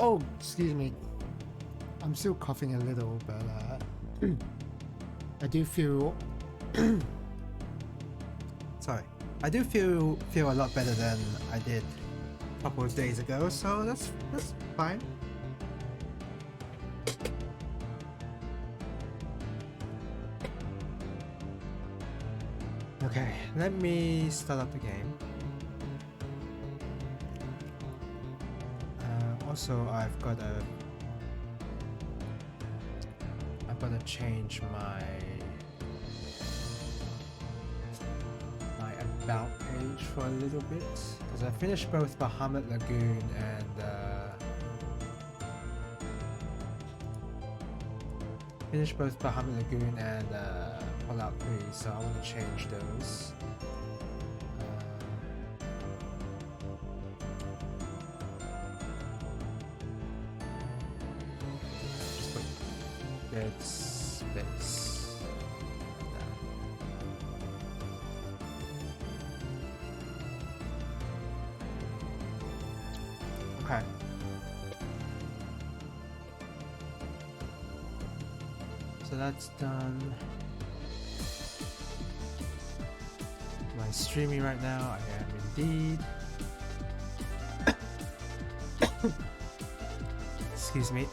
Oh, excuse me. I'm still coughing a little, but I do feel. Sorry, I do feel a lot better than I did a couple of days ago. So that's fine. Okay, let me start up the game. Also, I've got to change my about page for a little bit because I finished both Bahamut Lagoon and Fallout 3, so I want to change those. Just put dead space. Okay. So that's done. Am I streaming right now? I am indeed. Excuse me.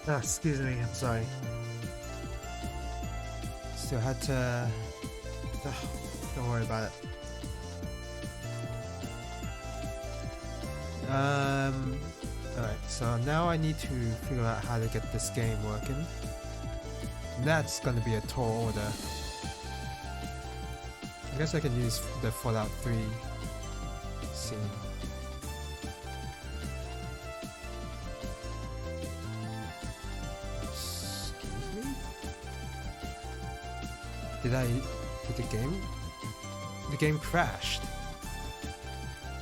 Oh, excuse me, I'm sorry. Still had to... don't worry about it. Alright, so now I need to figure out how to get this game working. And that's gonna be a tall order. I guess I can use the Fallout 3 scene. Did the game crashed?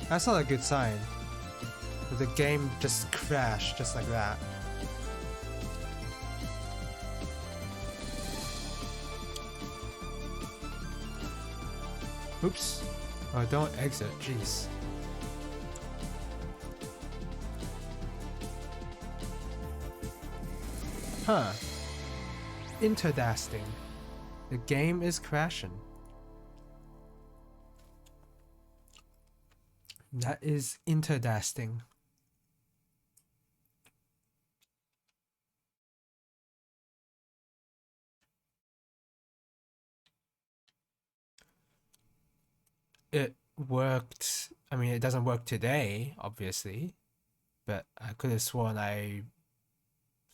That's not a good sign. The game just crashed just like that. Oops. Oh, don't exit, jeez. Huh. Interdasting. The game is crashing. That is interdasting. It worked. I mean, it doesn't work today, obviously, but I could have sworn I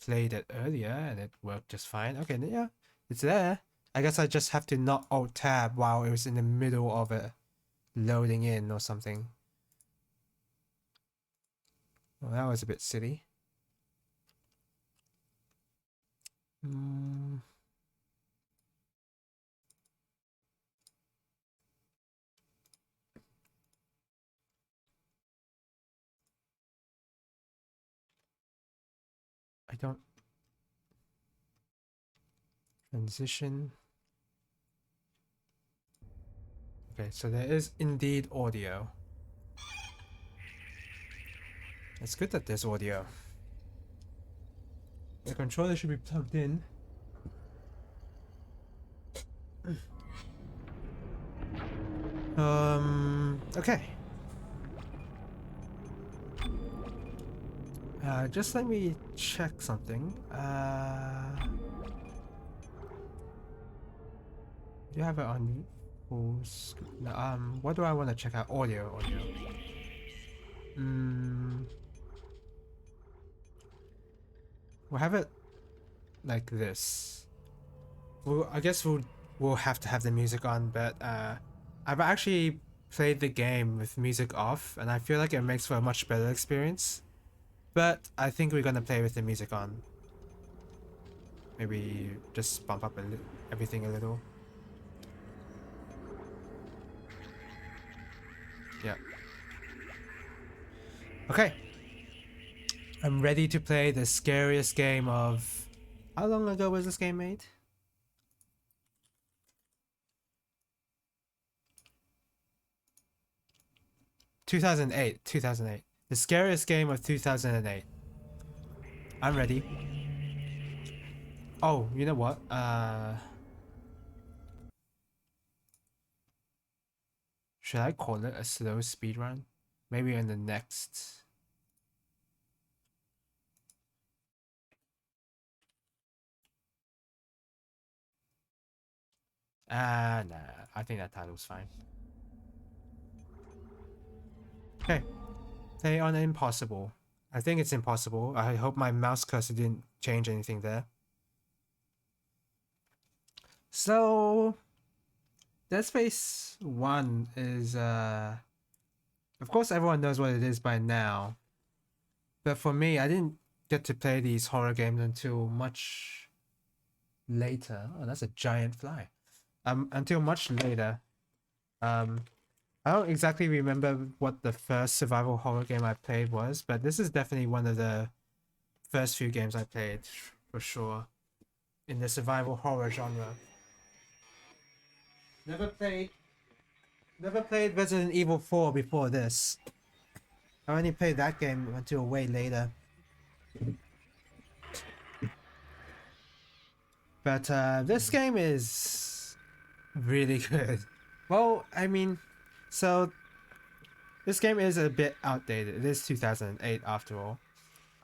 played it earlier and it worked just fine. Okay, yeah, it's there. I guess I just have to not alt tab while it was in the middle of it loading in or something. Well, that was a bit silly. I don't... Transition. Okay, so there is indeed audio. It's good that there's audio. The controller should be plugged in. Okay. Just let me check something. Do you have it on full screen? No, what do I want to check out? Audio. We'll have it like this. I guess we'll have to have the music on, but I've actually played the game with music off, and I feel like it makes for a much better experience. But I think we're gonna play with the music on. Maybe just bump up everything a little. Yeah. Okay. I'm ready to play the scariest game of... How long ago was this game made? ...2008. 2008. The scariest game of 2008. I'm ready. Oh, you know what? Should I call it a slow speedrun? Maybe in the next... Nah. I think that title's fine. Okay. Play on impossible. I think it's impossible. I hope my mouse cursor didn't change anything there. So... Dead Space 1 is, of course everyone knows what it is by now. But for me, I didn't get to play these horror games until much later. Oh, that's a giant fly. Until much later. I don't exactly remember what the first survival horror game I played was, but this is definitely one of the first few games I played, for sure, in the survival horror genre. Never played Resident Evil 4 before this. I only played that game until way later. But this game is really good. Well, I mean, so this game is a bit outdated. It is 2008 after all.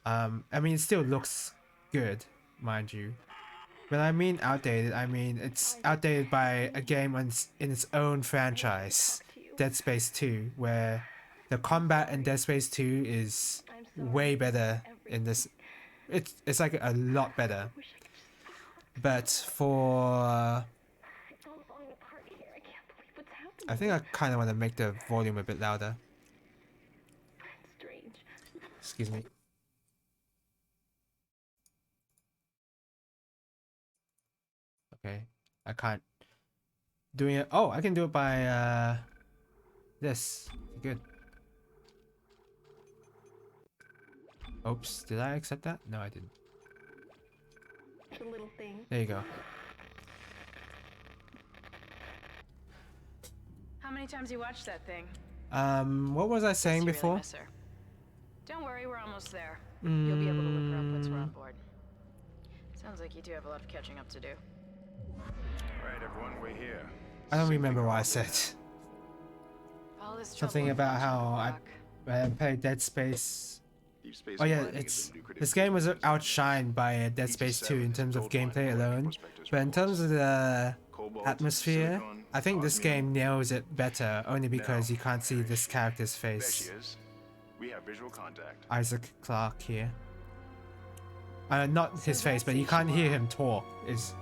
I mean, it still looks good, mind you. When I mean outdated, I mean it's outdated by a game in its own franchise, Dead Space 2, where the combat in Dead Space 2 is way better in this. It's like a lot better. But for... I think I kind of want to make the volume a bit louder. Excuse me. Okay, I can't doing it. Oh, I can do it by this. Good. Oops, did I accept that? No, I didn't. The little thing. There you go. How many times you watched that thing? What was I saying You before? really miss her. Don't worry, we're almost there. You'll be able to look her up once we're on board. Sounds like you do have a lot of catching up to do. Right, everyone, we're here. I don't remember what I said. All this Something trouble about and how rock. I played Dead Space. Deep Space Oh yeah, Mining is it's a lucrative this game was business. outshined by Dead Space 2 in terms of gameplay alone, but in terms of the Cobalt, atmosphere, silicon, I think this osmium. game nails it better only because Now, you can't see this character's There she face. is. We have visual contact. Isaac Clarke here. Not his face, but you can't hear him talk. Is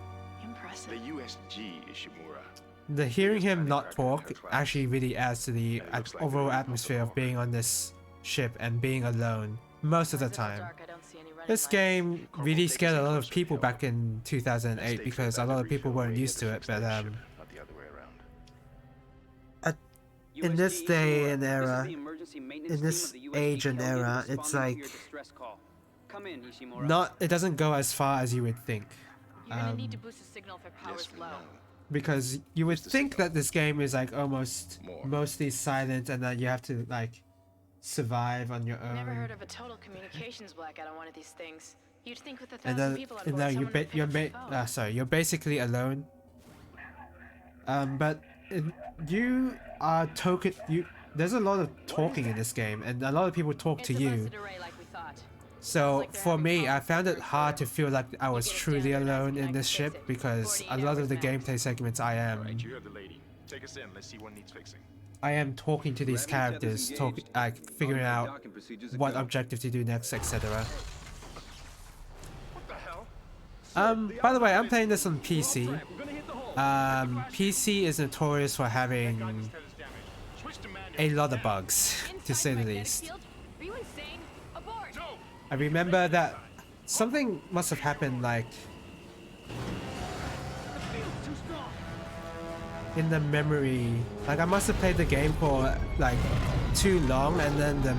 Impressive. The USG Ishimura. the hearing him not talk actually really adds to the overall atmosphere of being on this ship and being alone most of the time. This game really scared a lot of people back in 2008 because a lot of people weren't used to it, but Not the other way around. in this day and era, in this age and era, it's like it doesn't go as far as you would think. You're gonna need to boost the signal if our power's Yes, we low. know. Because you would think that this game is like almost More. mostly silent and that you have to like survive on your Never own. heard of a total communications blackout on one of these things. You'd think with 1,000 And then people on and board, now someone would pick up the phone. you're basically alone. But you are there's a lot of talking in this game and a lot of people talk It's to a you. busted array like we thought. So like they're for having me, I problems found with it their hard to server. feel like I was get it truly down, alone and I in can this fix ship it. because a 48 lot of the hours max. gameplay segments I Right, am you heard the lady. Take us in. Let's see what needs fixing. talking to these characters, like figuring out what objective to do next, etc. What the hell? By the way, I'm playing this on PC. PC is notorious for having Switch to manual. a lot of bugs, to say the least. Are you insane? Abort! I remember that something must have happened like in the memory. Like I must have played the game for like too long, and then the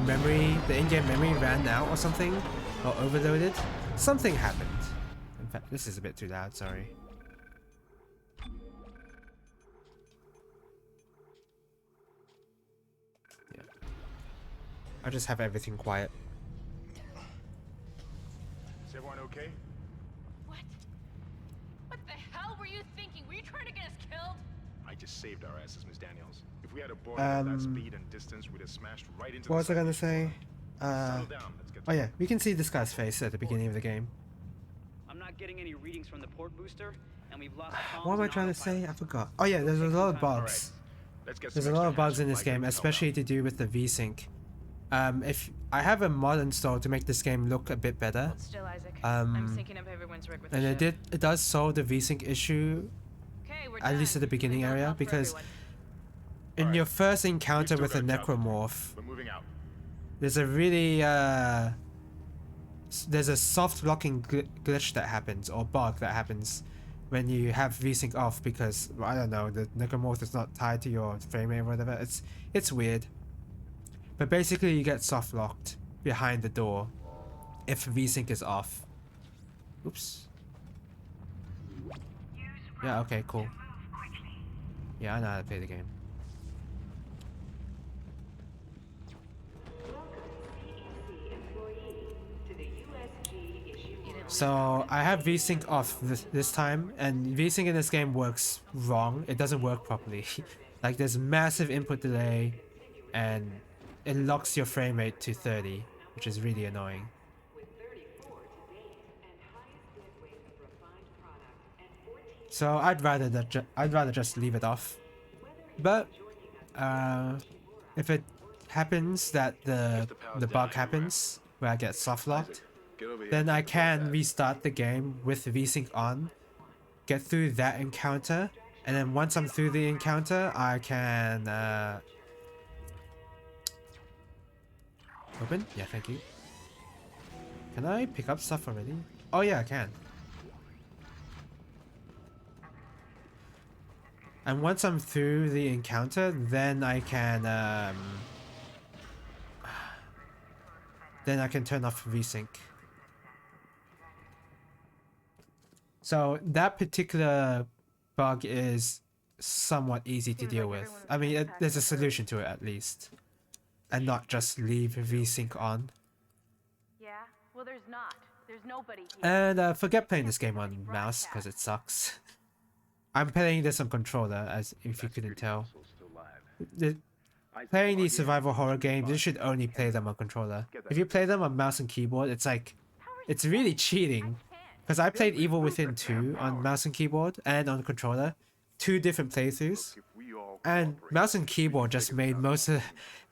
in-game memory ran out or something, or overloaded. Something happened. In fact, this is a bit too loud. Sorry. Yeah. I'll just have everything quiet. Is everyone okay? What? What the hell were you thinking? Were you trying to get us killed? I just saved our asses, Miss Daniels. If we had a board at that speed and distance, we'd have smashed right into What was the I gonna say? Settle down. Let's get Oh yeah, we can see this guy's face at the beginning of the game. I'm not getting any readings from the port booster, and we've lost What am I trying to say? I forgot. Oh yeah, there's a lot of bugs. Let's get There's a some lot of extra bugs in hatchet this game, like that especially to do with the VSync. If I have a mod installed to make this game look a bit better, Hold still, Isaac. I'm syncing up everyone's rig with the and ship. it does solve the VSync issue, Okay, we're at least at done. the beginning Signal area, up for because everyone. in Alright. your first encounter still with a got a job. necromorph, We're moving out. there's a really there's a soft locking glitch that happens, or bug that happens when you have VSync off, because I don't know, the necromorph is not tied to your frame rate or whatever. It's weird, but basically you get soft locked behind the door if VSync is off. Oops. Yeah, okay, cool. Yeah, I know how to play the game. So I have VSync off this time, and VSync in this game works wrong. It doesn't work properly. Like there's massive input delay, and it locks your frame rate to 30, which is really annoying. So I'd rather just leave it off. But if it happens that the bug happens where I get soft locked, Get over here. then I can restart the game with VSync on, get through that encounter, and then once I'm through the encounter, I can open? Yeah, thank you. Can I pick up stuff already? Oh yeah, I can. And once I'm through the encounter, then I can turn off VSync. So that particular bug is somewhat easy to Seems deal like with. everyone was I mean, backpacking there's a first. solution to it at least, and not just leave VSync on. Yeah? Well, there's not. There's nobody here. And forget playing this game on mouse because it sucks. I'm playing this on controller, as if you couldn't tell. Still live. Playing these survival horror games, you should only play them on controller. If you play them on mouse and keyboard, it's like, it's really cheating. Because I played Evil Within 2 on mouse and keyboard and on controller, 2 different playthroughs, If we all and cooperate, mouse and keyboard just made most of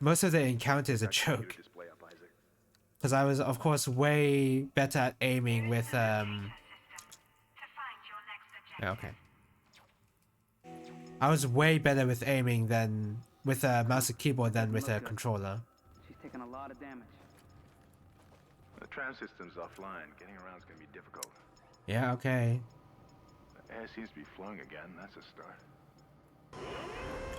the encounters a joke. display up, Isaac. Because I was, of course, way better at aiming with yeah, okay. I was way better with aiming than with a mouse and keyboard than with a controller. She's taking a lot of damage. The tram system's offline. Getting around's gonna be difficult. Yeah, okay. The air seems to be flowing again. That's a start.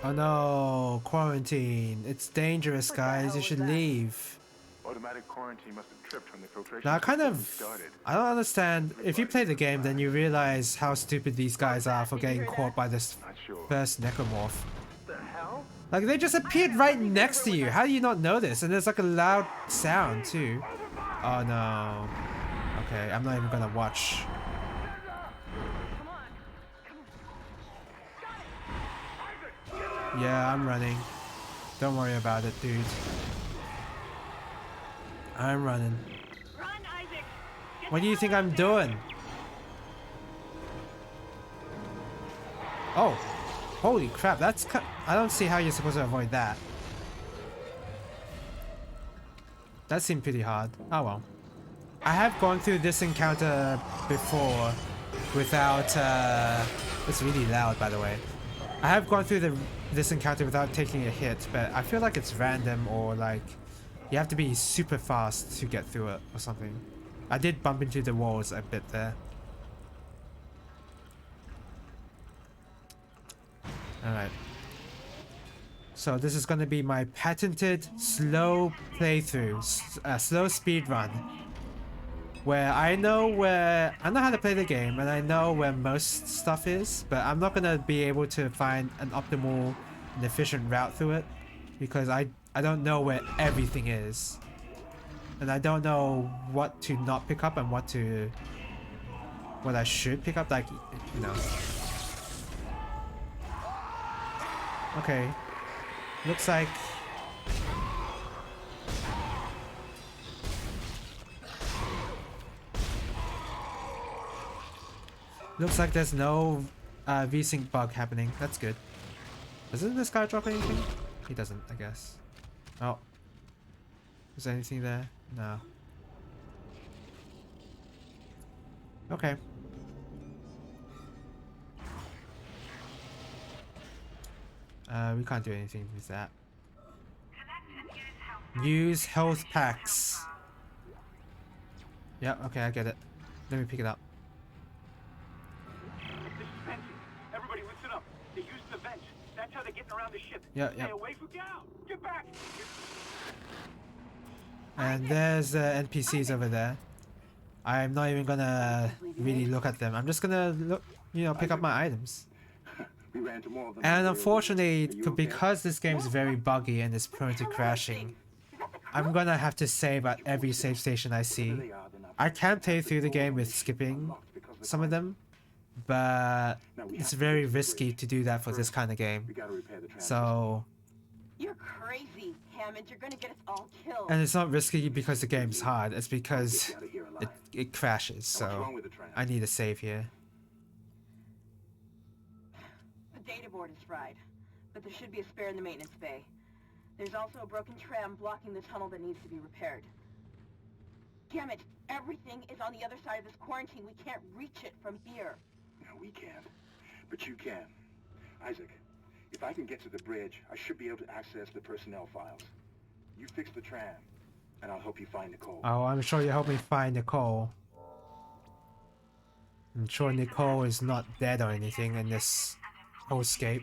Oh no, quarantine. It's dangerous, What the guys. hell You was should that? leave. Automatic quarantine must have tripped when the filtration Now, system started. I don't understand. If you play the game, then you realize how stupid these guys are for getting caught by this Not sure. first necromorph. the hell? Like, they just appeared right next to you. How do you not know this? And there's like a loud sound, too. Oh no. Okay, I'm not even gonna watch. Come on. Come on. Yeah, I'm running. Don't worry about it, dude. I'm running. Run, Isaac. Get What do the you think hell I'm out of here. doing? Oh, holy crap! I don't see how you're supposed to avoid that. That seemed pretty hard. Oh well. I have gone through this encounter before without. It's really loud, by the way. I have gone through this encounter without taking a hit, but I feel like it's random, or like you have to be super fast to get through it or something. I did bump into the walls a bit there. Alright. So this is gonna be my patented slow playthrough, slow speed run, where I know how to play the game and I know where most stuff is, but I'm not gonna be able to find an optimal and efficient route through it because I don't know where everything is, and I don't know what to not pick up and what I should pick up, like, you know. Okay. Looks like there's no VSync bug happening. That's good. Doesn't this guy drop anything? He doesn't, I guess. Oh. Is there anything there? No. Okay. We can't do anything with that. Use health packs. Yeah, okay, I get it. Let me pick it up. This is venting. Everybody listen up. They use the vent. That's how they're getting around the ship. Yeah, Stay yeah. away from down. Get back. And there's NPCs over there. I'm not even gonna really look at them. I'm just gonna look, you know, pick up my items. We ran to more of them. And unfortunately, because this game is very buggy and is prone to crashing, I'm gonna have to save at every save station I see. I can play through the game with skipping some of them, but it's very risky to do that for this kind of game. We gotta repair the transmission. So, You're crazy, Hammond. You're gonna get us all killed. and it's not risky because the game's hard, it's because it crashes, What's so wrong with the tram? I need a save here. The data board is fried, but there should be a spare in the maintenance bay. There's also a broken tram blocking the tunnel that needs to be repaired. Damn it! Everything is on the other side of this quarantine. We can't reach it from here. No, we can't. But you can. Isaac, if I can get to the bridge, I should be able to access the personnel files. You fix the tram, and I'll help you find Nicole. Oh, I'm sure you help me find Nicole. I'm sure Nicole is not dead or anything in this whole escape.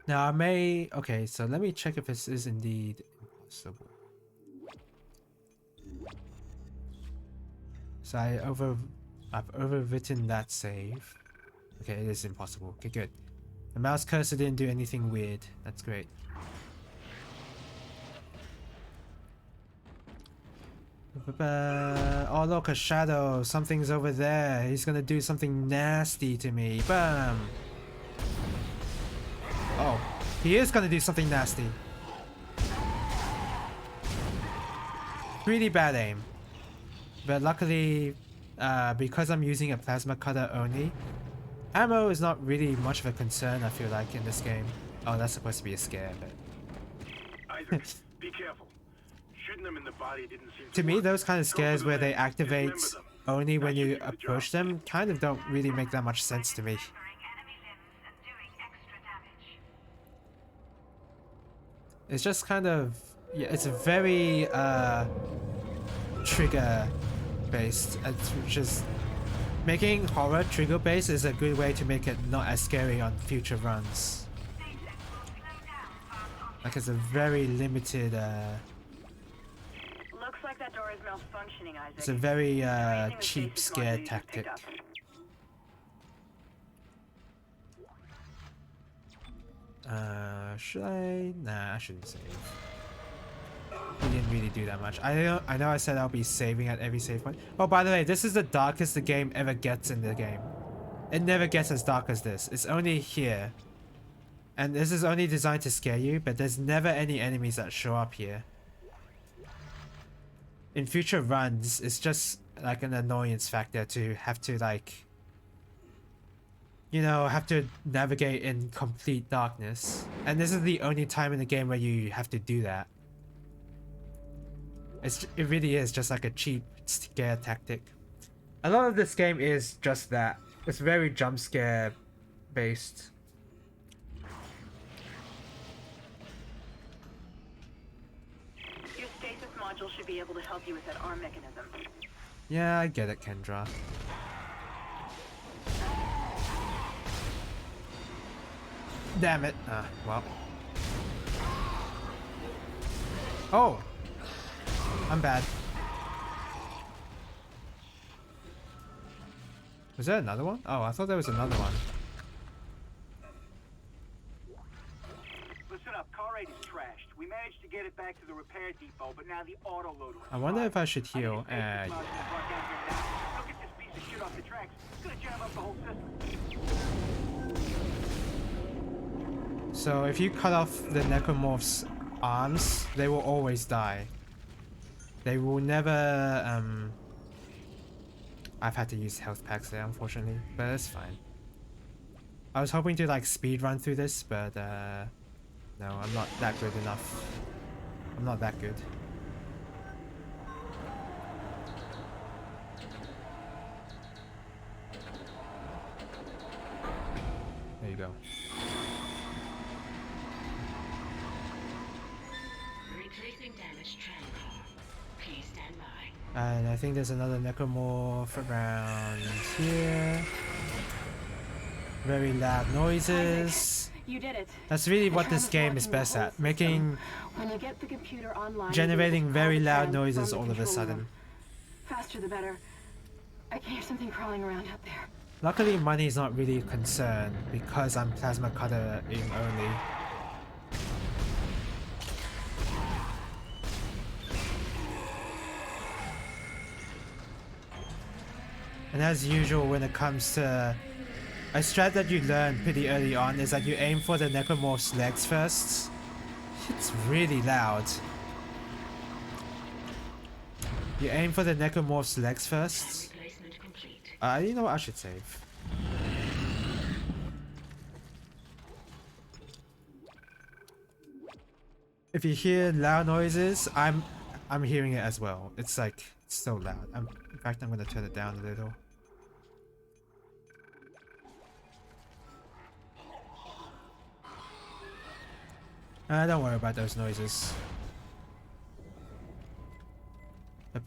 Now I may... Okay, so let me check if this is indeed impossible. So I've overwritten that save. Okay, it is impossible. Okay, good. The mouse cursor didn't do anything weird. That's great. Oh look, a shadow. Something's over there. He's gonna do something nasty to me. Bam! Oh, he is gonna do something nasty. Really bad aim. But luckily, because I'm using a plasma cutter only, ammo is not really much of a concern, I feel like, in this game. Oh, that's supposed to be a scare, but... Isaac, be careful. Shooting them in the body didn't seem To me, work. those kind of Go for scares the where they leg. activate Dismember them. only when That should you do the approach job. them kind of don't really make that much sense to me. It's just kind of... Yeah, it's a very trigger based, which is... Making horror trigger based is a good way to make it not as scary on future runs. Like it's a very limited Looks like that door is malfunctioning, Isaac. it's a very cheap scare tactic. Should I? Nah, I shouldn't save. We didn't really do that much. I know I said I'll be saving at every save point. Oh, by the way, this is the darkest the game ever gets in the game. It never gets as dark as this. It's only here. And this is only designed to scare you, but there's never any enemies that show up here. In future runs, it's just like an annoyance factor to have to like... You know, have to navigate in complete darkness. And this is the only time in the game where you have to do that. It really is just like a cheap scare tactic. A lot of this game is just that. It's very jump scare based. Your stasis module should be able to help you with that arm mechanism. Yeah, I get it, Kendra. Damn it. Well. Oh! I'm bad. Was there another one? Oh, I thought there was another one. Listen up, car 8 is trashed. We managed to get it back to the repair depot, but now the autoloader. I wonder if I should heal. Look at this piece of shit off the tracks. It's gonna jam up the whole system. So if you cut off the necromorph's arms, they will always die. They will never, I've had to use health packs there, unfortunately, but it's fine. I was hoping to like speed run through this, but no, I'm not that good enough. I'm not that good. There you go. Replacing damaged tram car. Please stand by. And I think there's another necromorph around here. Very loud noises. You did it. That's really The what tram this game is blocking the best whole at. system. Making, When you get the computer online, generating you just very call the loud tram noises from the all of a control sudden. room. Faster the better. I can hear something crawling around out there. Luckily, money is not really a concern because I'm plasma cuttering only. And as usual, when it comes to a strat that you learn pretty early on is that you aim for the necromorph's legs first. It's really loud. You aim for the necromorph's legs first. Replacement complete. You know what? I should save. If you hear loud noises, I'm hearing it as well. It's like it's so loud. In fact, I'm gonna turn it down a little. Don't worry about those noises. Oh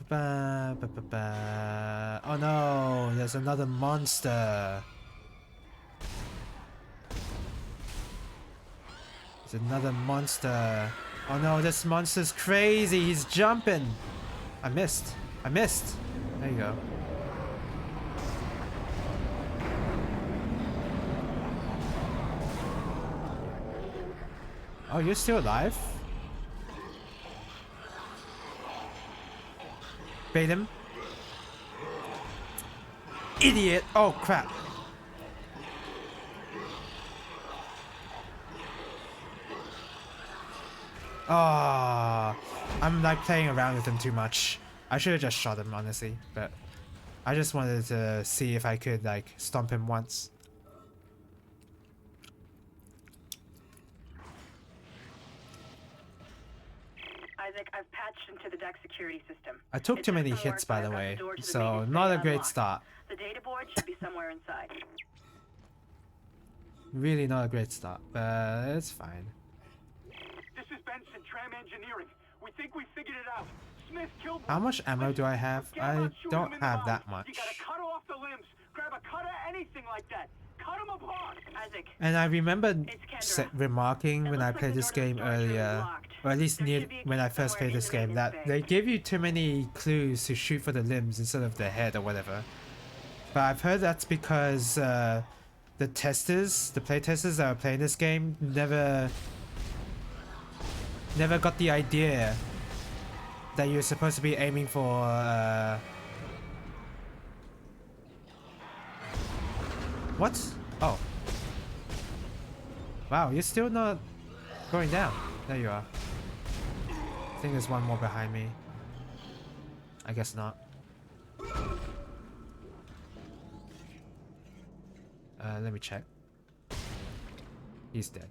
no, there's another monster. There's another monster. Oh no, this monster's crazy. He's jumping. I missed. I missed. There you go. Oh, you're still alive? Bait him. Idiot! Oh crap. Ah, I'm like playing around with him too much. I should have just shot him, honestly, but I just wanted to see if I could like stomp him once. Isaac, I've patched into the deck security system. I took too many hits, by the way, so not a great start. The data board should be somewhere inside. Really not a great start, but it's fine. This is Benson, Tram Engineering. We think we figured it out. Smith killed How one. much ammo do I have? Forget I about shooting don't him in the have mouth. that much. You gotta cut off the limbs. Grab a cutter, anything like that. Cut them apart. Isaac, And I remember It's Kendra. remarking It when I looks like played the this door to the game storage room is earlier, locked. or at least There near should be a when I key first somewhere played in this the game, that maintenance they bay. give you too many clues to shoot for the limbs instead of the head or whatever. But I've heard that's because the testers, the playtesters that are playing this game, never got the idea that you're supposed to be aiming for what? Oh. Wow, you're still not going down. There you are. I think there's one more behind me. I guess not. Let me check. He's dead.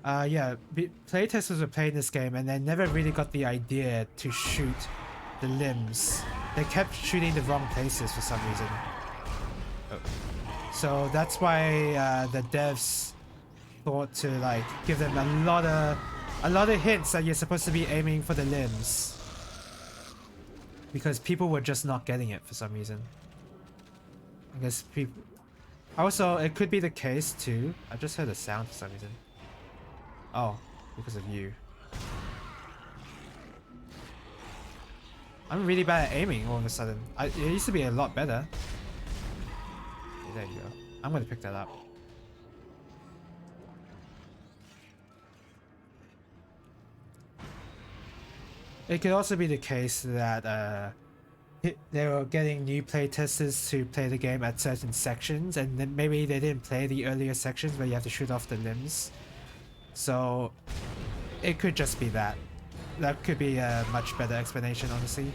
Yeah, playtesters were playing this game and they never really got the idea to shoot the limbs. They kept shooting the wrong places for some reason. Oh. So that's why the devs thought to like give them a lot of hints that you're supposed to be aiming for the limbs. Because people were just not getting it for some reason. I guess people. Also, it could be the case too. I just heard a sound for some reason. Oh, because of you. I'm really bad at aiming all of a sudden. It used to be a lot better. Okay, there you go. I'm gonna pick that up. It could also be the case that they were getting new playtesters to play the game at certain sections, and then maybe they didn't play the earlier sections where you have to shoot off the limbs. So it could just be that. That could be a much better explanation, honestly.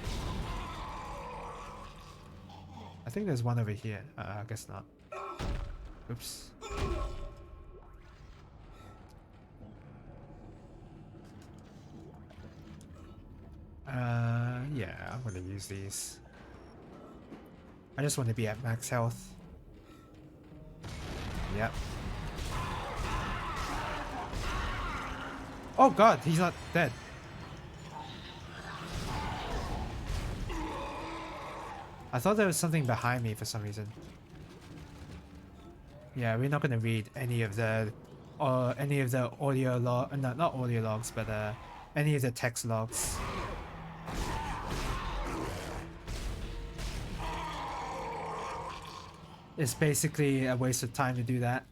I think there's one over here. I guess not. Oops. Yeah, I'm gonna use these. I just want to be at max health. Yep. Oh god, he's not dead. I thought there was something behind me for some reason. Yeah, we're not gonna read any of the audio log, not audio logs, but any of the text logs. It's basically a waste of time to do that.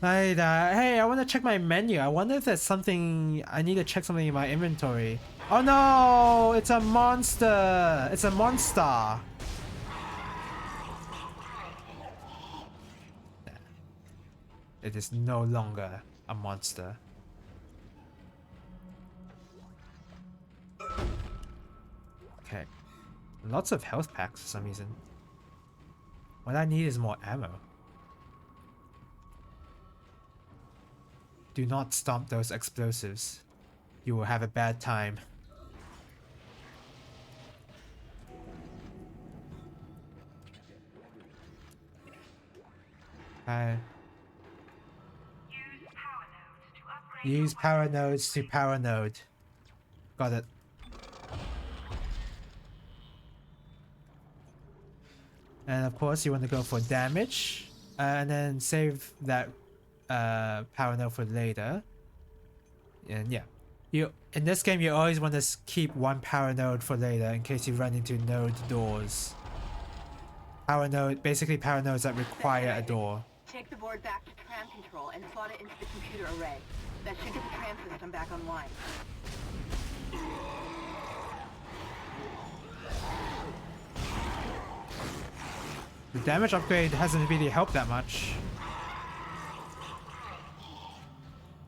Right, hey, I want to check my menu. I wonder if there's something... I need to check something in my inventory. Oh no! It's a monster! It's a monster! It is no longer a monster. Okay. Lots of health packs for some reason. What I need is more ammo. Do not stomp those explosives. You will have a bad time. Use power nodes to power node. Got it. And of course you want to go for damage, and then save that power node for later. And yeah, in this game you always want to keep one power node for later in case you run into node doors. Power node, basically power nodes that require a door. Take the board back to tram control and slot it into the computer array. That should get the tram system back online. The damage upgrade hasn't really helped that much.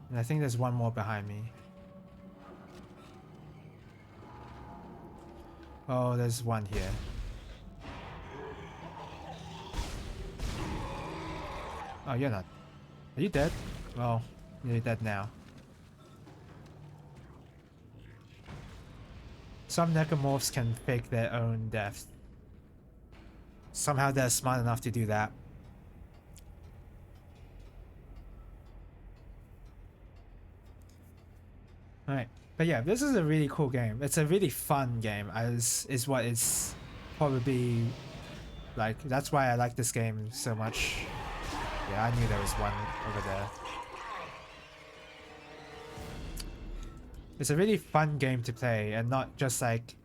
And I think there's one more behind me. Oh, there's one here. Oh, you're not. Are you dead? Well, you're dead now. Some necromorphs can fake their own death. Somehow they're smart enough to do that. Alright, but yeah, this is a really cool game. It's a really fun game, as is what it's probably like. That's why I like this game so much. Yeah, I knew there was one over there. It's a really fun game to play, and not just like,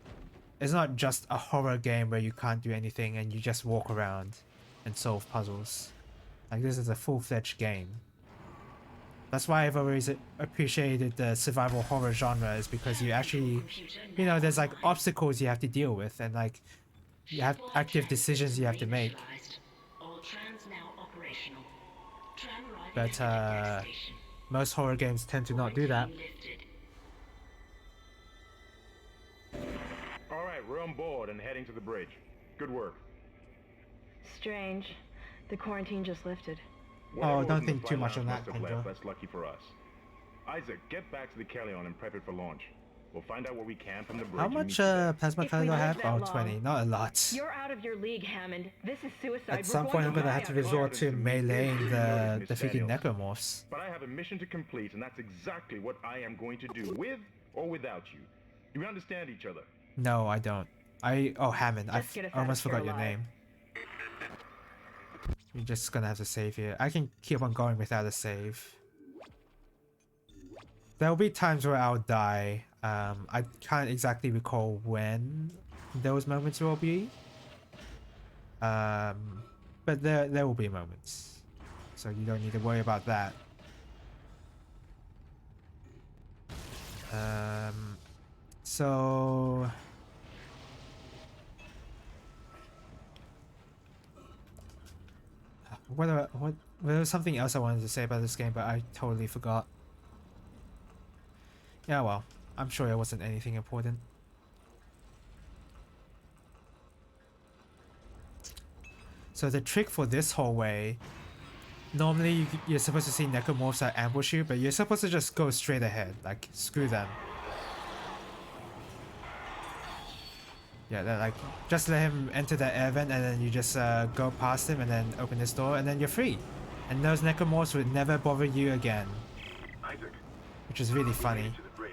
it's not just a horror game where you can't do anything and you just walk around and solve puzzles. Like, this is a full-fledged game. That's why I've always appreciated the survival horror genre, is because you actually, you know, there's like obstacles you have to deal with, and like you have active decisions you have to make. But most horror games tend to not do that. Alright, we're on board and heading to the bridge. Good work. Strange. The quarantine just lifted. Oh, don't think too much on that, Kendra. That's lucky for us. Isaac, get back to the Kellion and prep it for launch. We'll find out what we can from the bridge. How much plasma card do I have? Oh, 20. Not a lot. You're out of your league, Hammond. This is suicide. At some point I'm gonna have to resort to meleeing the freaking necromorphs. But I have a mission to complete, and that's exactly what I am going to do, with or without you. Do we understand each other? No, I don't. Oh, Hammond. I Just get us out of almost here forgot your alive. name. You're just gonna have to save here. I can keep on going without a save. There'll be times where I'll die. I can't exactly recall when those moments will be. But there will be moments. So you don't need to worry about that. So there was something else I wanted to say about this game, but I totally forgot. Yeah, well, I'm sure it wasn't anything important. So the trick for this hallway, normally you're supposed to see necromorphs that ambush you, but you're supposed to just go straight ahead, like screw them. Yeah, like just let him enter the air vent, and then you just go past him and then open this door, and then you're free. And those necromorphs would never bother you again, Isaac, which is really funny. to the bridge.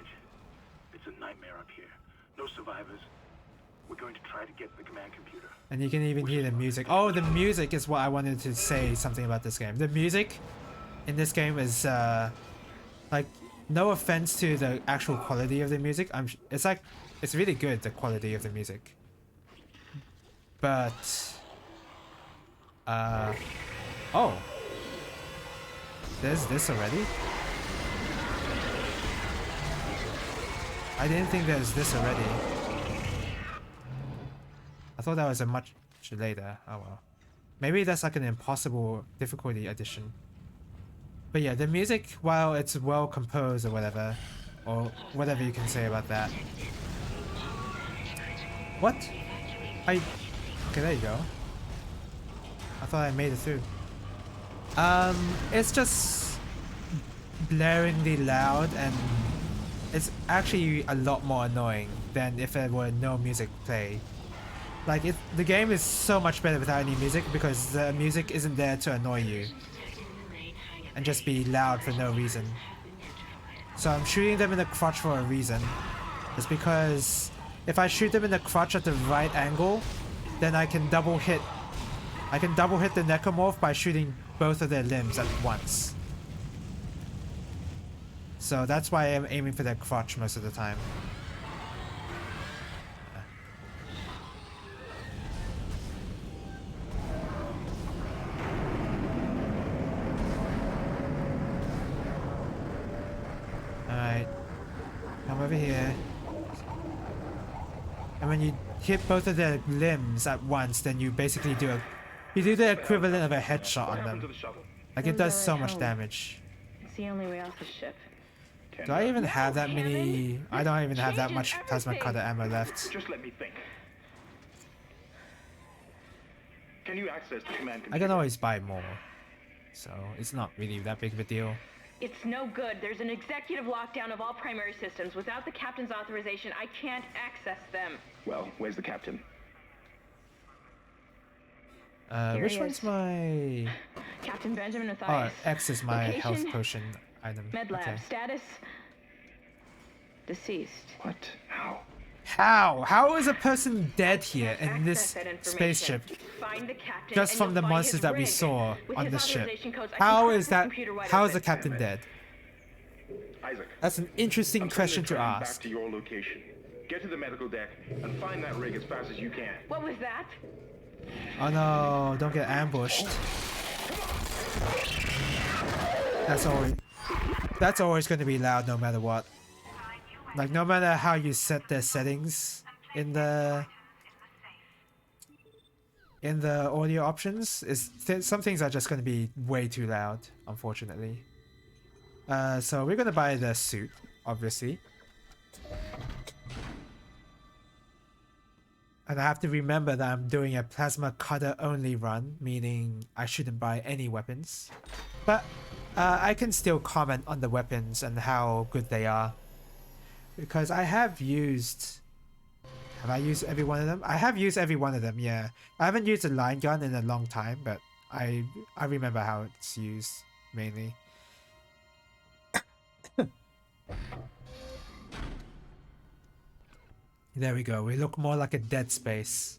It's a nightmare up here. No survivors. We're going to try to get to the command computer. And you can even hear the music. Oh, the music is what I wanted to say something about this game. The music in this game is like, no offense to the actual quality of the music. It's really good, the quality of the music. But oh, there's this already? I didn't think there's this already. I thought that was a much later. Oh well. Maybe that's like an impossible difficulty addition. But yeah, the music, while it's well composed or whatever you can say about that. What? Okay, there you go. I thought I made it through. It's just blaringly loud, and it's actually a lot more annoying than if there were no music play. Like, the game is so much better without any music, because the music isn't there to annoy you and just be loud for no reason. So I'm shooting them in the crotch for a reason. It's because if I shoot them in the crotch at the right angle, then I can double hit the necromorph by shooting both of their limbs at once. So that's why I'm aiming for their crotch most of the time. Alright. Come over here. And when you hit both of their limbs at once, then you basically do the equivalent of a headshot on them. Like, it does so much damage. It's the only way off the ship. Do I even have that many? I don't even have that much plasma cutter ammo left. Just let me think. Can you access the command computer? I can always buy more, so it's not really that big of a deal. It's no good. There's an executive lockdown of all primary systems. Without the captain's authorization, I can't access them. Well, where's the captain? Which one's my... Captain Benjamin Oh, Mathias. X is my health Location? potion item. Med lab. Okay. Status? Deceased. What? How? How is a person dead here in Access this that information. spaceship? Find the captain Just and from you'll the find monsters his that we rig. saw With on his this ship. authorization codes, I can How crack is the that? computer wide How is the open. captain dead? Isaac. That's an interesting I'm sending question the to train ask. Back to your location. Get to the medical deck and find that rig as fast as you can. What was that? Oh no, don't get ambushed. That's always going to be loud no matter what. Like, no matter how you set the settings in the audio options, some things are just going to be way too loud, unfortunately. So we're going to buy the suit, obviously. And I have to remember that I'm doing a plasma cutter only run, meaning I shouldn't buy any weapons. But I can still comment on the weapons and how good they are. Because I have used... Have I used every one of them? I have used every one of them, yeah. I haven't used a line gun in a long time, but I remember how it's used, mainly. There we go. We look more like a Dead Space.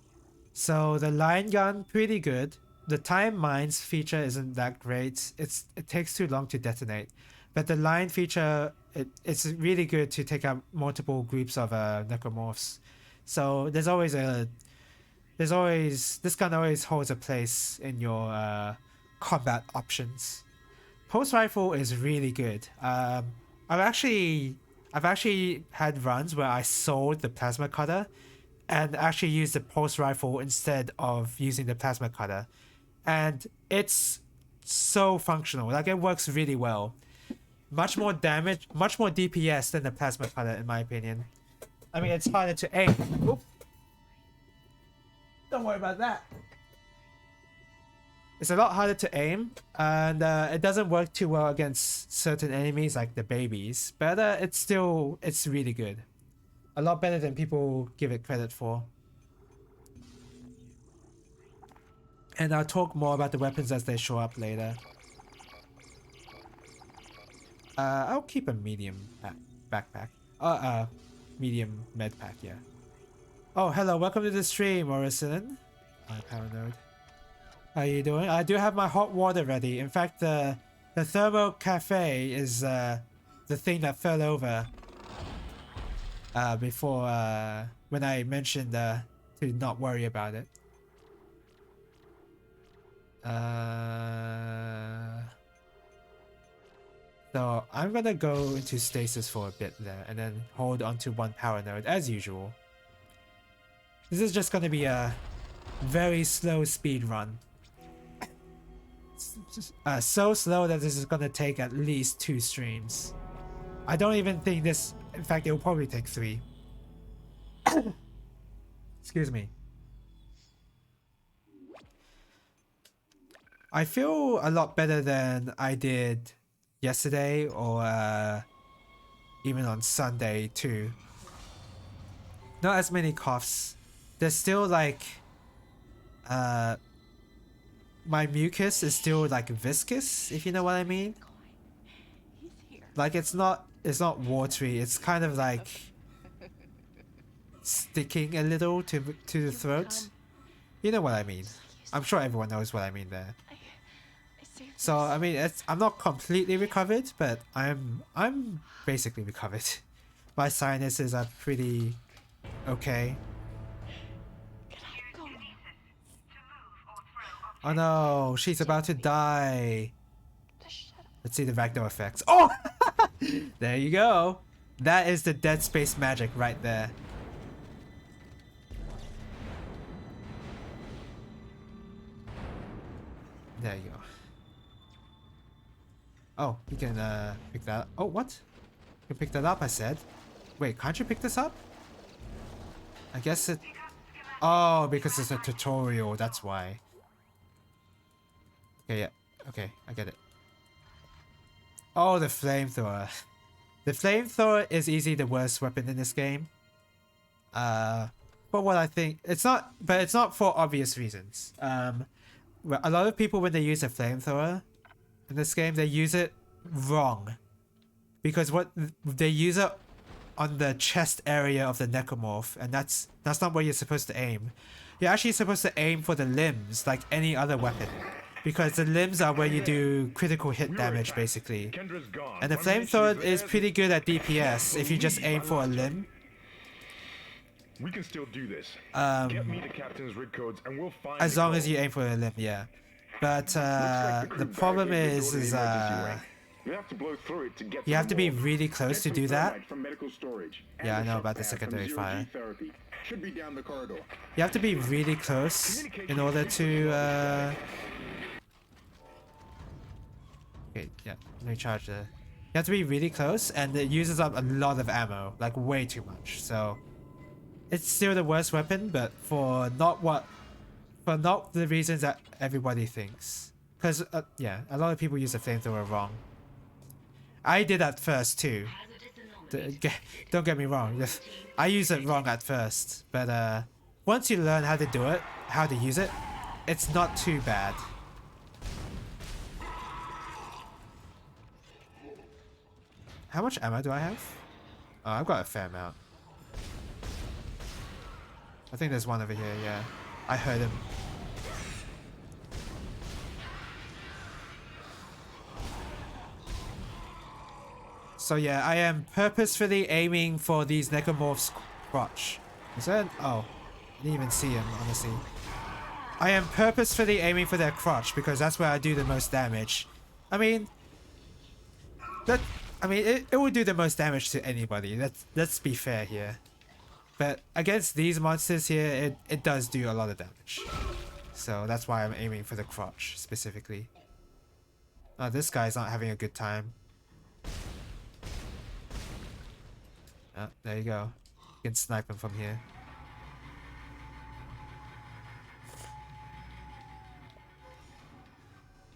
So the line gun, pretty good. The time mines feature isn't that great. It takes too long to detonate. But the line feature, it's really good to take out multiple groups of necromorphs. So this gun always holds a place in your combat options. Pulse rifle is really good. I've actually had runs where I sold the plasma cutter and actually used the pulse rifle instead of using the plasma cutter, and it's so functional. Like, it works really well. Much more damage, much more DPS than the plasma cutter, in my opinion. I mean, it's harder to aim. Oop. Don't worry about that. It's a lot harder to aim, and it doesn't work too well against certain enemies like the babies, but it's really good. A lot better than people give it credit for. And I'll talk more about the weapons as they show up later. I'll keep a medium backpack. Medium med pack, yeah. Oh, hello, welcome to the stream, Morrison. Hi, Paranoid. How you doing? I do have my hot water ready. In fact, the thermo cafe is the thing that fell over before when I mentioned to not worry about it. So I'm gonna go into stasis for a bit there and then hold onto one power node as usual. This is just gonna be a very slow speed run. So slow that this is gonna take at least 2 streams. I don't even think this, in fact, it will probably take 3. Excuse me. I feel a lot better than I did yesterday or even on Sunday too. Not as many coughs. There's still like my mucus is still like viscous, if you know what I mean. Like it's not watery, it's kind of like sticking a little to the throat. You know what I mean. I'm sure everyone knows what I mean there. So I mean, I'm not completely recovered, but I'm basically recovered. My sinuses are pretty okay. Oh no, she's about to die. Let's see the Ragnar effects. Oh! There you go. That is the Dead Space magic right there. There you go. Oh, you can pick that up. Oh, what? You can pick that up, I said. Wait, can't you pick this up? I guess it... Oh, because it's a tutorial, that's why. Okay, yeah. Okay, I get it. Oh, the flamethrower. The flamethrower is easily the worst weapon in this game. But what I think... It's not for obvious reasons. A lot of people, when they use a flamethrower in this game, they use it wrong. Because they use it on the chest area of the necromorph, and that's not where you're supposed to aim. You're actually supposed to aim for the limbs, like any other weapon. Because the limbs are where you do critical hit damage, basically. And the flamethrower is pretty good at DPS if you just aim for a limb. We can still do this. Get me the captain's rig codes and we'll find as long as you aim for a limb, yeah. But the problem is you have to blow through it to get you have to be really close to do that. Yeah, I know about the the secondary fire. Should be down the corridor. You have to be really close in order to okay, yeah, let me charge the... You have to be really close, and it uses up a lot of ammo, like way too much, so... It's still the worst weapon, but for not the reasons that everybody thinks. Because, yeah, a lot of people use the flamethrower wrong. I did at first too. Don't get me wrong, I used it wrong at first, but once you learn how to do it, how to use it, it's not too bad. How much ammo do I have? Oh, I've got a fair amount. I think there's one over here, yeah. I heard him. So yeah, I am purposefully aiming for these Necromorphs' crotch. Is that? Oh, I didn't even see him, honestly. I am purposefully aiming for their crotch because that's where I do the most damage. I mean, it will do the most damage to anybody. Let's be fair here. But against these monsters here, it does do a lot of damage. So that's why I'm aiming for the crotch specifically. Oh, this guy's not having a good time. Oh, there you go. You can snipe him from here.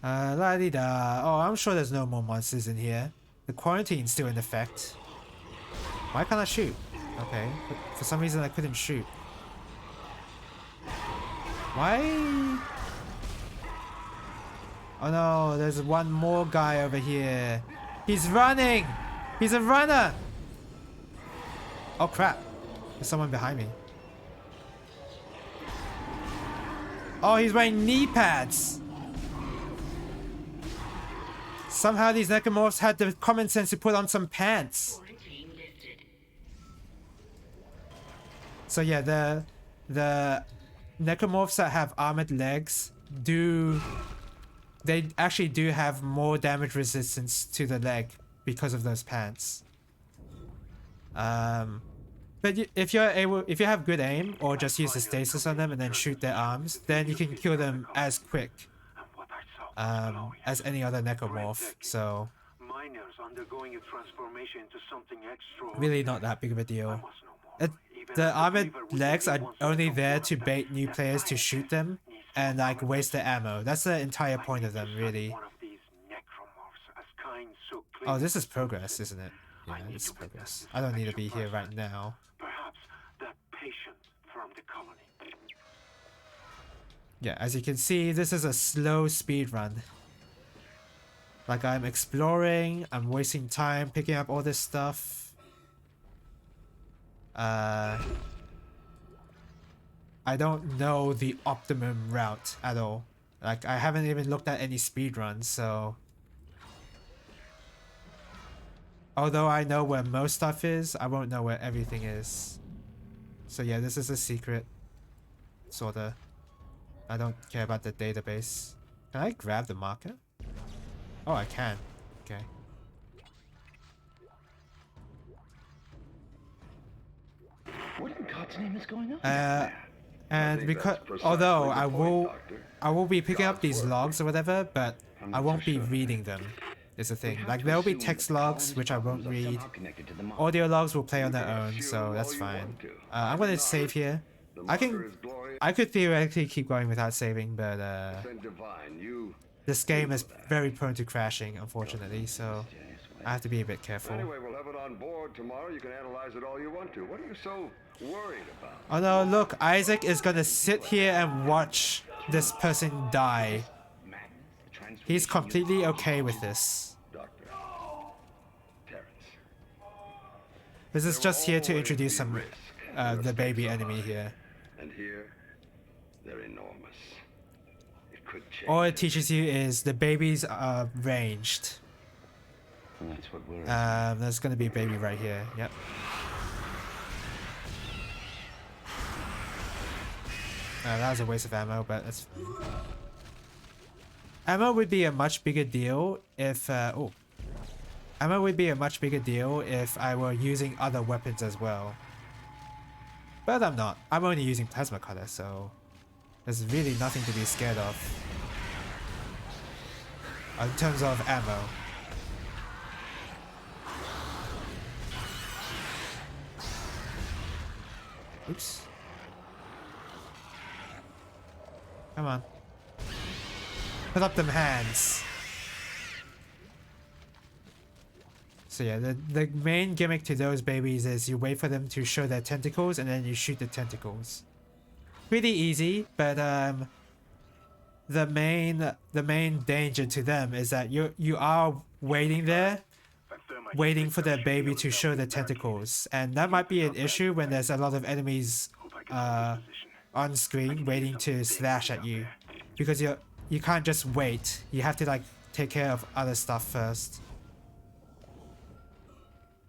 La-di-da. Oh, I'm sure there's no more monsters in here. The quarantine's still in effect. Why can't I shoot? Okay, but for some reason I couldn't shoot. Why? Oh no, there's one more guy over here. He's running! He's a runner! Oh crap, there's someone behind me. Oh, he's wearing knee pads! Somehow these Necromorphs had the common sense to put on some pants. So yeah, the Necromorphs that have armored legs they actually do have more damage resistance to the leg because of those pants. But if you have good aim or just use the stasis on them and then shoot their arms, then you can kill them as quick as any other Necromorph. So really not that big of a deal. The armored legs are only there to bait new players to shoot them and like waste their ammo. That's the entire point of them, really. Oh, this is progress, isn't it? Yeah, this is progress. I don't need to be here right now. Yeah, as you can see, this is a slow speed run. Like I'm exploring, I'm wasting time picking up all this stuff. I don't know the optimum route at all. Like I haven't even looked at any speedruns, so although I know where most stuff is, I won't know where everything is. So yeah, this is a secret. Sorta. I don't care about the database. Can I grab the marker? Oh, I can. Okay. What in God's name is going on? And because although I will be picking up these logs or whatever, but I won't be reading them. Is the thing. Like there'll be text logs which I won't read. Audio logs will play on their own, so that's fine. I'm gonna save here. I could theoretically keep going without saving, but this game is very prone to crashing, unfortunately, so I have to be a bit careful. Anyway, we'll have it on board tomorrow. You can analyze it all you want to. What are you so worried about? Oh no, look, Isaac is gonna sit here and watch this person die. He's completely okay with this. This is just here to introduce some the baby enemy here. And here, they're enormous. It could change. All it teaches you is the babies are ranged. That's what we're there's gonna be a baby right here. Yep. That was a waste of ammo, but that's fine. Ammo would be a much bigger deal if ammo would be a much bigger deal if I were using other weapons as well. But I'm not. I'm only using plasma cutter, so there's really nothing to be scared of in terms of ammo. Oops. Come on. Put up them hands. So yeah, the main gimmick to those babies is you wait for them to show their tentacles and then you shoot the tentacles. Pretty easy, but the main danger to them is that you are waiting there, waiting for their baby to show their tentacles, and that might be an issue when there's a lot of enemies on screen waiting to slash at you, because you can't just wait. You have to like take care of other stuff first.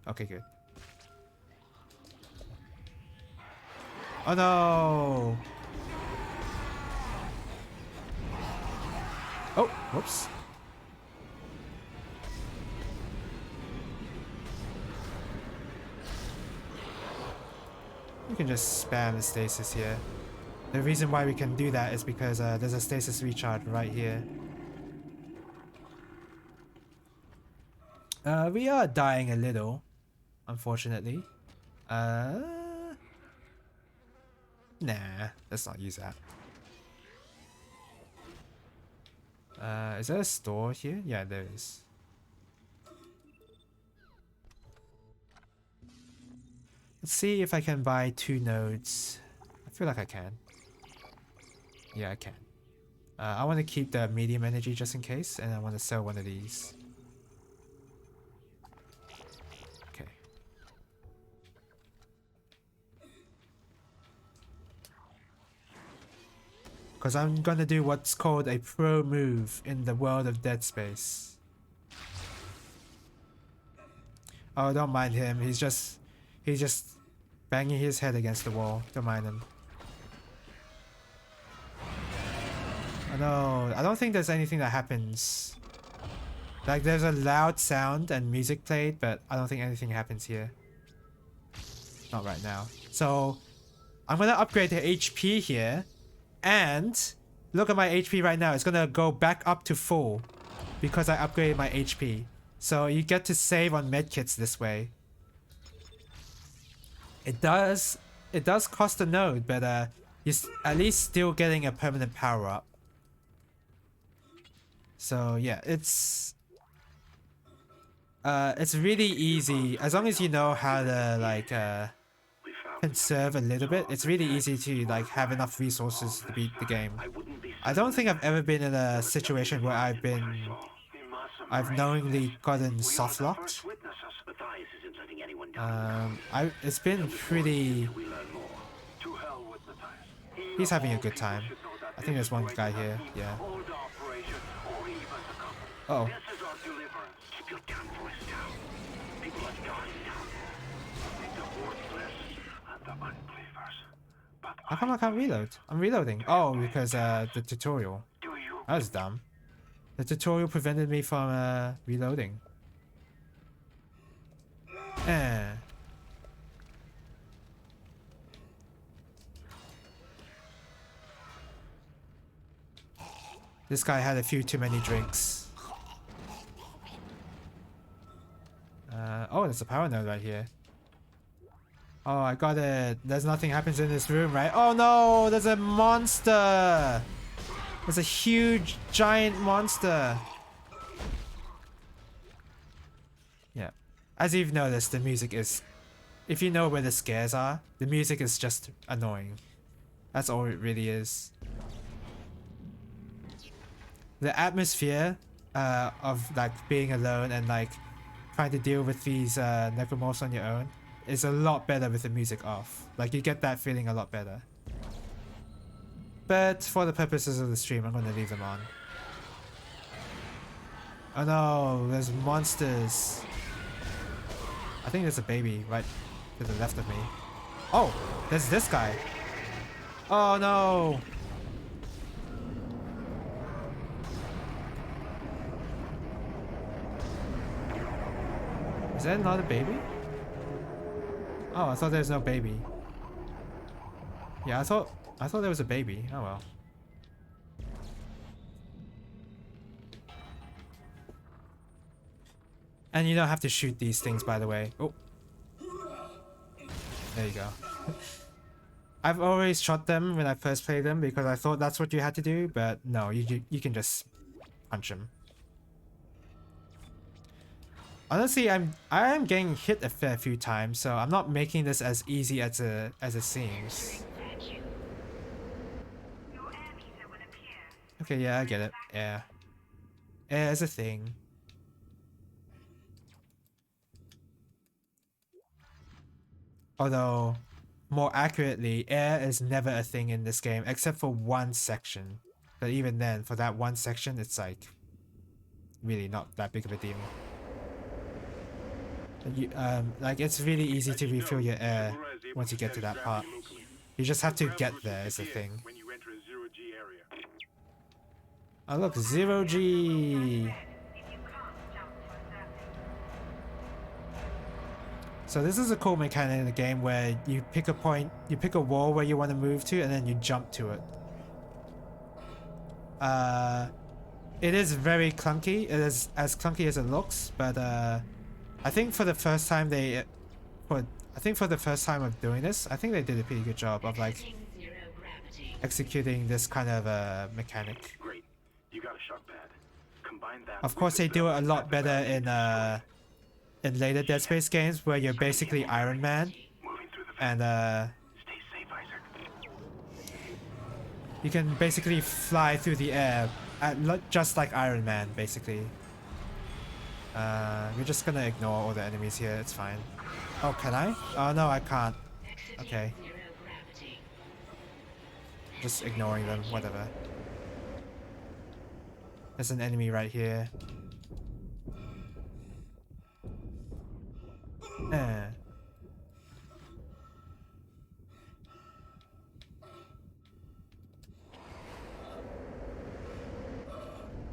Okay, good. Oh no! Oh, whoops. We can just spam the stasis here. The reason why we can do that is because there's a stasis recharge right here. We are dying a little, unfortunately. Nah, let's not use that. Is there a store here? Yeah, there is. Let's see if I can buy 2 nodes. I feel like I can. Yeah, I can. I want to keep the medium energy just in case, and I want to sell one of these. Okay. Because I'm gonna do what's called a pro move in the world of Dead Space. Oh, don't mind him. He's just banging his head against the wall. Don't mind him. Oh no, I don't think there's anything that happens. Like, there's a loud sound and music played, but I don't think anything happens here. Not right now. So, I'm gonna upgrade the HP here. And look at my HP right now. It's gonna go back up to full because I upgraded my HP. So you get to save on medkits this way. It does cost a node, but you're at least still getting a permanent power up. So yeah, it's really easy as long as you know how to like conserve a little bit. It's really easy to like have enough resources to beat the game. I don't think I've ever been in a situation where I've knowingly gotten soft locked. It's been pretty. He's having a good time. I think there's one guy here. Yeah. Uh oh. How come I can't reload? I'm reloading. Oh, because the tutorial. That was dumb. The tutorial prevented me from reloading. This guy had a few too many drinks. Oh, there's a power node right here. Oh, I got it. There's nothing happens in this room, right? Oh no, there's a monster. There's a huge, giant monster. Yeah. As you've noticed, the music is... If you know where the scares are, the music is just annoying. That's all it really is. The atmosphere of like being alone and like trying to deal with these necromorphs on your own is a lot better with the music off. Like, you get that feeling a lot better. But for the purposes of the stream, I'm gonna leave them on. Oh no, there's monsters. I think there's a baby right to the left of me. Oh, there's this guy. Oh no. Is that not a baby? Oh, I thought there was no baby. Yeah, I thought there was a baby. Oh well. And you don't have to shoot these things, by the way. Oh. There you go. I've always shot them when I first played them because I thought that's what you had to do, but no, you can just punch them. Honestly, I am getting hit a fair few times, so I'm not making this as easy as it seems. Okay, yeah, I get it. Yeah. Air is a thing. Although, more accurately, air is never a thing in this game except for one section. But even then, for that one section, it's like really not that big of a deal. You, like it's really easy to refill your air once you get to that part. You just have to get there is the thing. Oh look, 0G! So this is a cool mechanic in the game where you pick a point, you pick a wall where you want to move to, and then you jump to it. It is very clunky. It is as clunky as it looks, but I think for the first time of doing this, I think they did a pretty good job of like executing this kind of mechanic. Great. You got a shock pad. Combine that. Of course, they do it a lot better in later Dead Space games where you're basically Iron Man, and Stay safe, Isaac. you can basically fly through the air, just like Iron Man, basically. We're just gonna ignore all the enemies here. It's fine. Oh, can I? Oh no, I can't. Okay. Just ignoring them. Whatever. There's an enemy right here.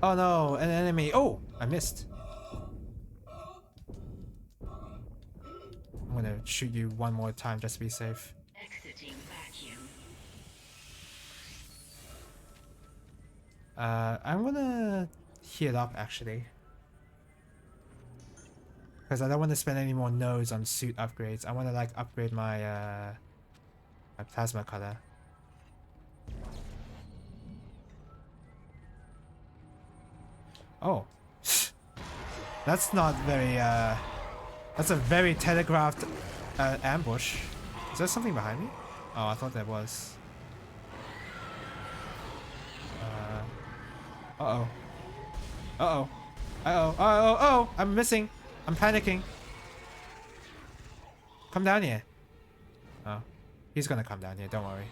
Oh no, an enemy. Oh, I missed. I'm gonna shoot you one more time just to be safe. Exiting vacuum. I'm gonna heal up actually. Because I don't want to spend any more nodes on suit upgrades. I want to like upgrade my my plasma cutter. Oh. That's not very that's a very telegraphed ambush. Is there something behind me? Oh, I thought there was. Uh-oh. Uh-oh. Uh-oh. Uh-oh. Oh, I'm missing. I'm panicking. Come down here. Oh. He's gonna come down here, don't worry.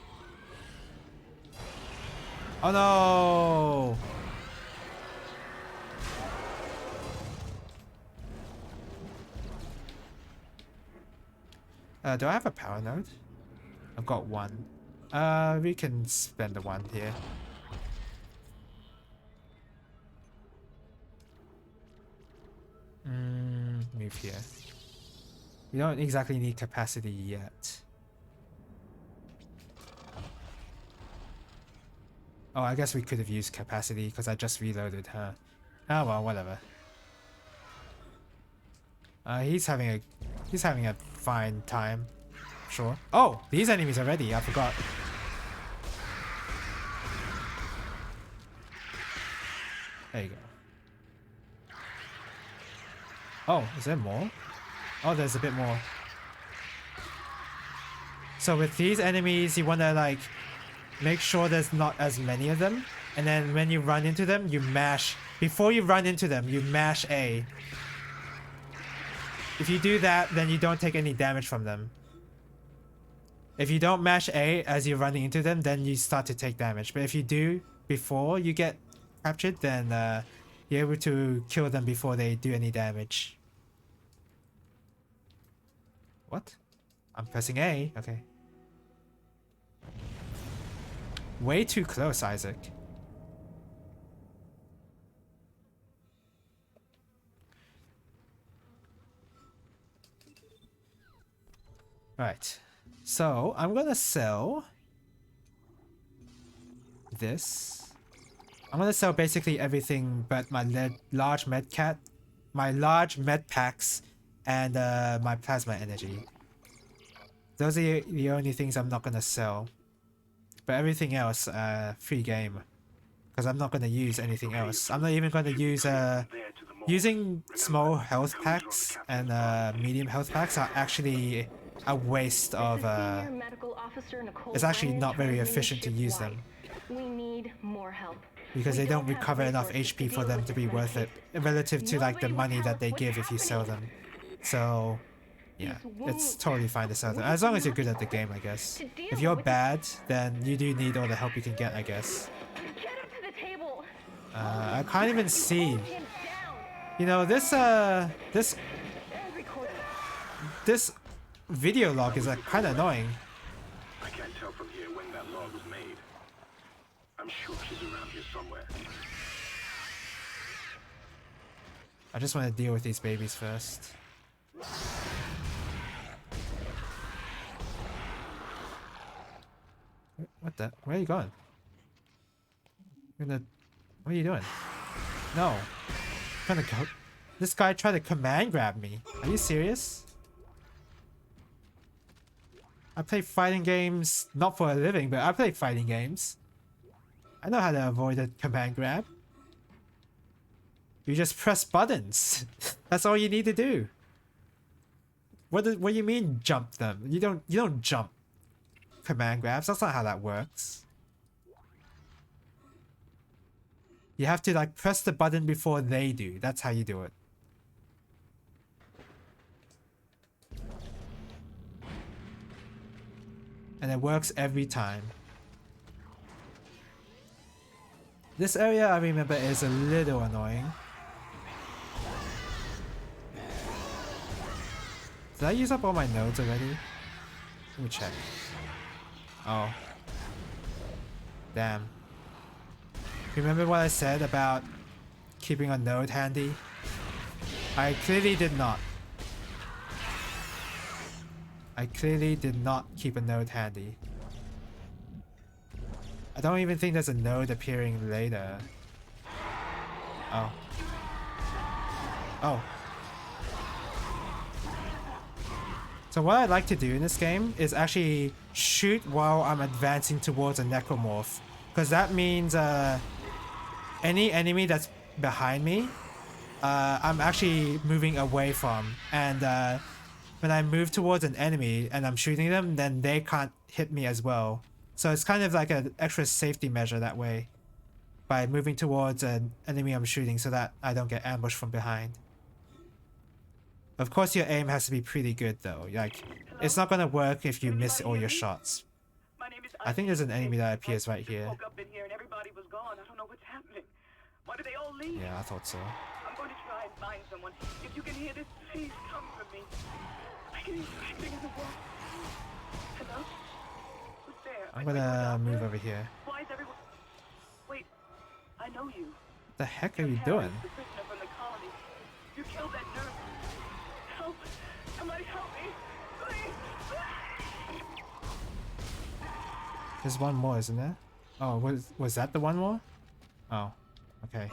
Oh no! Do I have a power node? I've got one. We can spend the one here. Move here. We don't exactly need capacity yet. Oh, I guess we could have used capacity because I just reloaded her. Oh well, whatever. He's having a fine time. Sure. Oh, these enemies are ready. I forgot. There you go. Oh, is there more? Oh, there's a bit more. So with these enemies, you want to like make sure there's not as many of them, and then when you run into them, you mash. Before you run into them, you mash A. If you do that, then you don't take any damage from them. If you don't mash A as you're running into them, then you start to take damage. But if you do before you get captured, then you're able to kill them before they do any damage. What? I'm pressing A. Okay. Way too close, Isaac. Right. So, I'm gonna sell this. I'm gonna sell basically everything but my large med packs and my plasma energy. Those are the only things I'm not gonna sell. But everything else, free game. Because I'm not gonna use anything else. I'm not even gonna use using small health packs and medium health packs are actually a waste of it's actually not very efficient to use them. We need more help. Because they don't recover enough HP for them to be worth it relative to like the money that they give if you sell them. So Yeah, these it's wounds. totally fine to sell them. As long as you're good at the game, I guess. To deal If you're with- bad, then you do need all the help you can get, I guess. Get him to the table. I can't even see. Hold him down. You know, this And record it. this video log is like kind of annoying. I can't tell from here when that log was made. I'm sure she's around here somewhere. I just want to deal with these babies first. What the? Where are you going? You're gonna... What are you doing? No. Trying to go... This guy tried to command grab me. Are you serious? I play fighting games, not for a living, but I play fighting games. I know how to avoid a command grab. You just press buttons. That's all you need to do. What do you mean jump them? You don't jump command grabs. That's not how that works. You have to like press the button before they do. That's how you do it. And it works every time. This area, I remember, is a little annoying. Did I use up all my nodes already? Let me check. Oh. Damn. Remember what I said about keeping a node handy? I clearly did not. I clearly did not keep a node handy. I don't even think there's a node appearing later. Oh. Oh. So what I like to do in this game is actually shoot while I'm advancing towards a necromorph. Because that means any enemy that's behind me, I'm actually moving away from. And when I move towards an enemy and I'm shooting them, then they can't hit me as well. So it's kind of like an extra safety measure that way. By moving towards an enemy I'm shooting so that I don't get ambushed from behind. Of course your aim has to be pretty good though. Like, it's not gonna work if you miss all your shots. I think there's an enemy that appears right here. Woke up in here and everybody was gone. I don't know what's happening. Why did they all leave? Yeah, I thought so. I'm going to try and find someone. If you can hear this, please come for me. I can hear screaming in the wall. Hello? Who's there? I'm gonna move over here. Why is everyone... Wait, I know you. What the heck are you doing? The prisoner from the colony. You killed that nurse. Help! Somebody help me! Please! There's one more, isn't there? Oh, was that the one more? Oh, okay.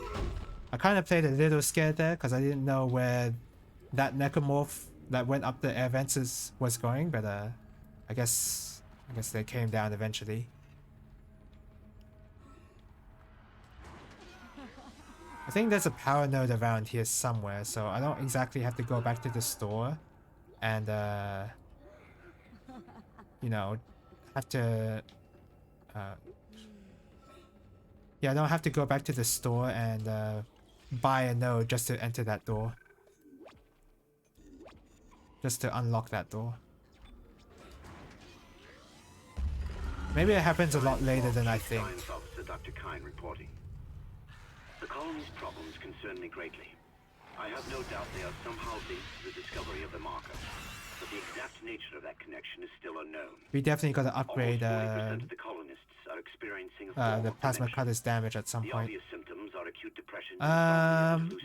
I kind of played a little scared there because I didn't know where that necromorph that went up the air vents was going, but I guess they came down eventually. I think there's a power node around here somewhere, so I don't exactly have to go back to the store and you know, have to yeah, I don't have to go back to the store and buy a node just to enter that door. Just to unlock that door. Maybe it happens a lot later than I think. Science Officer Dr. Kine reporting. The colony's problems concern me greatly. I have no doubt they are somehow linked to the discovery of the marker, but the exact nature of that connection is still unknown. We definitely gotta upgrade Almost 40% of the colonists are experiencing a form the of plasma dementia. cutter's damage at some The point. obvious symptoms are acute depression,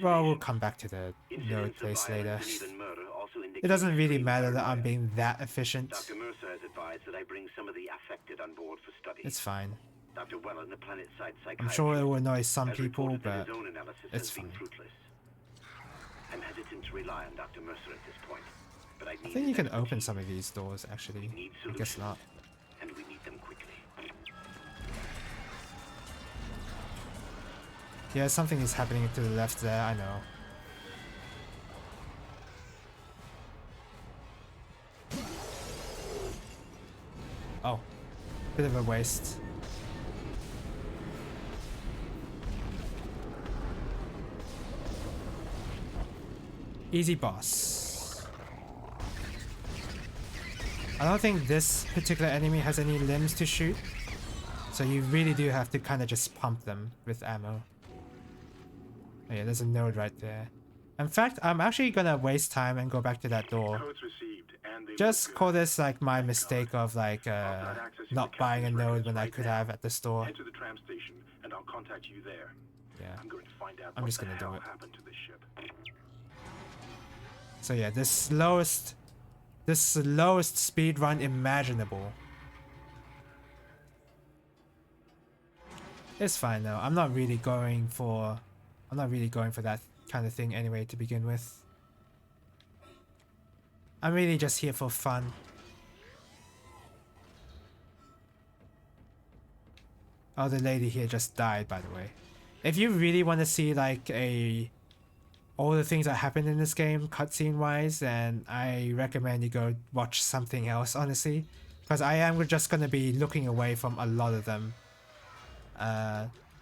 Well, we'll come back to the node place later. It doesn't really matter that I'm being that efficient. Dr. Mercer has advised that I bring some of the affected on board for study. It's fine. Dr. Wellen, the planet-side psychiatrist, I'm sure it will annoy some has people, reported that but his own analysis it's has been fine. fruitless. I'm hesitant to rely on Dr. Mercer at this point, but I think you can open some of these doors, actually. I guess not. and we need them quickly. Yeah, something is happening to the left there, I know. Oh, bit of a waste. Easy boss. I don't think this particular enemy has any limbs to shoot. So you really do have to kind of just pump them with ammo. Oh yeah, there's a node right there. In fact, I'm actually gonna waste time and go back to that door. Just call this like my mistake of like not buying a node when I could have at the store. Head to the tram station and I'll contact you there. Yeah. I'm going to find out I'm just what gonna the do hell it. happened to this ship. So yeah, this slowest speed run imaginable. It's fine though. I'm not really going for that kind of thing anyway to begin with. I'm really just here for fun. Oh, the lady here just died, by the way. If you really want to see like all the things that happen in this game cutscene wise, then I recommend you go watch something else, honestly, because I am just gonna be looking away from a lot of them.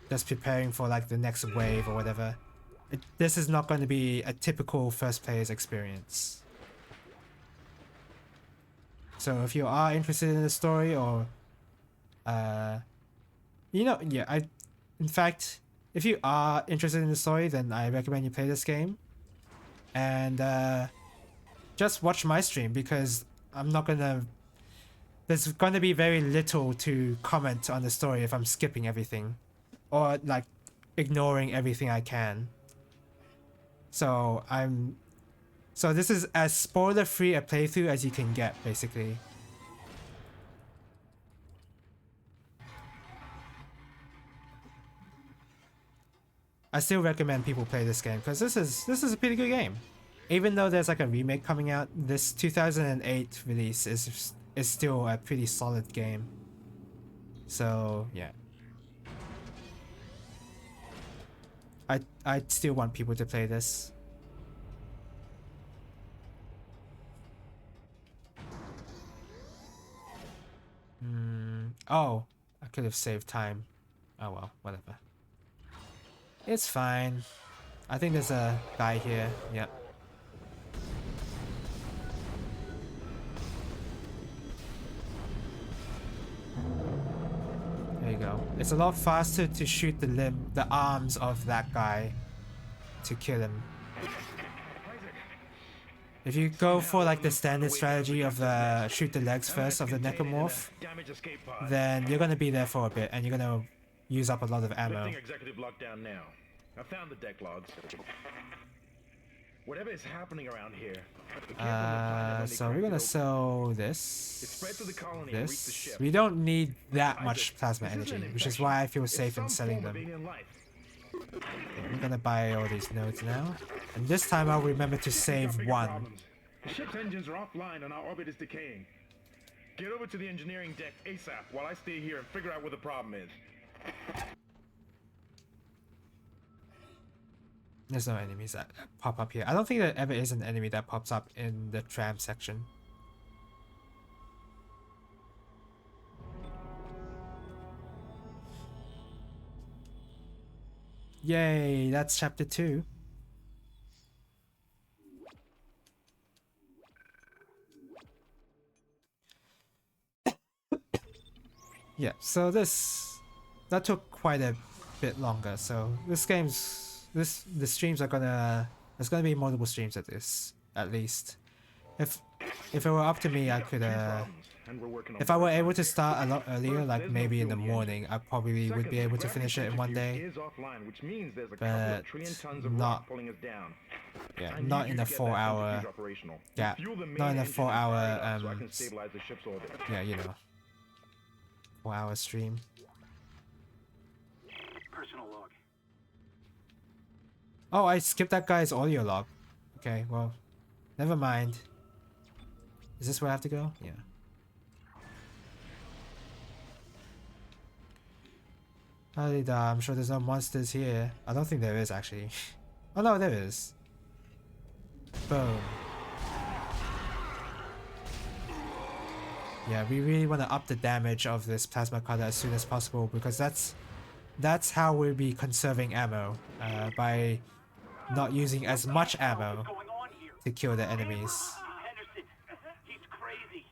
Just preparing for like the next wave or whatever. This is not going to be a typical first player's experience. So if you are interested in the story or in fact, if you are interested in the story, then I recommend you play this game and just watch my stream, because there's gonna be very little to comment on the story if I'm skipping everything or like ignoring everything I can. So this is as spoiler free a playthrough as you can get, basically. I still recommend people play this game because this is a pretty good game. Even though there's like a remake coming out, this 2008 release is still a pretty solid game. So yeah, I still want people to play this. Oh, I could have saved time. Oh well, whatever. It's fine. I think there's a guy here. Yep. There you go. It's a lot faster to shoot the arms of that guy to kill him. If you go for like the standard strategy of shoot the legs first of the necromorph, then you're gonna be there for a bit and you're gonna use up a lot of ammo. Executive lockdown now. I found the deck logs. Whatever is happening around here. So we're gonna sell this. This. We don't need that much plasma energy, which is why I feel safe in selling them. I'm gonna buy all these nodes now, and this time I'll remember to save one. The ship's engines are offline and our orbit is decaying. Get over to the engineering deck ASAP while I stay here and figure out what the problem is. There's no enemies that pop up here. I don't think there ever is an enemy that pops up in the tram section. Yay, that's chapter 2. Yeah, so that took quite a bit longer. So the streams are there's gonna be multiple streams at this, at least. If it were up to me, I could if I were able to start a lot earlier, like maybe in the morning, I probably would be able to finish it in one day. But not in a 4-hour gap. Not in a 4-hour yeah, you know, 4-hour stream. Personal log. Oh, I skipped that guy's audio log. Okay, well, never mind. Is this where I have to go? Yeah. I'm sure there's no monsters here. I don't think there is, actually. Oh no, there is. Boom. Yeah, we really want to up the damage of this plasma cutter as soon as possible, because that's how we'll be conserving ammo, by not using as much ammo to kill the enemies. Henderson, he's crazy.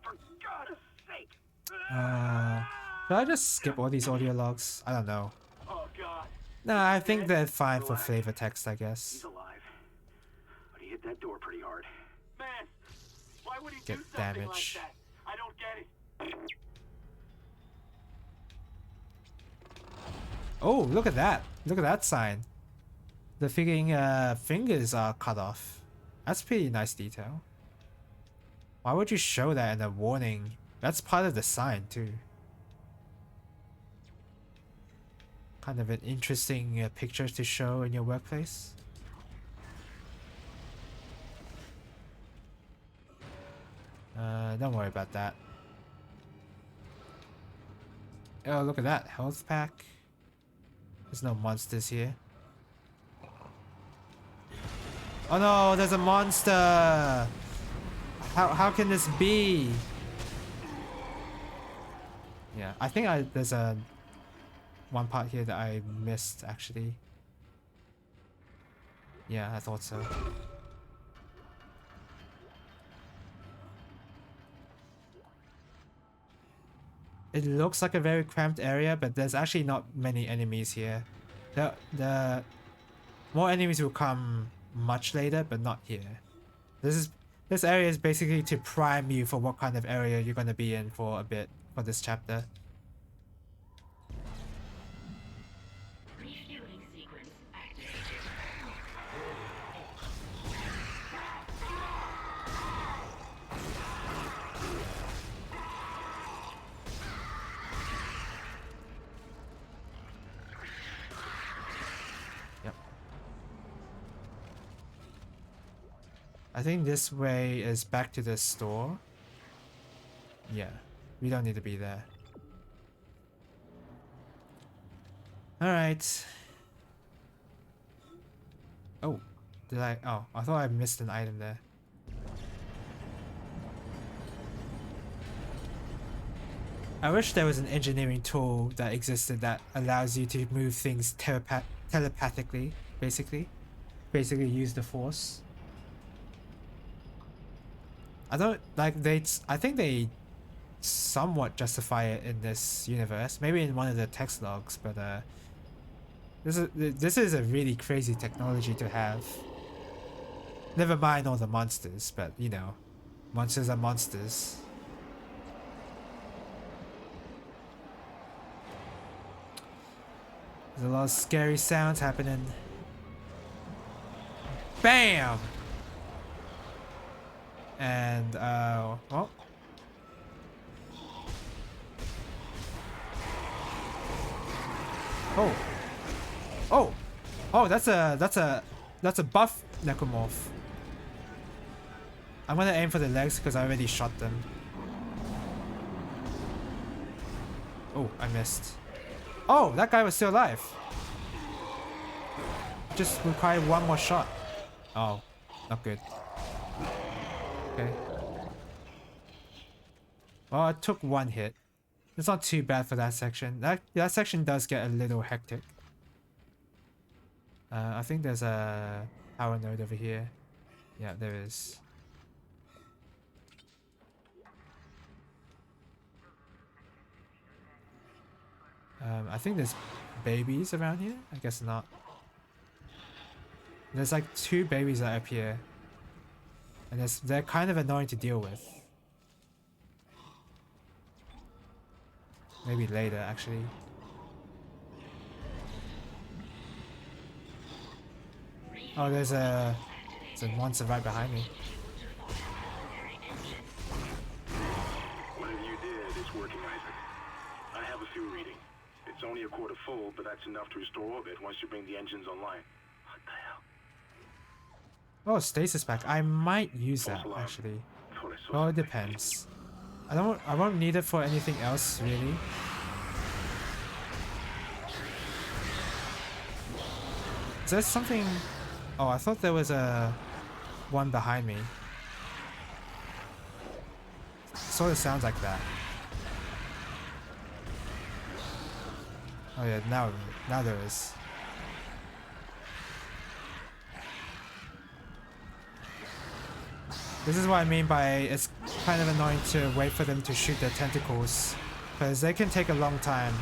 For God's sake! Should I just skip all these audio logs? I don't know. Oh God. Nah, I think they're fine for flavor text, I guess. He's alive. But he hit that door pretty hard. Man, why would he Get do something damage. like that? I don't get it. Oh, look at that. Look at that sign. The fingers are cut off. That's pretty nice detail. Why would you show that in a warning? That's part of the sign too. Kind of an interesting picture to show in your workplace. Don't worry about that. Oh, look at that. Health pack. There's no monsters here. Oh no, there's a monster! How can this be? Yeah, I think there's one part here that I missed actually. Yeah, I thought so. It looks like a very cramped area, but there's actually not many enemies here. The more enemies will come much later, but not here. This area is basically to prime you for what kind of area you're gonna be in for a bit for this chapter. Refueling sequence activated. Yep. I think this way is back to the store. Yeah, we don't need to be there. Alright. Oh, did I? Oh, I thought I missed an item there. I wish there was an engineering tool that existed that allows you to move things telepathically, basically. Basically use the force. I don't like I think they somewhat justify it in this universe, maybe in one of the text logs, but this is a really crazy technology to have. Never mind all the monsters, but you know, monsters are monsters. There's a lot of scary sounds happening. Bam! And well. Oh. Oh. Oh, that's a buff necromorph. I'm gonna aim for the legs because I already shot them. Oh, I missed. Oh, that guy was still alive. Just required one more shot. Oh, not good. Okay. Well, I took one hit. It's not too bad for that section. That section does get a little hectic. I think there's a power node over here. Yeah, there is. I think there's babies around here. I guess not. There's like 2 babies that appear. And they're kind of annoying to deal with. Maybe later, actually. Oh, there's a monster right behind me. Whatever you did is working, Isaac. I have a fuel reading. It's only a quarter full, but that's enough to restore orbit once you bring the engines online. What the hell? Oh, stasis pack. I might use that actually. Well, it depends. I won't need it for anything else really. Is there something? Oh, I thought there was one behind me. Sort of sounds like that. Oh yeah, now there is. This is what I mean by it's kind of annoying to wait for them to shoot their tentacles, because they can take a long time.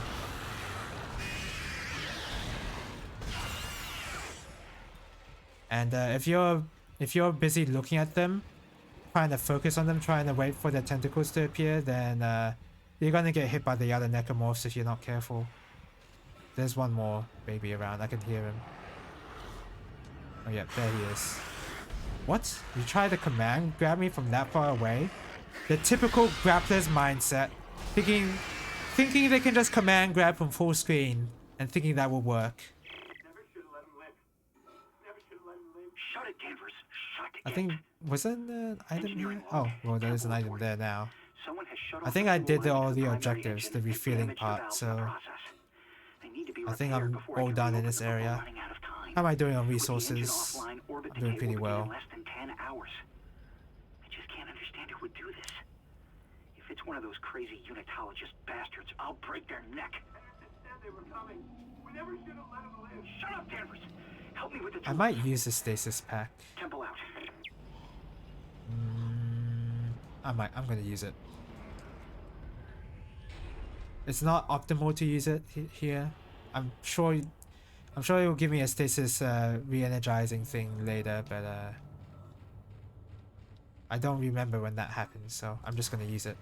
And if you're busy looking at them, trying to focus on them, trying to wait for their tentacles to appear, then you're gonna get hit by the other necromorphs if you're not careful. There's one more baby around. I can hear him. Oh yeah, there he is. What? You try to command grab me from that far away? The typical grappler's mindset. Thinking they can just command grab from full screen and thinking that will work. Shut it, Danvers. Shut it. I think, was there an item here? Oh, well there is an item there now. Someone has shut I off think the I did line all to the primary objectives, the engine and refueling damaged part, valves in the so process. They need to be I think repaired I'm before I all can done in reopen this the bubble area. running out of time. How am I doing on With the engine resources? offline, orbit I'm doing decay pretty will begin well. in less than 10 hours. I just can't understand who would do this. If it's one of those crazy unitologist bastards, I'll break their neck. They were coming. We never should have let them live. Shut up, Danvers. Help me with the I might use the stasis pack. Temple out. I'm gonna use it. It's not optimal to use it here. I'm sure it will give me a stasis re-energizing thing later, but I don't remember when that happens, so I'm just gonna use it.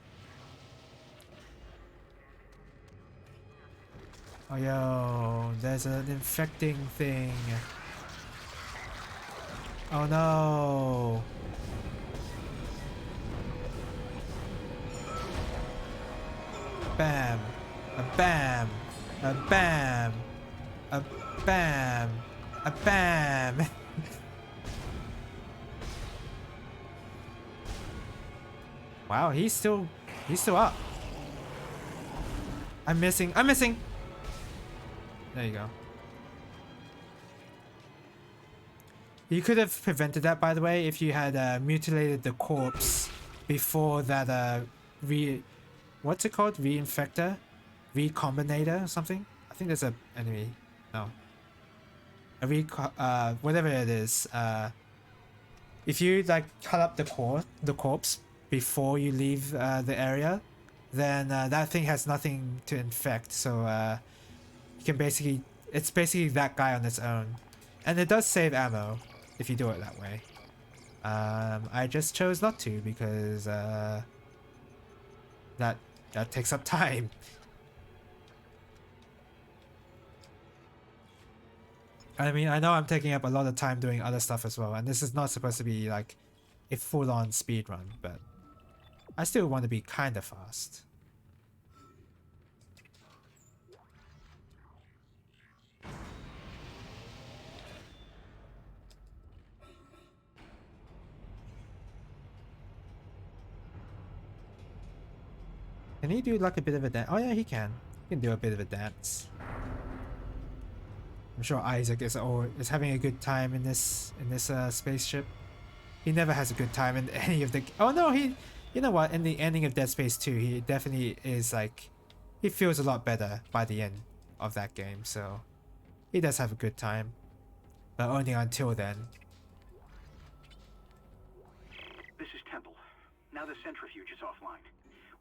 Oh yo, there's an infecting thing. Oh no. Bam. A bam. A bam. A bam. A bam. Wow, he's still up. I'm missing. There you go. You could have prevented that, by the way, if you had mutilated the corpse before that what's it called? Reinfector? Recombinator or something? I think there's a enemy. No. Whatever it is. If you like cut up the corpse before you leave the area, then that thing has nothing to infect, so you can it's basically that guy on its own. And it does save ammo if you do it that way. I just chose not to because that takes up time. I mean, I know I'm taking up a lot of time doing other stuff as well, and this is not supposed to be like a full-on speed run, but I still want to be kind of fast. Can he do like a bit of a dance? Oh yeah, he can. He can do a bit of a dance. I'm sure Isaac is having a good time in this spaceship. He never has a good time in any of the. Oh no, you know what? In the ending of Dead Space 2, he definitely is like, he feels a lot better by the end of that game. So he does have a good time, but only until then. This is Temple. Now the centrifuge is offline.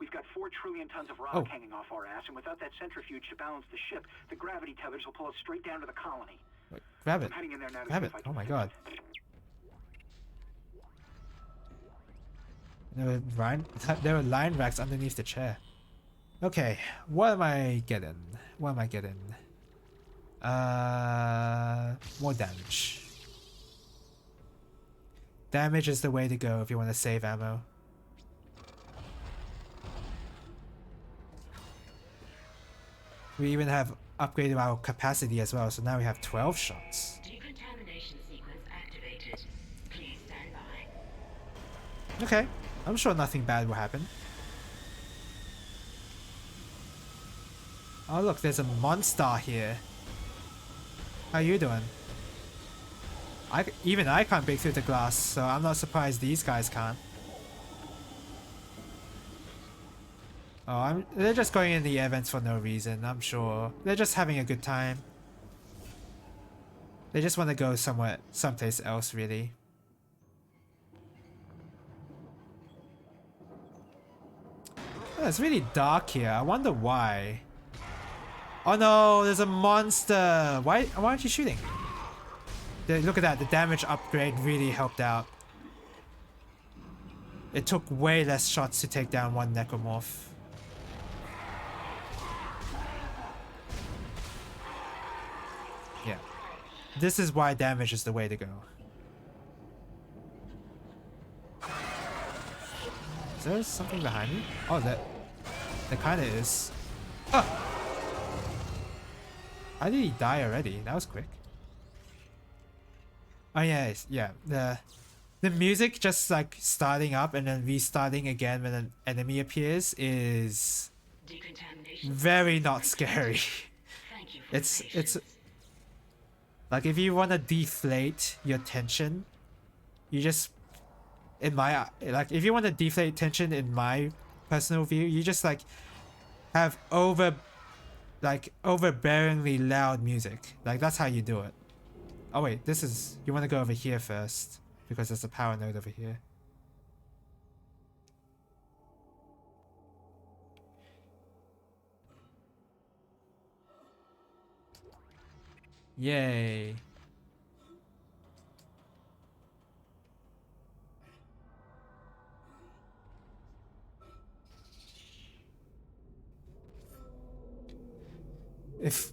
We've got 4 trillion tons of rock hanging off our ass, and without that centrifuge to balance the ship, the gravity tethers will pull us straight down to the colony. Wait, grab it. I'm heading in there now to Grab see it. if I can Oh my fix god. it. There were line racks underneath the chair. Okay, what am I getting? What am I getting? More damage. Damage is the way to go if you want to save ammo. We even have upgraded our capacity as well, so now we have 12 shots. Decontamination sequence activated. Please stand by. Okay, I'm sure nothing bad will happen. Oh look, there's a monster here. How you doing? Even I can't break through the glass, so I'm not surprised these guys can't. Oh, they're just going in the events for no reason, I'm sure. They're just having a good time. They just want to go someplace else, really. Oh, it's really dark here. I wonder why. Oh no, there's a monster. Why aren't you shooting? Look at that. The damage upgrade really helped out. It took way less shots to take down one necromorph. Yeah. This is why damage is the way to go. Is there something behind me? Oh, there kind of is. Oh! How did he die already? That was quick. Oh yeah, yeah. The music just like starting up and then restarting again when an enemy appears is very not scary. It's like if you want to deflate your tension, you just if you want to deflate tension in my personal view, you just like have overbearingly loud music. Like that's how you do it. Oh wait, you want to go over here first because there's a power node over here. Yay. If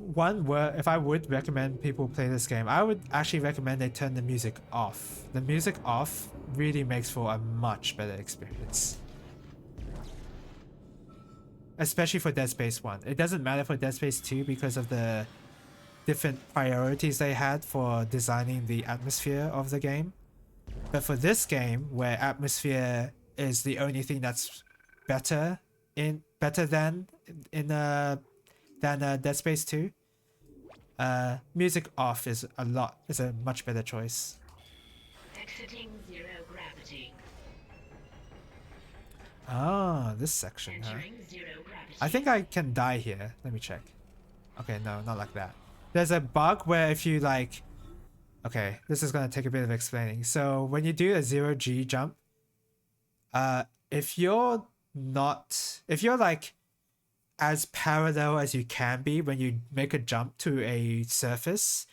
I would recommend people play this game, I would actually recommend they turn the music off. The music off really makes for a much better experience. Especially for Dead Space 1. It doesn't matter for Dead Space 2 because of the different priorities they had for designing the atmosphere of the game. But for this game, where atmosphere is the only thing that's better than Dead Space 2, music off is a much better choice. Exiting zero gravity. Ah, this section, huh? I think I can die here. Let me check. Okay, no, not like that. There's a bug where if you like... Okay, this is gonna take a bit of explaining. So when you do a 0G jump, if you're like as parallel as you can be when you make a jump to a surface,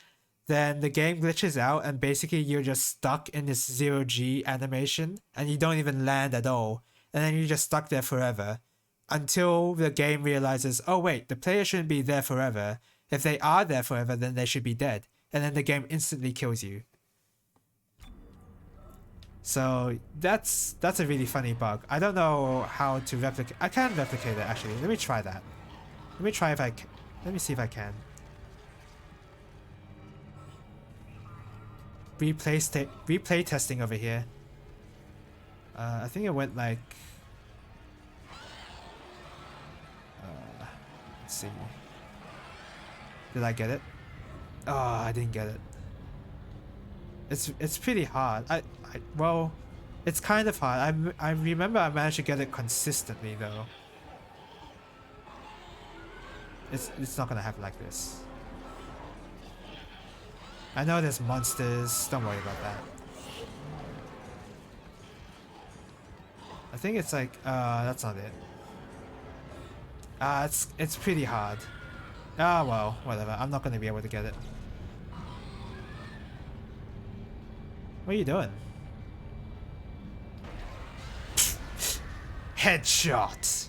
then the game glitches out and basically you're just stuck in this 0G animation and you don't even land at all. And then you're just stuck there forever until the game realizes, oh wait, the player shouldn't be there forever. If they are there forever, then they should be dead. And then the game instantly kills you. So that's a really funny bug. I don't know how to replicate. I can replicate it actually. Let me try that. Let me see if I can. Replay testing over here. I think it went like... let's see. Did I get it? Oh, I didn't get it. It's pretty hard. Well, it's kind of hard. I remember I managed to get it consistently though. It's not gonna happen like this. I know there's monsters. Don't worry about that. I think it's like that's not it. It's pretty hard. Ah well, whatever. I'm not gonna be able to get it. What are you doing? Headshot.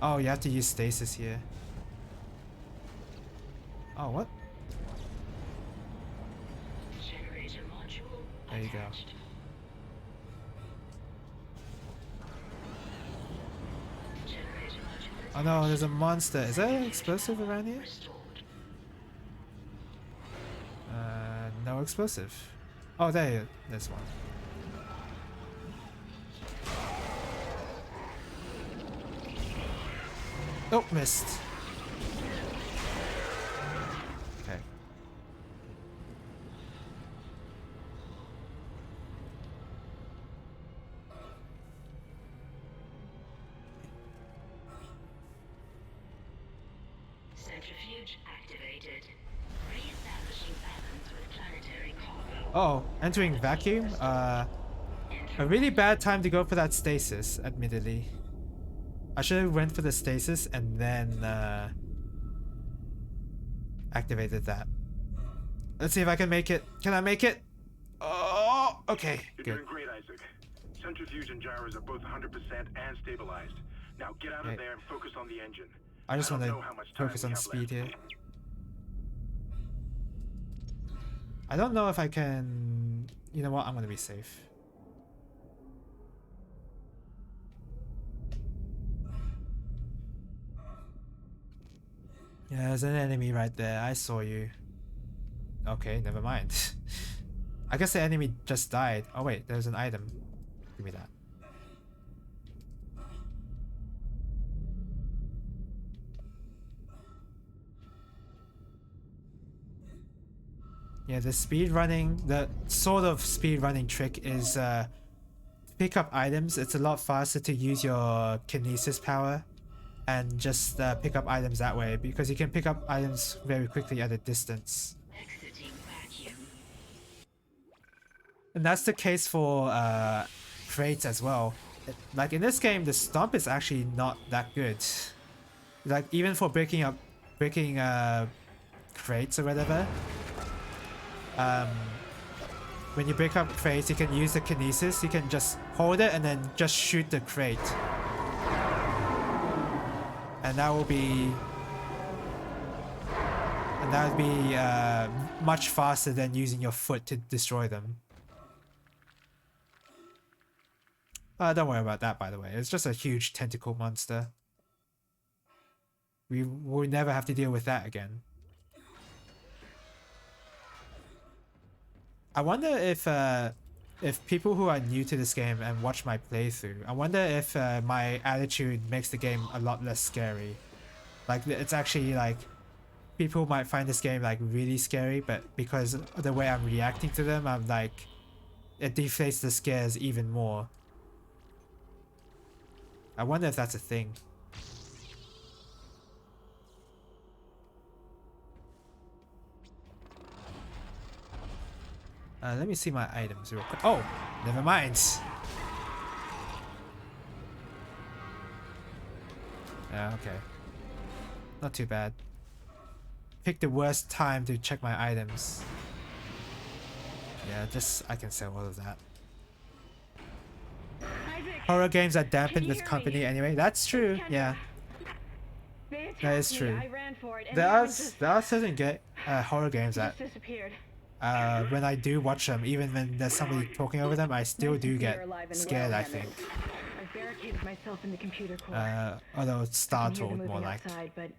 Oh, you have to use stasis here. Oh, what? There you go. Oh no, there's a monster. Is there an explosive around here? No explosive. Oh, there's one. Oh, missed. Okay. Centrifuge activated. Re-establishing balance with planetary cargo. Oh, entering vacuum? A really bad time to go for that stasis, admittedly. I should have went for the stasis and then activated that. Let's see if I can make it. Can I make it? Oh, okay. You're Good. doing great, Isaac. Centrifuge and gyros are both 100% and stabilized. Now get out of there and focus on the engine. I just want don't to know how much time focus we on have speed left. here. I don't know if I can... You know what? I'm gonna be safe. Yeah, there's an enemy right there. I saw you. Okay, never mind. I guess the enemy just died. Oh wait, there's an item. Give me that. Yeah, the speed running, the sort of speed running trick is pick up items. It's a lot faster to use your kinesis power and just pick up items that way, because you can pick up items very quickly at a distance. Exiting vacuum. And that's the case for crates as well. Like in this game, the stomp is actually not that good. Like even for breaking crates or whatever. When you break up crates, you can use the kinesis. You can just hold it and then just shoot the crate. And that will be... And that would be much faster than using your foot to destroy them. Don't worry about that, by the way. It's just a huge tentacle monster. We will never have to deal with that again. I wonder if people who are new to this game and watch my playthrough, I wonder if my attitude makes the game a lot less scary. Like, it's actually like, people might find this game like really scary, but because of the way I'm reacting to them, I'm like, it deflates the scares even more. I wonder if that's a thing. Let me see my items real quick. Oh, never mind. Yeah, okay. Not too bad. Pick the worst time to check my items. Yeah, just I can sell all of that. Isaac, Horror games are dampened you with hear company me? anyway. That's true. Yeah, they that attacked is me, true. I ran for it, and There the are others just there are certain horror games that disappeared. when I do watch them, even when there's somebody talking over them, I still Nice do to see get you're alive and scared. well, I Hammond. think. I've barricaded myself in the computer core. Although I can hear them startled more moving like. outside, but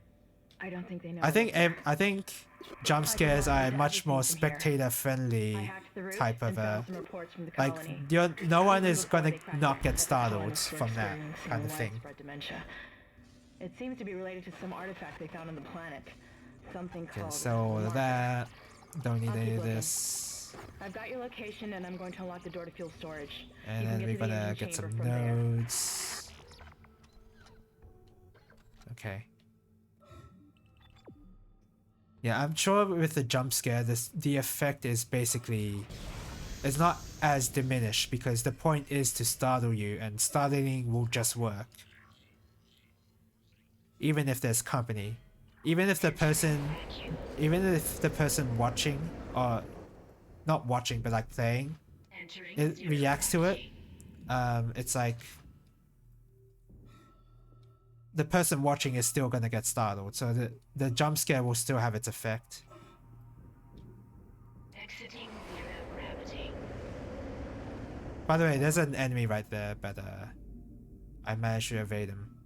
I don't think they know. I think jump scares are a much more everything from here. spectator I friendly hacked the roof type of and found some reports from the like colony. no one Even is before gonna they cracked not down get that the startled colonists were from that experiencing kind of thing. widespread dementia. It seems to be related to some artifact they found on the planet. Something Okay, called so all the of marker. that. Don't need I'll any keep of looking. this. I've got your location, and I'm going to unlock the door to fuel storage. And You can then get we're to the gonna engine get some chamber from there. nodes. Okay. Yeah, I'm sure with the jump scare, the effect is basically, it's not as diminished because the point is to startle you, and startling will just work. Even if there's company. Even if the person watching, or not watching but like playing, it reacts to it, it's like the person watching is still gonna get startled, so the jump scare will still have its effect. Exiting zero gravity. By the way, there's an enemy right there, but I managed to evade him.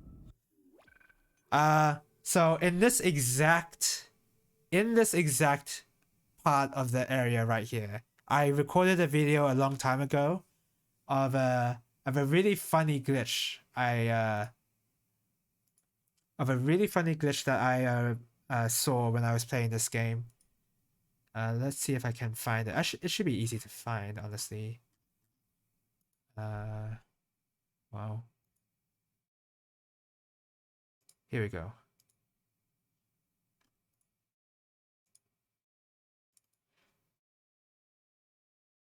So in this exact part of the area right here, I recorded a video a long time ago of a really funny glitch that I saw when I was playing this game. Let's see if I can find it. It should be easy to find, honestly. Wow. Here we go.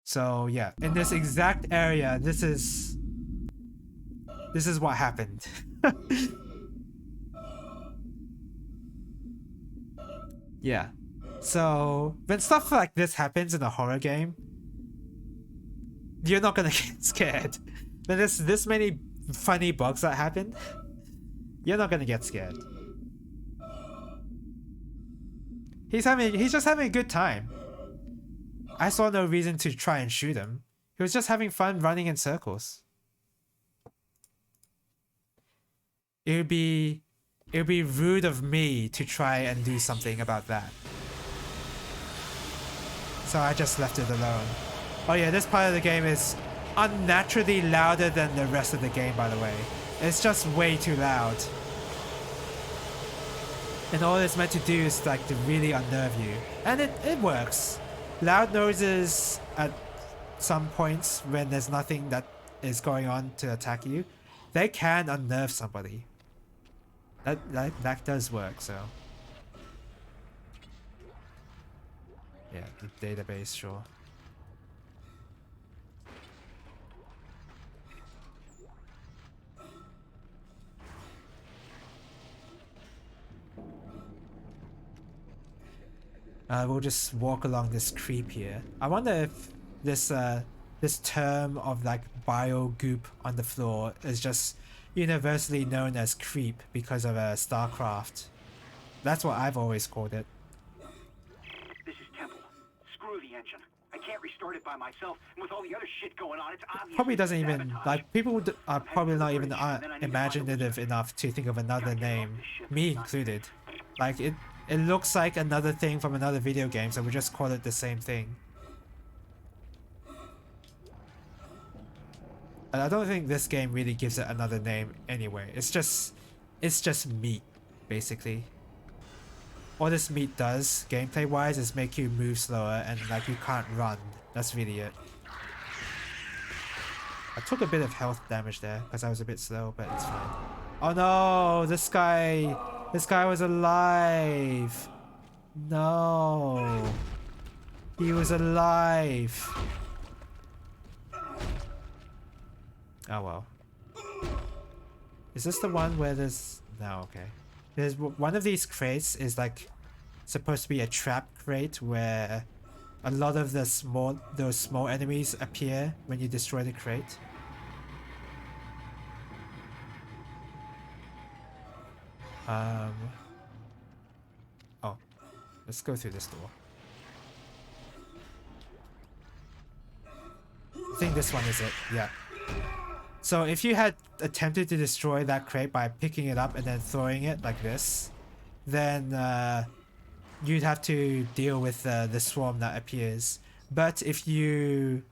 So yeah, in this exact area, this is what happened. Yeah. So when stuff like this happens in a horror game, you're not gonna get scared. When there's this many funny bugs that happen, you're not gonna get scared. He's just having a good time. I saw no reason to try and shoot him. He was just having fun running in circles. It would be rude of me to try and do something about that. So I just left it alone. Oh yeah, this part of the game is unnaturally louder than the rest of the game, by the way. It's just way too loud. And all it's meant to do is like to really unnerve you. And it works. Loud noises at some points when there's nothing that is going on to attack you, they can unnerve somebody. That does work, so. Yeah, the database, sure. We'll just walk along this creep here. I wonder if this term of like bio goop on the floor is just universally known as creep because of StarCraft. That's what I've always called it. This is Temple. Screw the engine. I can't restart it by myself. And with all the other shit going on, it's obvious. Probably doesn't even like people are probably not even imaginative enough to think of another name, me included. Like it looks like another thing from another video game, so we just call it the same thing. And I don't think this game really gives it another name anyway. It's just meat, basically. All this meat does, gameplay wise, is make you move slower and like you can't run. That's really it. I took a bit of health damage there because I was a bit slow, but it's fine. Oh no, this guy was alive. No. He was alive. Oh well. Is this the one where there's... No, okay. There's one of these crates is like supposed to be a trap crate where a lot of those small enemies appear when you destroy the crate. Oh, let's go through this door. I think this one is it, yeah. So if you had attempted to destroy that crate by picking it up and then throwing it like this, then you'd have to deal with the swarm that appears. But if you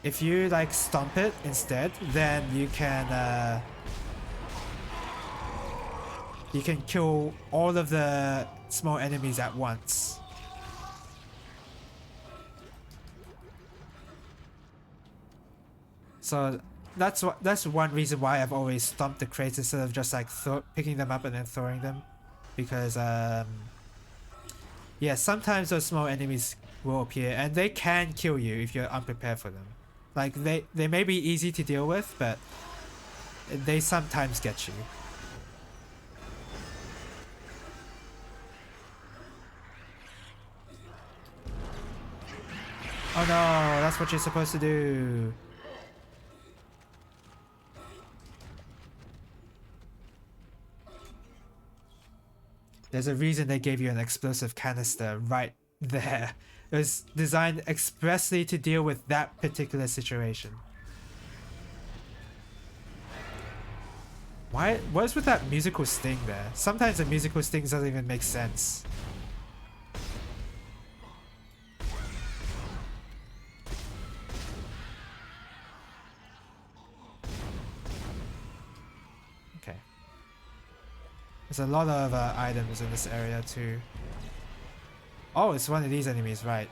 like stomp it instead, then you can kill all of the small enemies at once. So that's one reason why I've always stomped the crates instead of just like picking them up and then throwing them, because yeah, sometimes those small enemies will appear and they can kill you if you're unprepared for them. Like they may be easy to deal with, but they sometimes get you. Oh no, that's what you're supposed to do. There's a reason they gave you an explosive canister right there. It was designed expressly to deal with that particular situation. What's with that musical sting there? Sometimes the musical sting doesn't even make sense. There's a lot of items in this area too. Oh, it's one of these enemies, right.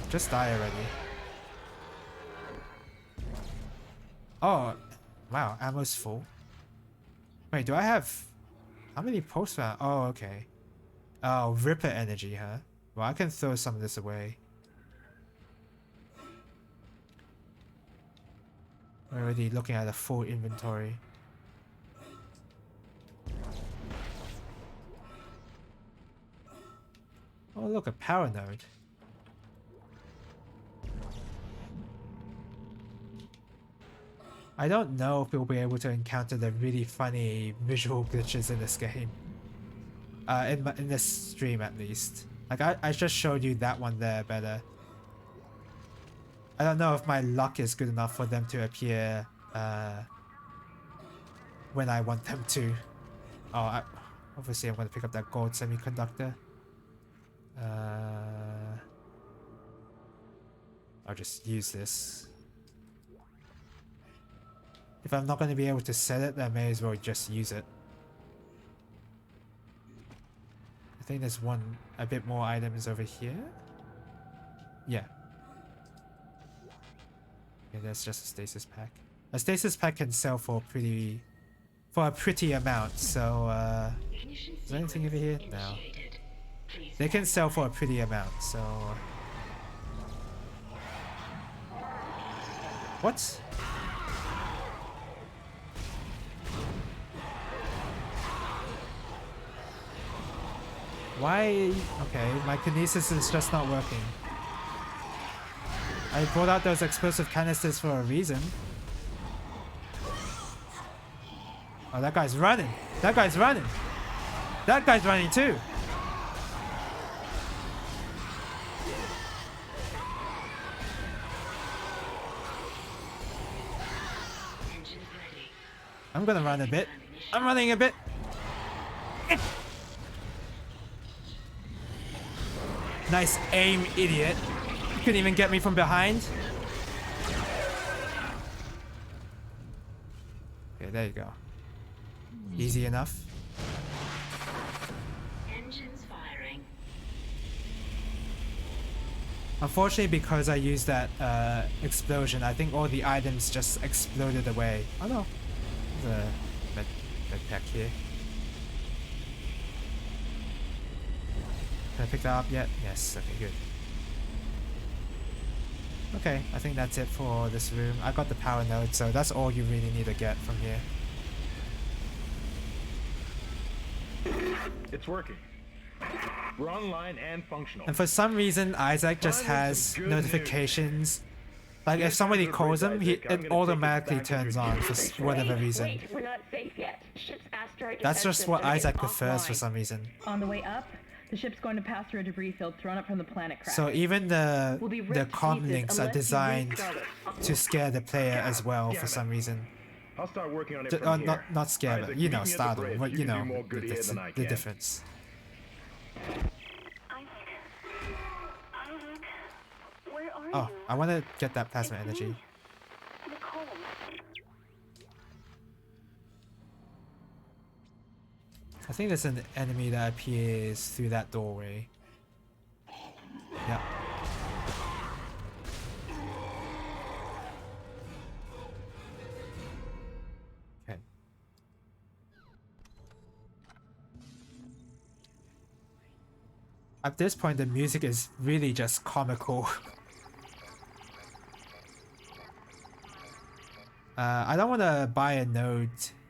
Just die already. Oh, Wow, ammo's full. Wait, do I have... How many pulse rounds? Oh, okay. Oh, Ripper energy, huh? Well, I can throw some of this away. We're already looking at a full inventory. Oh, look, a power node. I don't know if we'll be able to encounter the really funny visual glitches in this game. In this stream at least. Like, I just showed you that one there better. I don't know if my luck is good enough for them to appear when I want them to. Oh, obviously I'm going to pick up that gold semiconductor. I'll just use this. If I'm not going to be able to sell it, then I may as well just use it. I think there's a bit more items over here. Yeah. Okay, that's just a stasis pack. A stasis pack can sell for a pretty amount, so is there anything over here? No. They can sell for a pretty amount, so what? Why? Okay, my kinesis is just not working. I brought out those explosive canisters for a reason. Oh, that guy's running. That guy's running. That guy's running too. I'm gonna run a bit. I'm running a bit. Nice aim, idiot. You couldn't even get me from behind. Okay, there you go. Easy enough. Engines firing. Unfortunately, because I used that explosion, I think all the items just exploded away. Oh no. There's a med pack here. Can I pick that up yet? Yes, okay, good. Okay, I think that's it for this room. I got the power node, so that's all you really need to get from here. It's working. We're online and functional. And for some reason, Isaac just has notifications. Like if somebody calls him, it automatically turns on for whatever reason. Wait, we're not safe yet. Ship's asteroid That's defense just what system is Isaac prefers for offline. some reason. On the way up, the ship's going to pass through a debris field thrown up from the planet crash. So even the We'll be ripped to comm pieces links are unless you designed restart it. to scare the player as well for some reason. I'll start working on it from here. Not scare, but Isaac, you meet know, me at the startle. bridge. What You you can do know, more good here than I the can. difference. Isaac, where are Oh, you? I want to get that plasma It's energy. me, Nicole. I think there's an enemy that appears through that doorway. Yep. Okay. At this point, the music is really just comical. I don't want to buy a node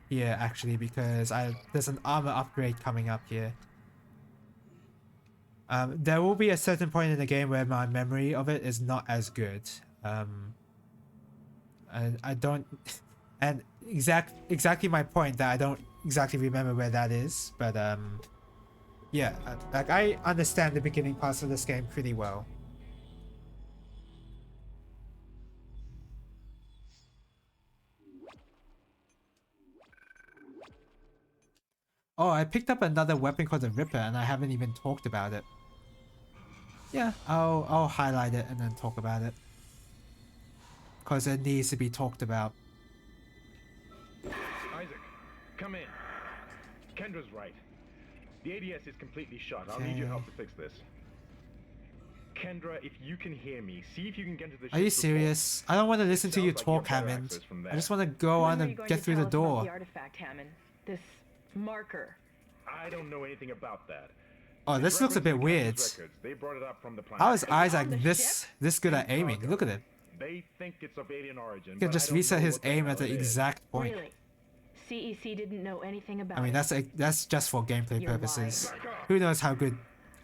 here actually because there's an armor upgrade coming up here. There will be a certain point in the game where my memory of it is not as good. And I don't, and exactly my point that I don't exactly remember where that is. But yeah, like I understand the beginning parts of this game pretty well. Oh, I picked up another weapon called the Ripper and I haven't even talked about it. Yeah, I'll highlight it and then talk about it. Because it needs to be talked about. Isaac, come in. Kendra's right. The ADS is completely shut. I'll need your help to fix this. Kendra, if you can hear me, see if you can get to the Are you ship's serious? I don't want to listen to you Sounds like you talk, have better Hammond. access from I there. just want to go When on are you and going get to through tell the us about door. the artifact, Hammond. This marker. I don't know anything about that. Oh, this looks a bit weird. They brought it up from the planet. How is Isaac on the this good at aiming? Look at him. They think it's of alien origin. He can but just I don't reset know his what the aim hell at the it is. exact point. Really? CEC didn't know anything about I mean, it. that's just for gameplay You're purposes. lying. Back off. Who knows how good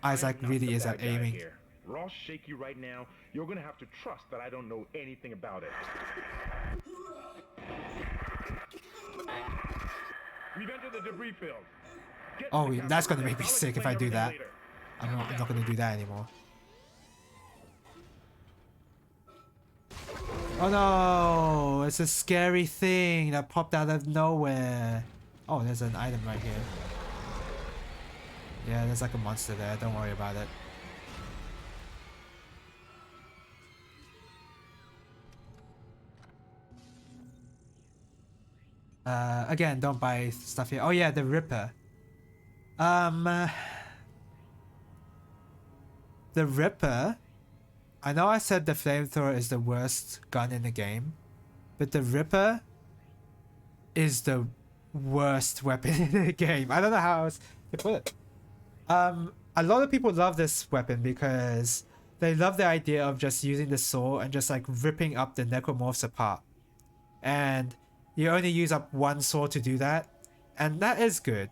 Isaac I'm not really the is bad at guy aiming. here. Ross shake you right now. You're gonna have to trust that I don't know anything about it. We've entered the debris field. Get to Oh, the that's gonna capsule make me deck. I'll sick if I explain do that. everything later. I'm not gonna do that anymore. Oh no! It's a scary thing that popped out of nowhere. Oh, there's an item right here. Yeah, there's like a monster there. Don't worry about it. Again, don't buy stuff here. Oh yeah, the Ripper. The Ripper. I know I said the flamethrower is the worst gun in the game, but the Ripper is the worst weapon in the game. I don't know how else to put it. A lot of people love this weapon because they love the idea of just using the saw and just like ripping up the necromorphs apart. And you only use up one saw to do that, and that is good.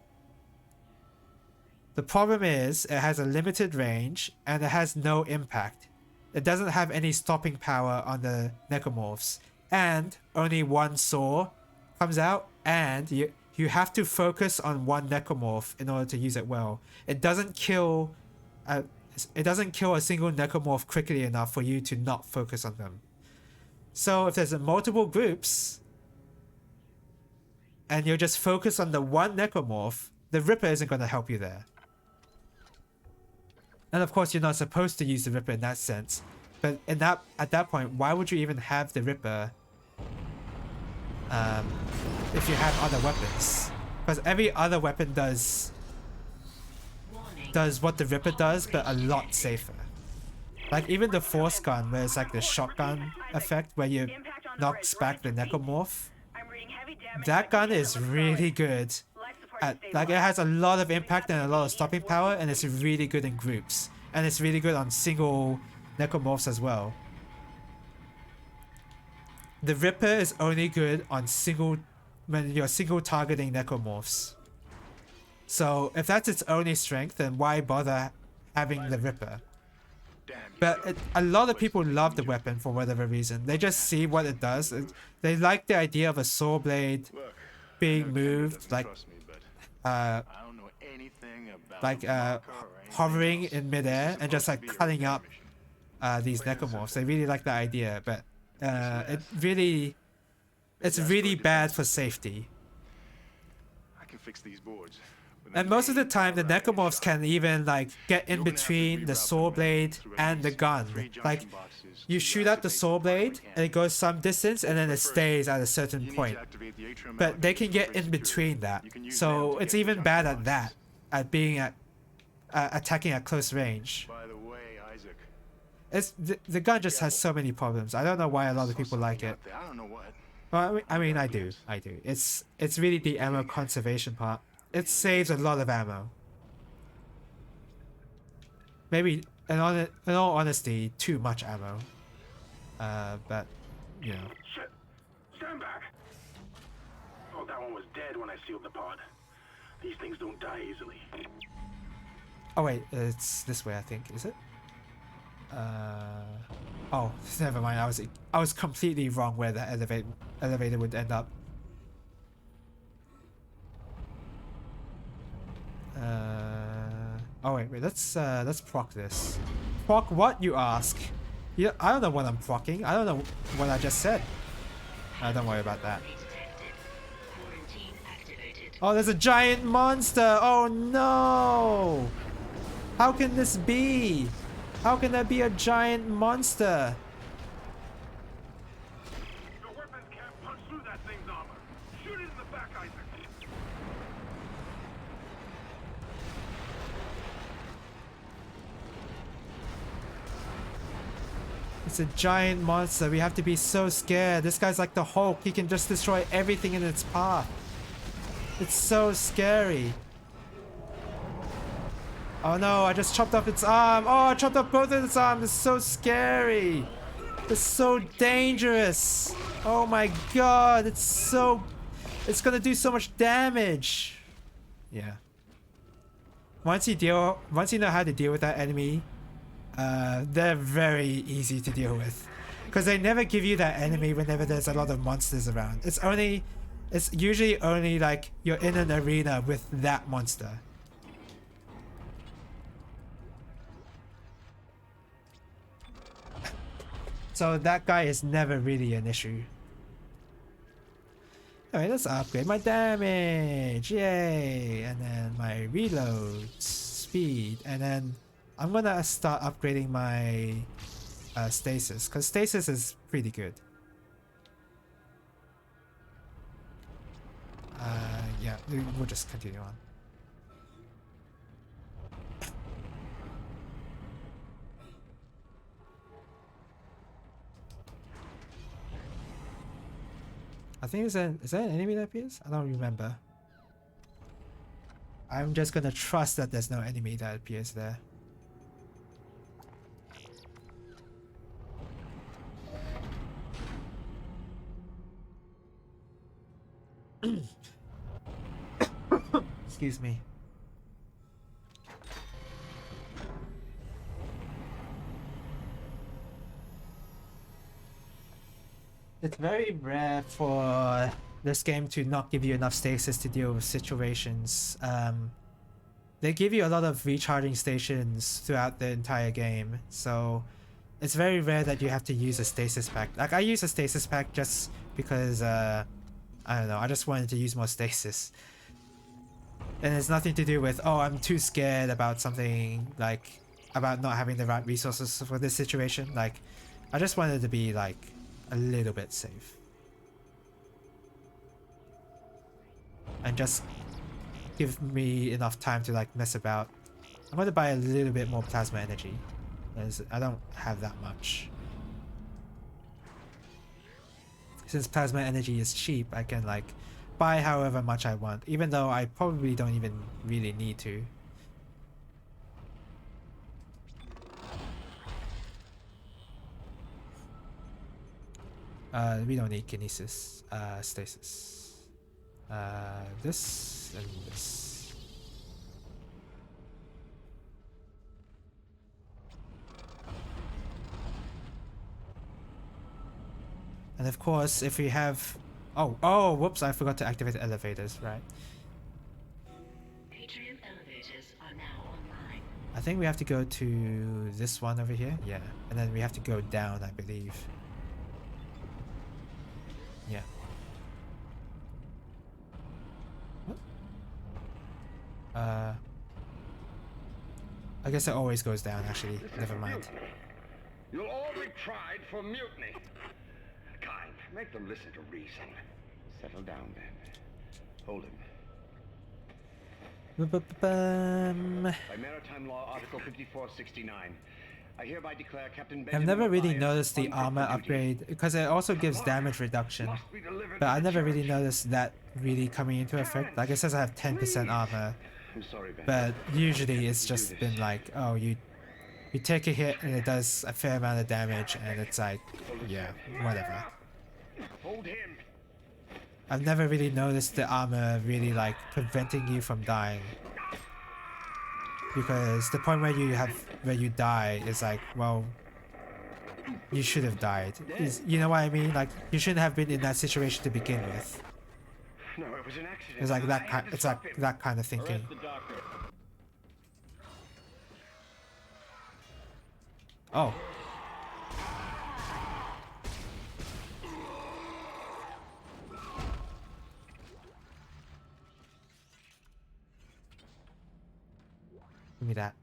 The problem is it has a limited range and it has no impact. It doesn't have any stopping power on the necromorphs, and only one saw comes out, and you have to focus on one necromorph in order to use it well. It doesn't kill a single necromorph quickly enough for you to not focus on them. So if there's multiple groups and you're just focused on the one necromorph, the Ripper isn't going to help you there. And of course, you're not supposed to use the Ripper in that sense. But at that point, why would you even have the Ripper if you have other weapons? Because every other weapon does what the Ripper does, but a lot safer. Like even the Force gun, where it's like the shotgun effect, where you knocks back the necromorph. That gun is really good. Like it has a lot of impact and a lot of stopping power, and it's really good in groups, and it's really good on single necromorphs as well. The Ripper is only good on when you're single targeting necromorphs. So if that's its only strength, then why bother having the Ripper? But a lot of people love the weapon for whatever reason. They just see what it does. They like the idea of a saw blade being moved, like hovering in midair and just like cutting up these necromorphs. They really like the idea, but it's really bad for safety. I can fix these boards. And most of the time, the necromorphs can even like get in between the saw blade and the gun. Like you shoot out the saw blade and it goes some distance and then it stays at a certain point. But they can get in between that. So it's even bad at that, at being attacking at close range. By the way, Isaac. It's the gun just has so many problems. I don't know why a lot of people like it. I don't know what. Well, I mean, I do. It's really the ammo conservation part. It saves a lot of ammo. Maybe, in all honesty, too much ammo. But, you know. Shit! Stand back! Oh, that one was dead when I sealed the pod. These things don't die easily. Oh wait, it's this way, I think. Is it? Oh, never mind. I was completely wrong where the elevator would end up. Oh wait, let's proc this. Proc what, you ask? Yeah, I don't know what I'm procking. I don't know what I just said. Don't worry about that. Oh, there's a giant monster! Oh no! How can this be? How can there be a giant monster? Your weapons can't punch through that thing's armor. Shoot it in the back, Isaac. It's a giant monster. We have to be so scared. This guy's like the Hulk. He can just destroy everything in its path. It's so scary. Oh no, I just chopped off its arm. Oh, I chopped off both of its arms. It's so scary. It's so dangerous. Oh my god, it's gonna do so much damage. Yeah. Once you know how to deal with that enemy, they're very easy to deal with. Because they never give you that enemy whenever there's a lot of monsters around. It's usually only like you're in an arena with that monster. So that guy is never really an issue. Alright, let's upgrade my damage. Yay! And then my reload speed. And then I'm gonna start upgrading my stasis. Because stasis is pretty good. Yeah, we'll just continue on. I think is there an enemy that appears? I don't remember. I'm just gonna trust that there's no enemy that appears there. Excuse me. It's very rare for this game to not give you enough stasis to deal with situations. They give you a lot of recharging stations throughout the entire game, so it's very rare that you have to use a stasis pack. Like, I use a stasis pack just because, I don't know, I just wanted to use more stasis. And it's nothing to do with, oh, I'm too scared about something, like, about not having the right resources for this situation. Like, I just wanted to be, like, a little bit safe. And just give me enough time to, like, mess about. I'm going to buy a little bit more plasma energy, because I don't have that much. Since plasma energy is cheap, I can, like, buy however much I want, even though I probably don't even really need to. We don't need kinesis, stasis. This and this. And of course, if we have... Oh, whoops, I forgot to activate the elevators, right. Atrium elevators are now online. I think we have to go to this one over here, yeah. And then we have to go down, I believe. Yeah. I guess it always goes down, actually. Never mind. You'll all be tried for mutiny. Kind, make them listen to reason. Settle down, then. Hold him. By Maritime Law, Article 5469, I hereby declare Captain Benjamin I've never really Matthias noticed the unfit armor for duty. upgrade, because it also gives damage reduction. But I never really noticed that really coming into effect. Like, it says I have 10% armor. I'm sorry, Ben. But usually it's just been like, oh, you take a hit and it does a fair amount of damage, and it's like, yeah, whatever. Hold him. I've never really noticed the armor really like preventing you from dying. Because the point where you die is like, well, you should have died. You know what I mean? Like, you shouldn't have been in that situation to begin with. No, it was an accident. It's like that kind of thinking. Oh. Give me that.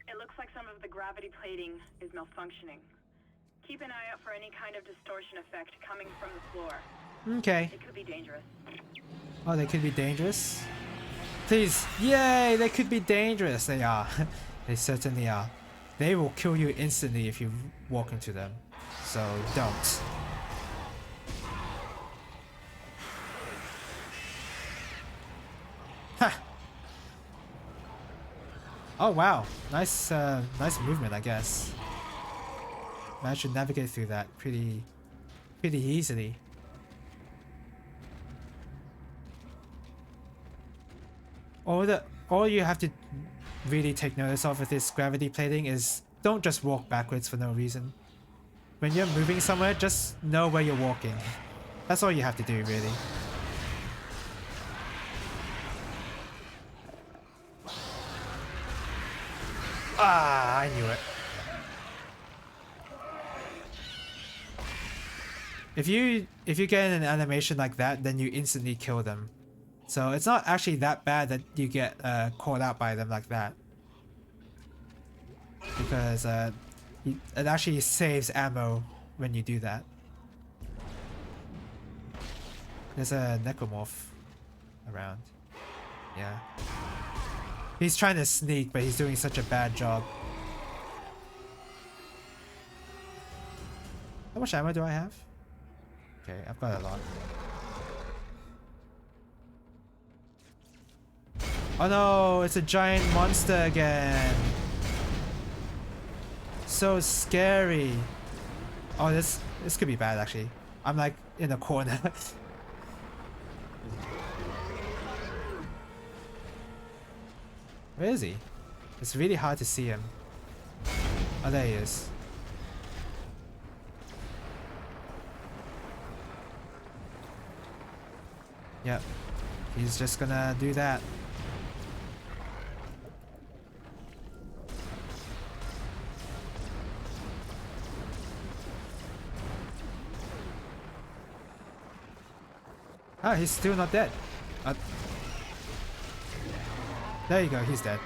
It looks like some of the gravity plating is malfunctioning. Keep an eye out for any kind of distortion effect coming from the floor. Okay. It could be dangerous. Oh, they could be dangerous? Please. Yay! They could be dangerous. They are. They certainly are. They will kill you instantly if you walk into them. So don't. Ha! Oh wow. Nice nice movement, I guess. Managed to navigate through that pretty easily. All you have to really take notice of with this gravity plating is don't just walk backwards for no reason. When you're moving somewhere, just know where you're walking. That's all you have to do, really. Ah, I knew it. If you get an animation like that, then you instantly kill them. So it's not actually that bad that you get caught out by them like that. Because it actually saves ammo when you do that. There's a necromorph around. Yeah. He's trying to sneak, but he's doing such a bad job. How much ammo do I have? Okay, I've got a lot. Oh no, it's a giant monster again. So scary. Oh, this could be bad actually. I'm like in a corner. Where is he? It's really hard to see him. Oh, there he is. Yep. He's just gonna do that. Ah, he's still not dead. There you go, he's dead.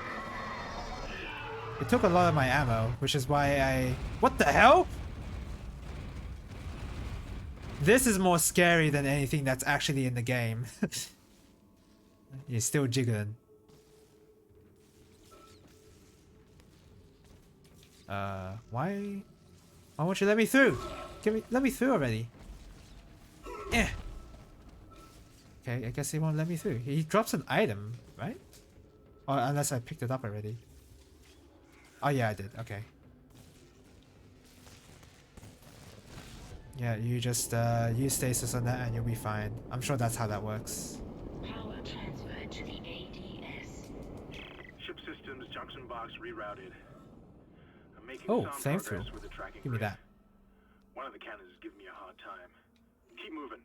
It took a lot of my ammo, which is why I... What the hell? This is more scary than anything that's actually in the game. He's still jiggling. Why won't you let me through? Let me through already. Eh. Okay, I guess he won't let me through. He drops an item, right? Or unless I picked it up already. Oh yeah, I did. Okay. Yeah, you just use stasis on that and you'll be fine. I'm sure that's how that works. Power transferred to the ADS. Ship systems, junction box rerouted. I'm making Oh, some flamethrower. progress with the tracking Give me grid. that. One of the cannons is giving me a hard time. Keep moving.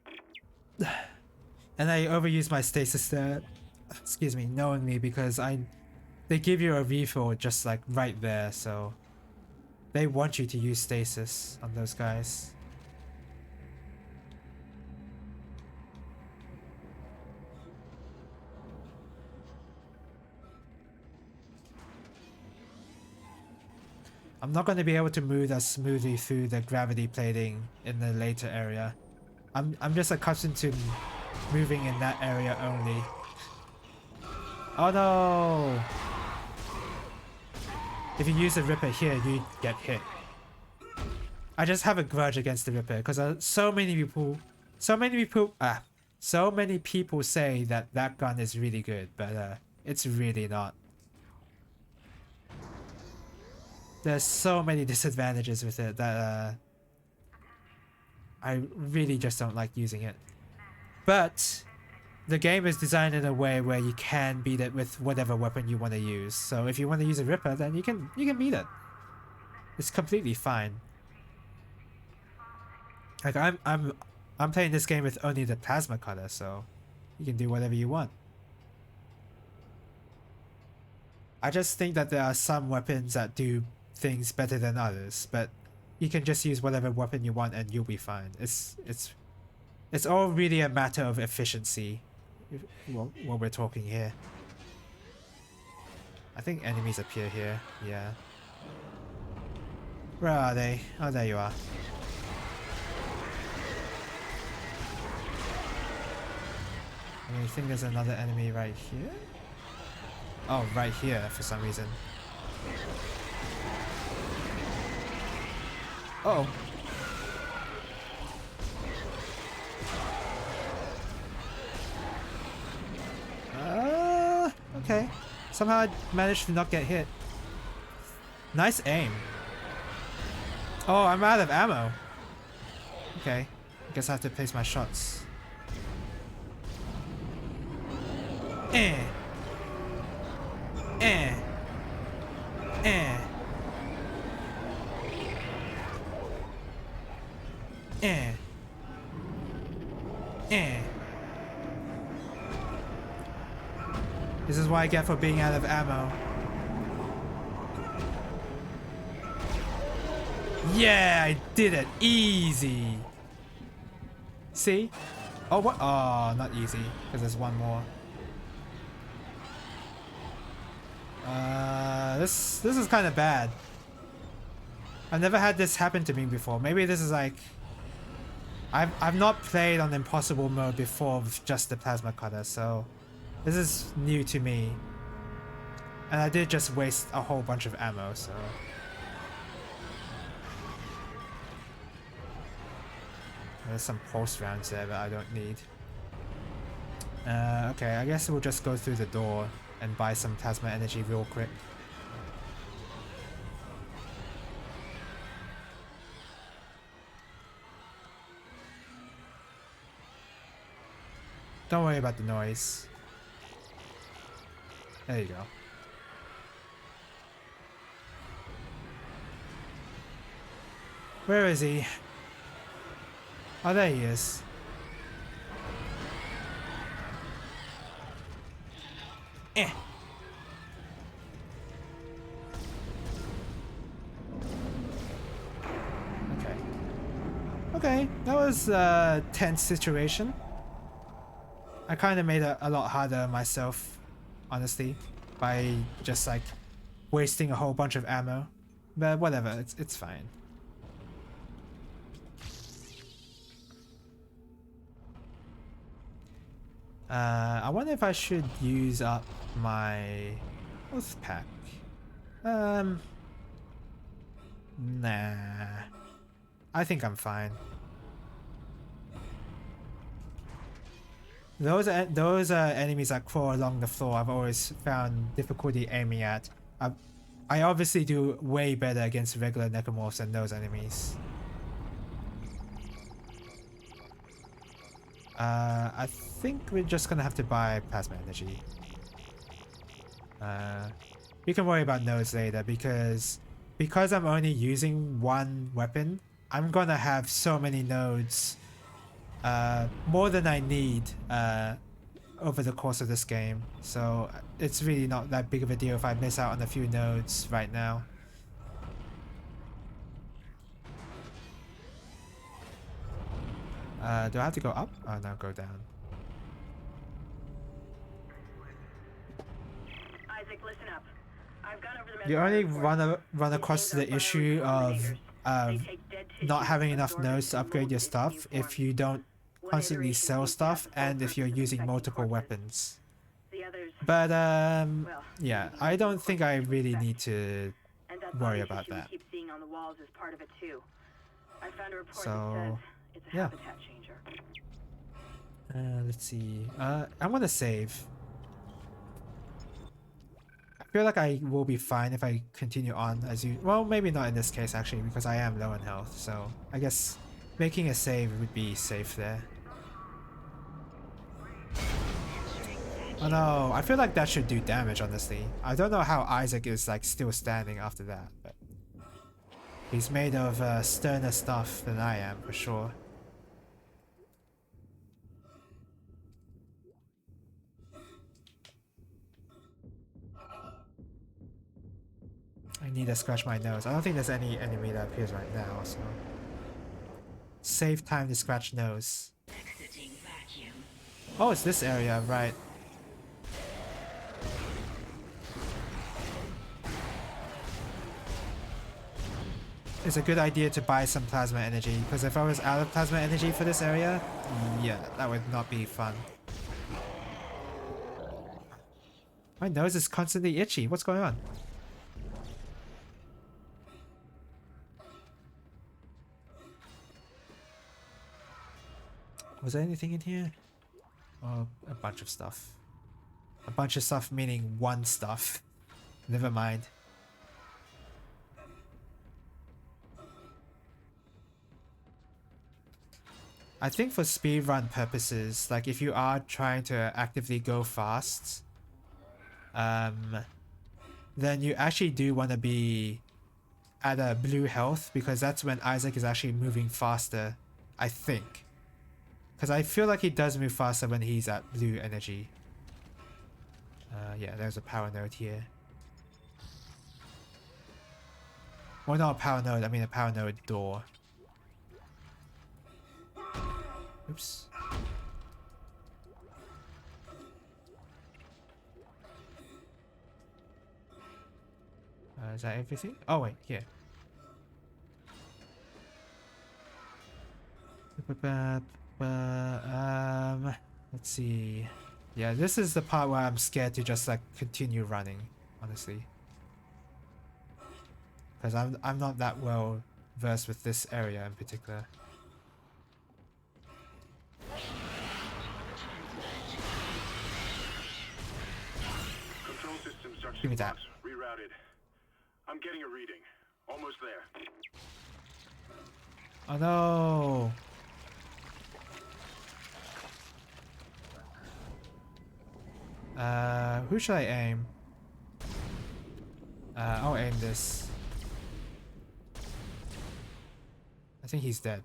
And I overuse my stasis there, excuse me, knowingly, because they give you a refill just like right there, so they want you to use stasis on those guys. I'm not going to be able to move as smoothly through the gravity plating in the later area. I'm just accustomed to moving in that area only. Oh no! If you use the Ripper here, you get hit. I just have a grudge against the Ripper because so many people say that that gun is really good, but it's really not. There's so many disadvantages with it that I really just don't like using it. But the game is designed in a way where you can beat it with whatever weapon you want to use. So if you want to use a Ripper, then you can beat it. It's completely fine. Like I'm playing this game with only the plasma cutter, so you can do whatever you want. I just think that there are some weapons that do things better than others, but you can just use whatever weapon you want and you'll be fine. It's all really a matter of efficiency. What we're talking here. I think enemies appear here. Yeah. Where are they? Oh, there you are. I think there's another enemy right here. Oh, right here for some reason. Uh oh. Okay. Somehow I managed to not get hit. Nice aim. Oh, I'm out of ammo. Okay. I guess I have to place my shots. Eh. Eh. Eh. Eh. Eh. This is what I get for being out of ammo. Yeah, I did it. Easy. See? Oh, what? Oh, not easy. Because there's one more. This is kind of bad. I've never had this happen to me before. Maybe this is like... I've not played on impossible mode before with just the plasma cutter, so... This is new to me. And I did just waste a whole bunch of ammo, so... There's some pulse rounds there that I don't need. Okay, I guess we'll just go through the door and buy some plasma energy real quick. Don't worry about the noise. There you go. Where is he? Oh, there he is. Eh. Okay. Okay, that was a tense situation. I kind of made it a lot harder myself, honestly, by just like wasting a whole bunch of ammo. But whatever, it's fine. I wonder if I should use up my health pack. Nah. I think I'm fine. Those enemies that crawl along the floor, I've always found difficulty aiming at. I obviously do way better against regular necromorphs than those enemies. I think we're just gonna have to buy plasma energy. We can worry about nodes later because I'm only using one weapon, I'm gonna have so many nodes, more than I need over the course of this game. So it's really not that big of a deal if I miss out on a few nodes right now. Do I have to go up? Oh no, go down. Isaac, listen up. I've gone over the You only run across the issue of not having enough nodes to upgrade your stuff if you don't constantly sell stuff and if you're using multiple weapons. But yeah, I don't think I really need to worry about that. So yeah. Let's see. I'm gonna save. I feel like I will be fine if I continue on as you. Well, maybe not in this case actually, because I am low in health. So I guess making a save would be safe there. Oh no, I feel like that should do damage, honestly. I don't know how Isaac is like still standing after that, but he's made of sterner stuff than I am for sure. I need to scratch my nose. I don't think there's any enemy that appears right now, so save time to scratch nose. Oh, it's this area, right? It's a good idea to buy some plasma energy, because if I was out of plasma energy for this area, yeah, that would not be fun. My nose is constantly itchy. What's going on? Was there anything in here? Oh, a bunch of stuff. A bunch of stuff meaning one stuff. Never mind. I think for speedrun purposes, like if you are trying to actively go fast, then you actually do want to be at a blue health, because that's when Isaac is actually moving faster, I think. Because I feel like he does move faster when he's at blue energy. Yeah, there's a power node here. Well, not a power node, I mean a power node door. Oops. Is that everything? Oh wait, here. Let's see. Yeah, this is the part where I'm scared to just like continue running, honestly. Because I'm not that well versed with this area in particular. Control system junction Give me that. box rerouted. I'm getting a reading. Almost there. Oh no! Who should I aim? I'll aim this. I think he's dead.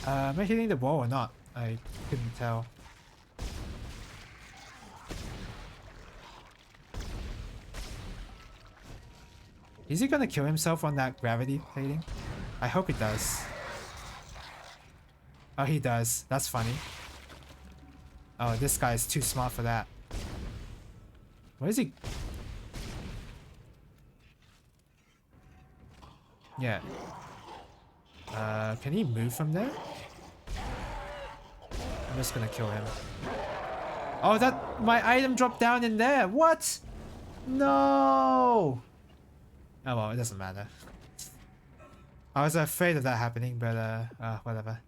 Am I hitting the wall or not? I couldn't tell. Is he gonna kill himself on that gravity plating? I hope he does. Oh, he does. That's funny. Oh, this guy is too smart for that. Where is he? Yeah. Can he move from there? I'm just gonna kill him. Oh, that my item dropped down in there. What? No. Oh well, it doesn't matter. I was afraid of that happening, but whatever.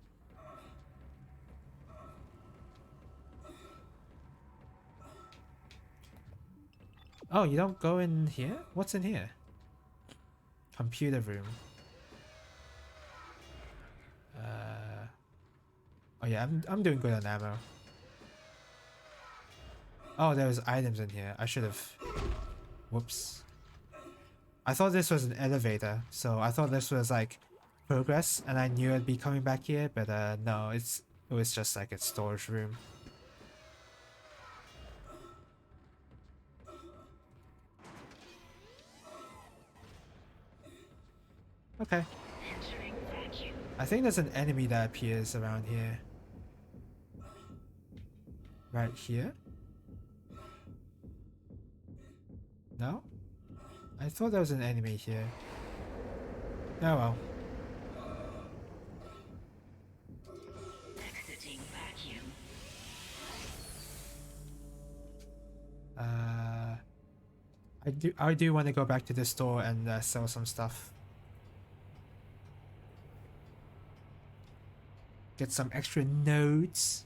Oh, you don't go in here? What's in here? Computer room. Oh yeah, I'm doing good on ammo. Oh, there was items in here. I should have. Whoops. I thought this was an elevator, so I thought this was like progress, and I knew I'd be coming back here, but no, it was just like a storage room. Okay. I think there's an enemy that appears around here. Right here? No? I thought there was an enemy here. Oh well. Exiting vacuum. I do want to go back to the store and sell some stuff. Get some extra nodes.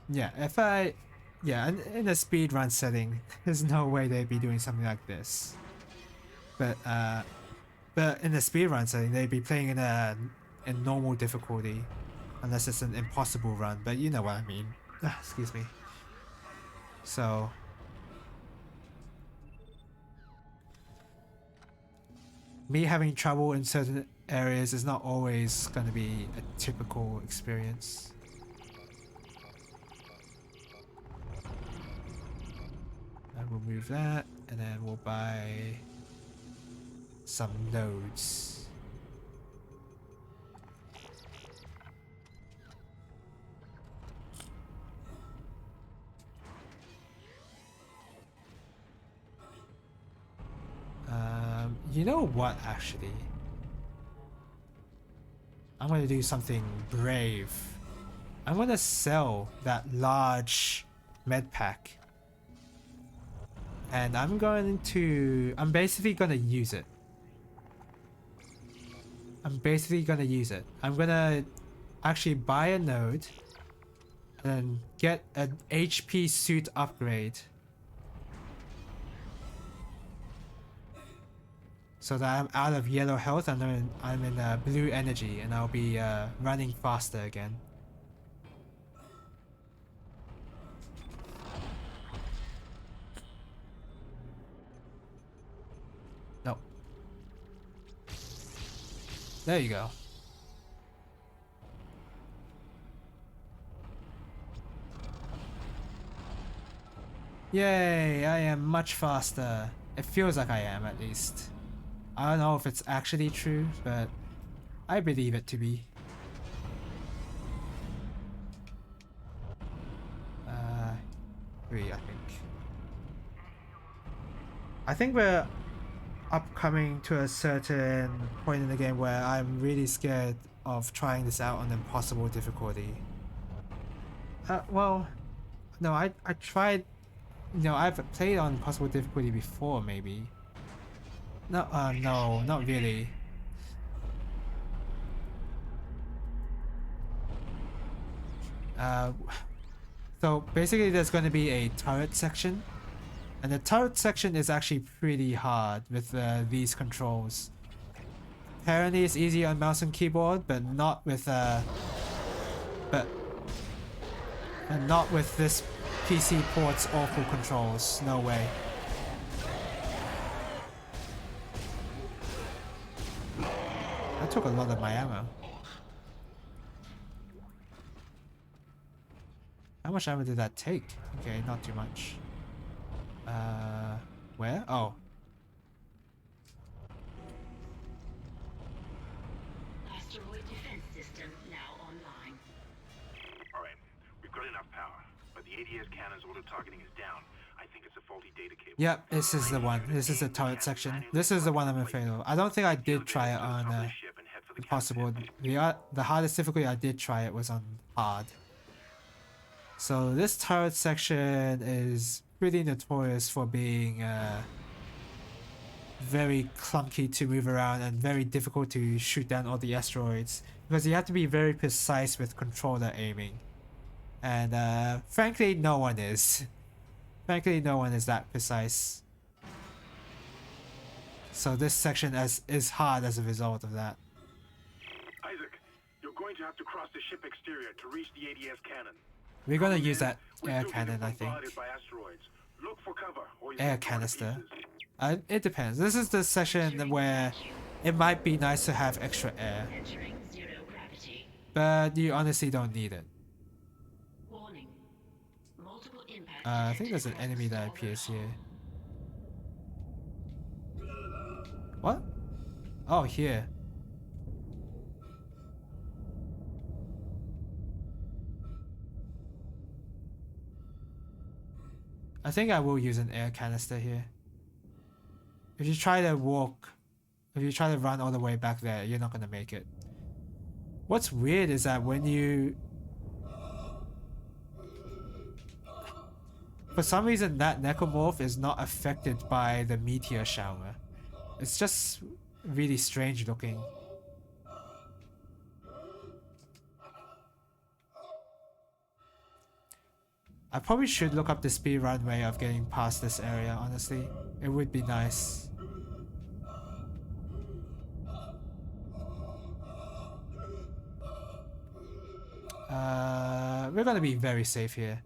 Yeah, in a speedrun setting, there's no way they'd be doing something like this. But in a speedrun setting, they'd be playing in normal difficulty, unless it's an impossible run. But you know what I mean. Excuse me. So. Me having trouble in certain areas is not always going to be a typical experience. And we'll move that, and then we'll buy some nodes. You know what, actually? I'm going to do something brave. I'm gonna sell that large med pack. And I'm basically gonna use it. I'm gonna actually buy a node and get an HP suit upgrade. So that I'm out of yellow health and I'm in blue energy and I'll be running faster again. No. There you go. Yay, I am much faster. It feels like I am, at least. I don't know if it's actually true, but I believe it to be. 3, I think. I think we're upcoming to a certain point in the game where I'm really scared of trying this out on impossible difficulty. Well, no, I tried. No, I've played on impossible difficulty before, maybe. No, no, not really. So basically there's going to be a turret section. And the turret section is actually pretty hard with these controls. Apparently it's easy on mouse and keyboard, but not with not with this PC port's awful controls. No way. That took a lot of my ammo. How much ammo did that take? Okay, not too much. Where? Oh. Asteroid defense system now online. Alright, we've got enough power, but the ADS cannon's auto-targeting is down. I think it's a faulty data cable. Yep, this is the one. This is the turret section. This is the one I'm afraid of. I don't think I did try it on impossible. The hardest difficulty I did try it was on hard. So this turret section is pretty notorious for being very clunky to move around and very difficult to shoot down all the asteroids because you have to be very precise with controller aiming. And frankly, no one is. Frankly, no one is that precise. So this section is hard as a result of that. Isaac, you're going to have to cross the ship exterior to reach the ADS cannon. We're gonna use that air cannon, I think. Look for cover, or air canister. It depends. This is the section where it might be nice to have extra air. But you honestly don't need it. I think there's an enemy that appears here. What? Oh, here. I think I will use an air canister here. If you try to run all the way back there, you're not gonna make it. What's weird is that when you... For some reason, that necromorph is not affected by the meteor shower. It's just really strange looking. I probably should look up the speed runway of getting past this area, honestly. It would be nice. We're gonna be very safe here.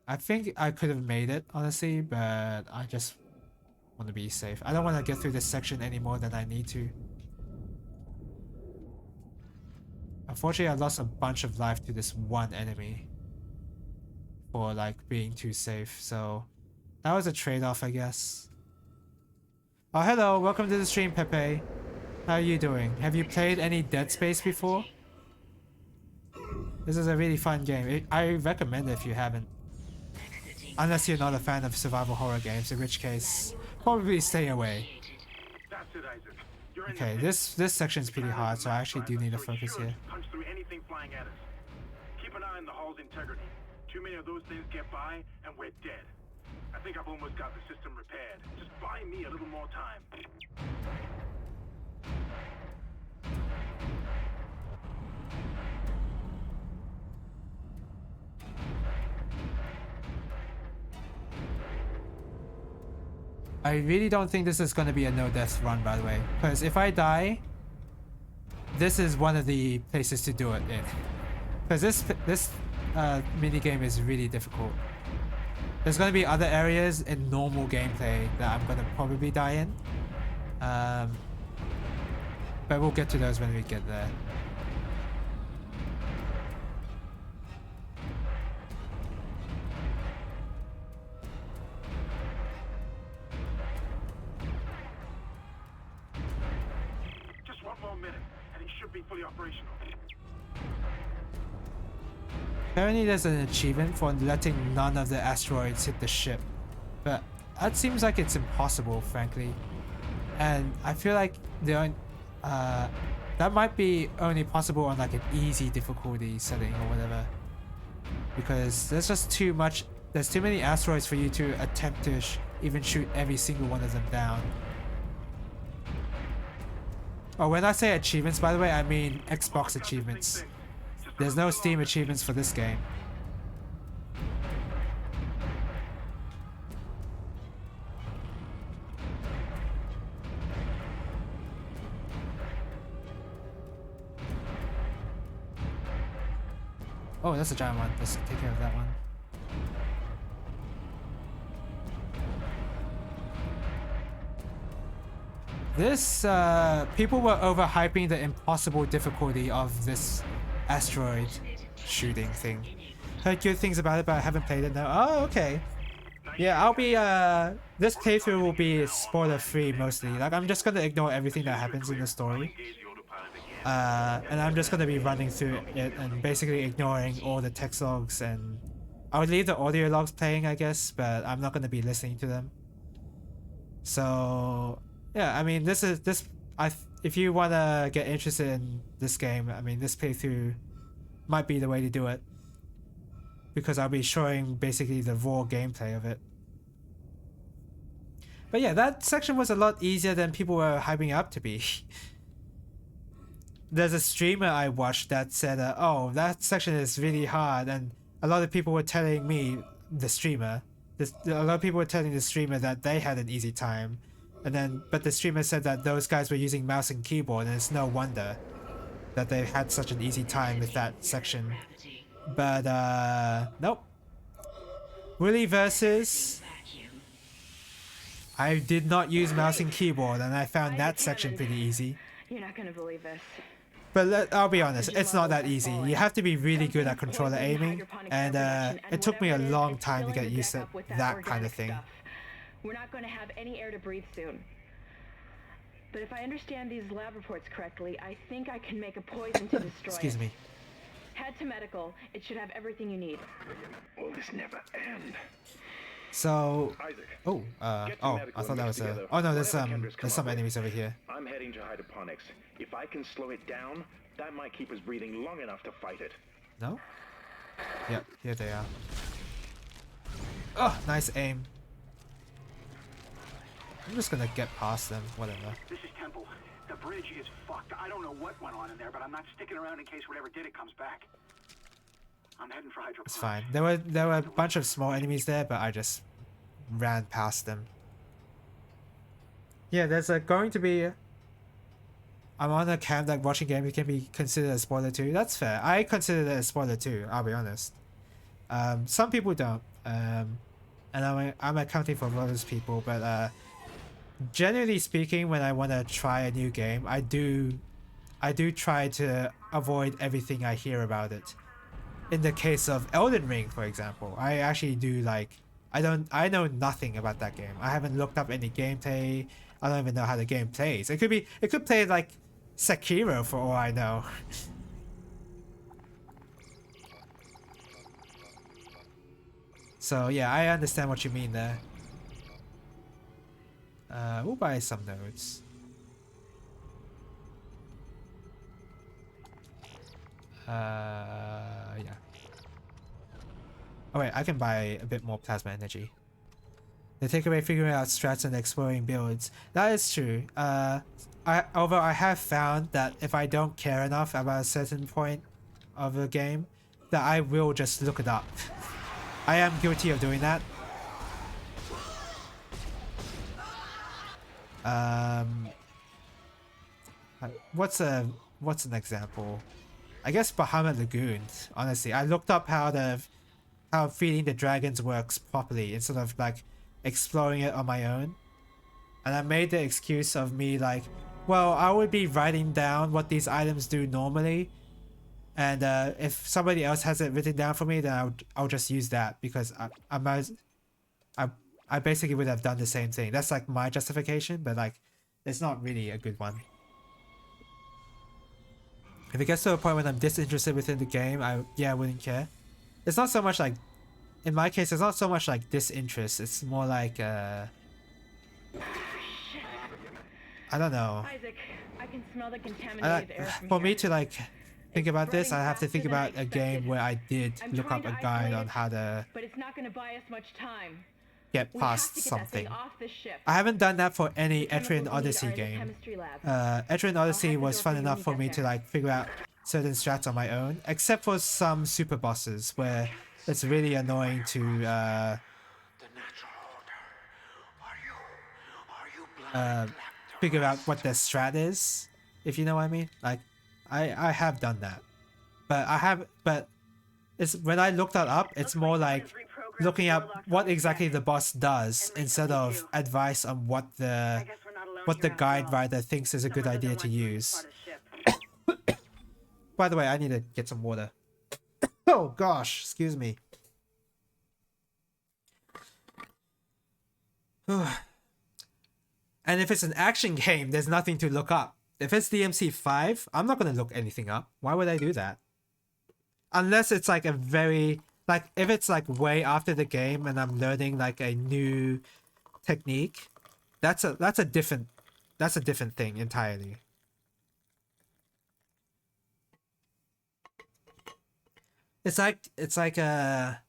I think I could have made it, honestly, but I just want to be safe. I don't want to get through this section any more than I need to. Unfortunately, I lost a bunch of life to this one enemy for like being too safe, so that was a trade-off, I guess. Oh, hello, welcome to the stream, Pepe. How are you doing? Have you played any Dead Space before? This is a really fun game. I recommend it if you haven't. Unless you're not a fan of survival horror games, in which case, probably stay away. That's it, Isaac. Okay, this section is pretty hard, so I actually do need to focus here. Punch through anything flying at us. Keep an eye on the hull's integrity. Too many of those things get by, and we're dead. I think I've almost got the system repaired. Just buy me a little more time. I really don't think this is going to be a no-death run, by the way. Because if I die, this is one of the places to do it in. Because this minigame is really difficult. There's going to be other areas in normal gameplay that I'm going to probably die in. But we'll get to those when we get there. Just one more minute, and it should be fully operational. Apparently there's an achievement for letting none of the asteroids hit the ship. But that seems like it's impossible, frankly. And I feel like that might be only possible on like an easy difficulty setting or whatever. Because there's just too many asteroids for you to attempt to even shoot every single one of them down. Oh, when I say achievements, by the way, I mean Xbox achievements. There's no Steam achievements for this game. Oh, that's a giant one. Let's take care of that one. This, people were overhyping the impossible difficulty of this asteroid shooting thing. Heard good things about it, but I haven't played it now. Oh, okay. Yeah, I'll be, this playthrough will be spoiler-free mostly. Like, I'm just gonna ignore everything that happens in the story. And I'm just gonna be running through it and basically ignoring all the text logs, and I would leave the audio logs playing, I guess, but I'm not gonna be listening to them. So, yeah, I mean, if you wanna get interested in this game, I mean, this playthrough might be the way to do it. Because I'll be showing basically the raw gameplay of it. But yeah, that section was a lot easier than people were hyping up to be. There's a streamer I watched that said, oh, that section is really hard, and a lot of people were telling me, the streamer, a lot of people were telling the streamer that they had an easy time, but the streamer said that those guys were using mouse and keyboard, and it's no wonder that they had such an easy time with that section. But nope. Willy versus, I did not use mouse and keyboard, and I found that section pretty easy. You're not gonna believe this. But I'll be honest, it's not that easy. You have to be really good at controller aiming, and it took me a long time to get used to that kind of thing. We're not going to have any air to breathe soon. But if I understand these lab reports correctly, I think I can make a poison to destroy Excuse it. me. Head to medical. It should have everything you need. Will this never end? So, Isaac, oh, I thought that was a. Oh no, there's some enemies over here. I'm heading to hydroponics. If I can slow it down, that might keep us breathing long enough to fight it. No? Yep, here they are. Oh, nice aim. I'm just gonna get past them, whatever. This is Temple. The bridge is fucked. I don't know what went on in there, but I'm not sticking around in case whatever did it comes back. I'm heading for hydroponics. It's fine. There were a bunch of small enemies there, but I just ran past them. Yeah, there's going to be. I'm on a camp that watching games can be considered a spoiler too. That's fair. I consider it a spoiler too. I'll be honest. Some people don't. And I'm accounting for those people, but generally speaking, when I want to try a new game, I do try to avoid everything I hear about it. In the case of Elden Ring, for example, I actually do I know nothing about that game. I haven't looked up any gameplay. I don't even know how the game plays. It could play like Sekiro for all I know. So yeah, I understand what you mean there. We'll buy some nodes. Yeah. Oh wait, I can buy a bit more plasma energy. The takeaway: figuring out strats and exploring builds. That is true. Although I have found that if I don't care enough about a certain point of a game, that I will just look it up. I am guilty of doing that. What's an example? I guess Bahamut Lagoon. Honestly, I looked up how feeding the dragons works properly instead of like exploring it on my own, and I made the excuse of me like, well, I would be writing down what these items do normally, and if somebody else has it written down for me, then I'll just use that because I basically would have done the same thing. That's like my justification, but like it's not really a good one. If it gets to a point when I'm disinterested within the game, I wouldn't care. It's not so much like, in my case, it's not so much like disinterest. It's more like I don't know. Isaac, I can smell the contaminated air from for here. me to like think about this, I have to think faster than I about a game where I did I'm look trying up to a guide isolate on it, how to but it's not going to buy us much time. get We have past to get something. That thing off the ship. I haven't done that for any The chemicals Etrian we need Odyssey are in the game. chemistry lab. Etrian Odyssey the was door fun for you enough when for you me get to there. like figure out certain strats on my own, except for some super bosses where it's really annoying to figure out what their strat is, if you know what I mean. Like I have done that, but it's when I look that up, it's more like looking up what exactly the boss does instead of advice on what the guide writer thinks is a good idea to use. By the way, I need to get some water. Oh gosh, excuse me. And if it's an action game, there's nothing to look up. If it's DMC5, I'm not going to look anything up. Why would I do that? Unless it's like a very... Like, if it's like way after the game and I'm learning like a new technique, that's a different thing entirely. It's like a...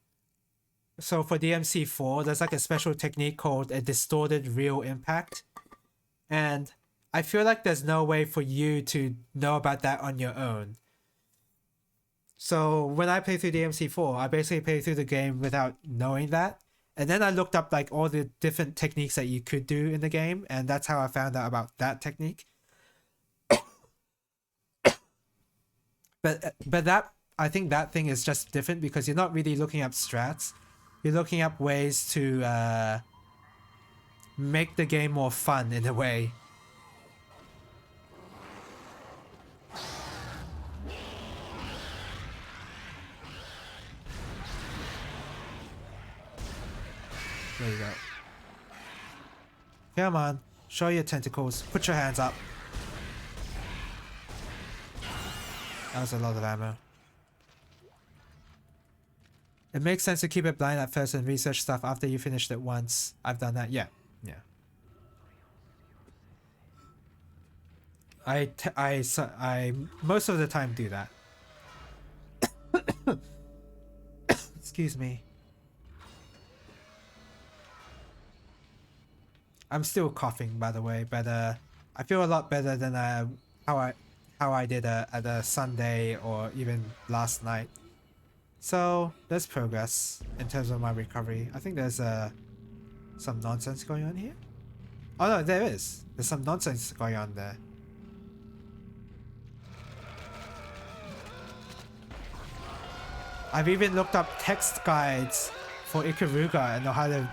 So for DMC4, there's like a special technique called a distorted real impact. And I feel like there's no way for you to know about that on your own. So when I play through DMC4, I basically play through the game without knowing that. And then I looked up like all the different techniques that you could do in the game, and that's how I found out about that technique. But that, I think that thing is just different because you're not really looking up strats. You're looking up ways to make the game more fun in a way. There you go. Come on, show your tentacles. Put your hands up. That was a lot of ammo. It makes sense to keep it blind at first and research stuff after you finished it once. I've done that. Yeah. I most of the time do that. Excuse me. I'm still coughing, by the way, but I feel a lot better than how I did at a Sunday or even last night. So there's progress in terms of my recovery. I think there's some nonsense going on here. Oh no, there is. There's some nonsense going on there. I've even looked up text guides for Ikaruga and know how to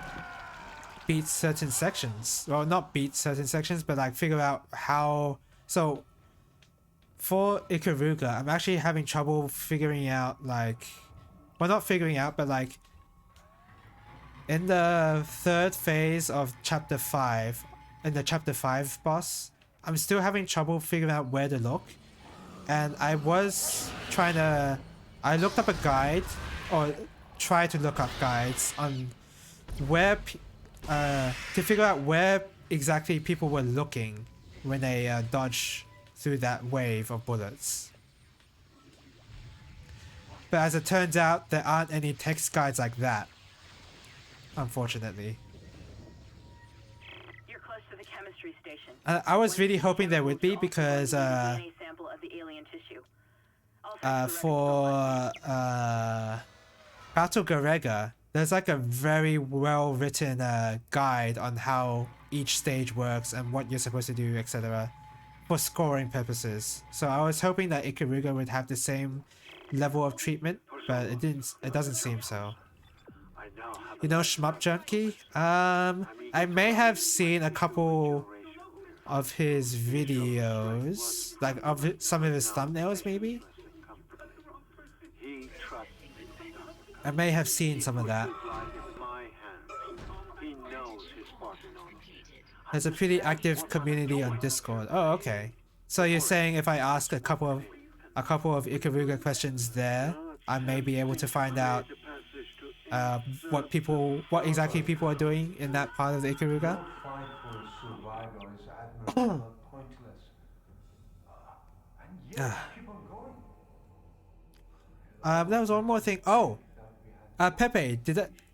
beat certain sections. Well, not beat certain sections, but like figure out how. So for Ikaruga, I'm actually having trouble figuring out like, well, not figuring out, but like in the third phase of chapter 5, in the chapter 5 boss, I'm still having trouble figuring out where to look. And I was trying to, I looked up a guide, or try to look up guides on where to figure out where exactly people were looking when they dodge through that wave of bullets. But as it turns out, there aren't any text guides like that. Unfortunately. You're close to the chemistry station. I was really hoping there would be because DNA sample of the alien tissue. for Battle Garega, there's like a very well written guide on how each stage works and what you're supposed to do, etc. for scoring purposes. So I was hoping that Ikaruga would have the same level of treatment, but it didn't. It doesn't seem so. You know Shmup Junkie? I may have seen a couple of his videos, like of some of his thumbnails maybe. I may have seen some of that. There's a pretty active community on Discord. Oh, okay. So you're saying if I ask a couple of Ikaruga questions there, I may be able to find out what exactly people are doing in that part of the Ikaruga? There was one more thing. Oh, Pepe,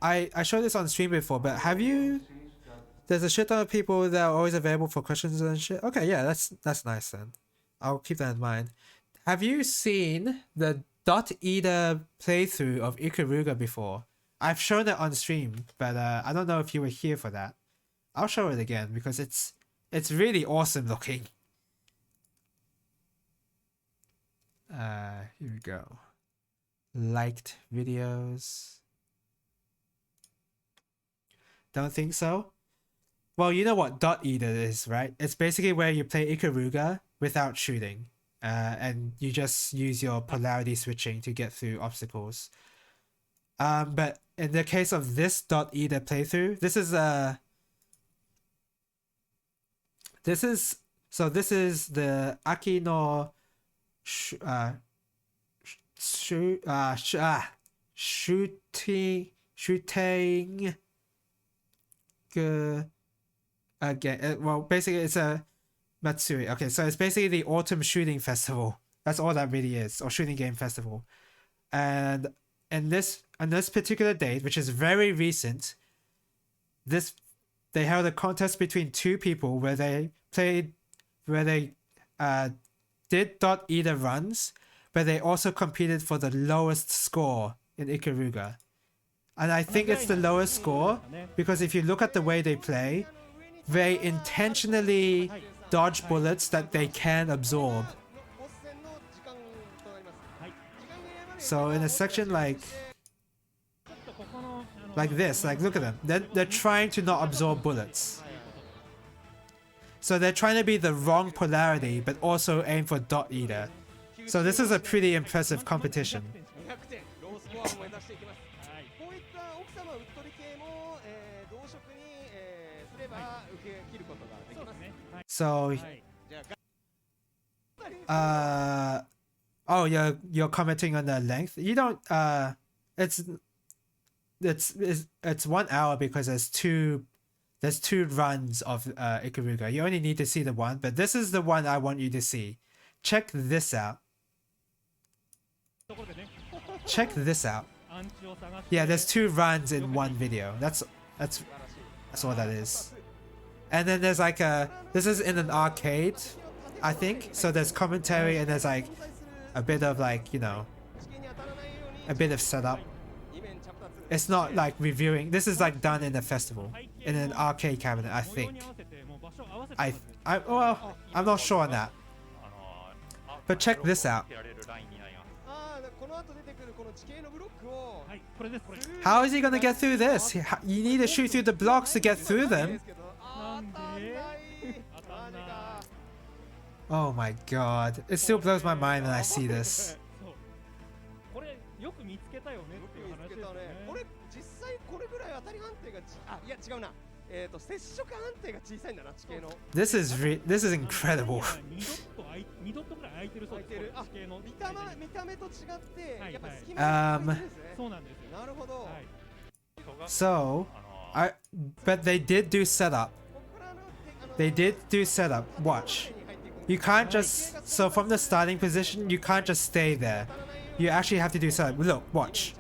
I showed this on stream before, but have you? There's a shit ton of people that are always available for questions and shit. Okay, yeah, that's nice then. I'll keep that in mind. Have you seen the Dot Eater playthrough of Ikaruga before? I've shown it on stream, but I don't know if you were here for that. I'll show it again because it's really awesome looking. Here we go. Liked videos. Don't think so? Well, you know what Dot Eater is, right? It's basically where you play Ikaruga without shooting. And you just use your polarity switching to get through obstacles. But in the case of this Dot Eater playthrough, this is the Aki no shooting again. Well, basically it's a Matsuri. Okay, so it's basically the Autumn Shooting Festival. That's all that really is, or shooting game festival. And on this particular date, which is very recent, they held a contest between two people where they did Dot Eater runs, but they also competed for the lowest score in Ikaruga. And I think it's the lowest score because if you look at the way they play, they intentionally dodge bullets that they can absorb. So in a section like this, like look at them. They're trying to not absorb bullets. So they're trying to be the wrong polarity, but also aim for Dot Eater. So this is a pretty impressive competition. So, oh, you're commenting on the length. You don't. It's 1 hour because there's two runs of Ikaruga. You only need to see the one, but this is the one I want you to see. Check this out. Check this out. Yeah, there's 2 runs in one video. That's all that is. And then there's like this is in an arcade, I think. So there's commentary and there's like a bit of like, you know, a bit of setup. It's not like reviewing. This is like done in a festival, in an arcade cabinet, I think. Well, I'm not sure on that. But check this out. How is he gonna get through this? You need to shoot through the blocks to get through them. Oh my god. It still blows my mind when I see this. This is incredible. But they did do setup. Watch. You can't just, so from the starting position, you can't just stay there. you actually have to do something. Look, watch.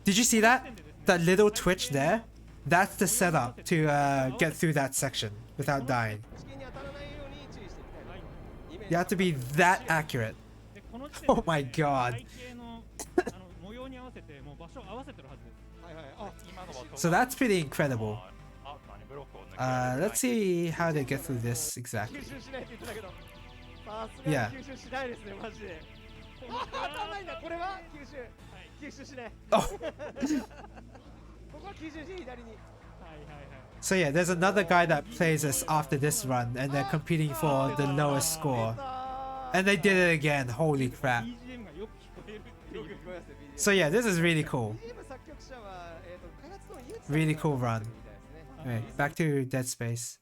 Did you see that? That little twitch there? That's the setup to get through that section without dying. You have to be that accurate. Oh my god. So that's pretty incredible. Let's see how they get through this exactly. Yeah. Oh. So yeah, there's another guy that plays us after this run, and they're competing for the lowest score. And they did it again, holy crap. So yeah, this is really cool. Really cool run. Okay, back to Dead Space.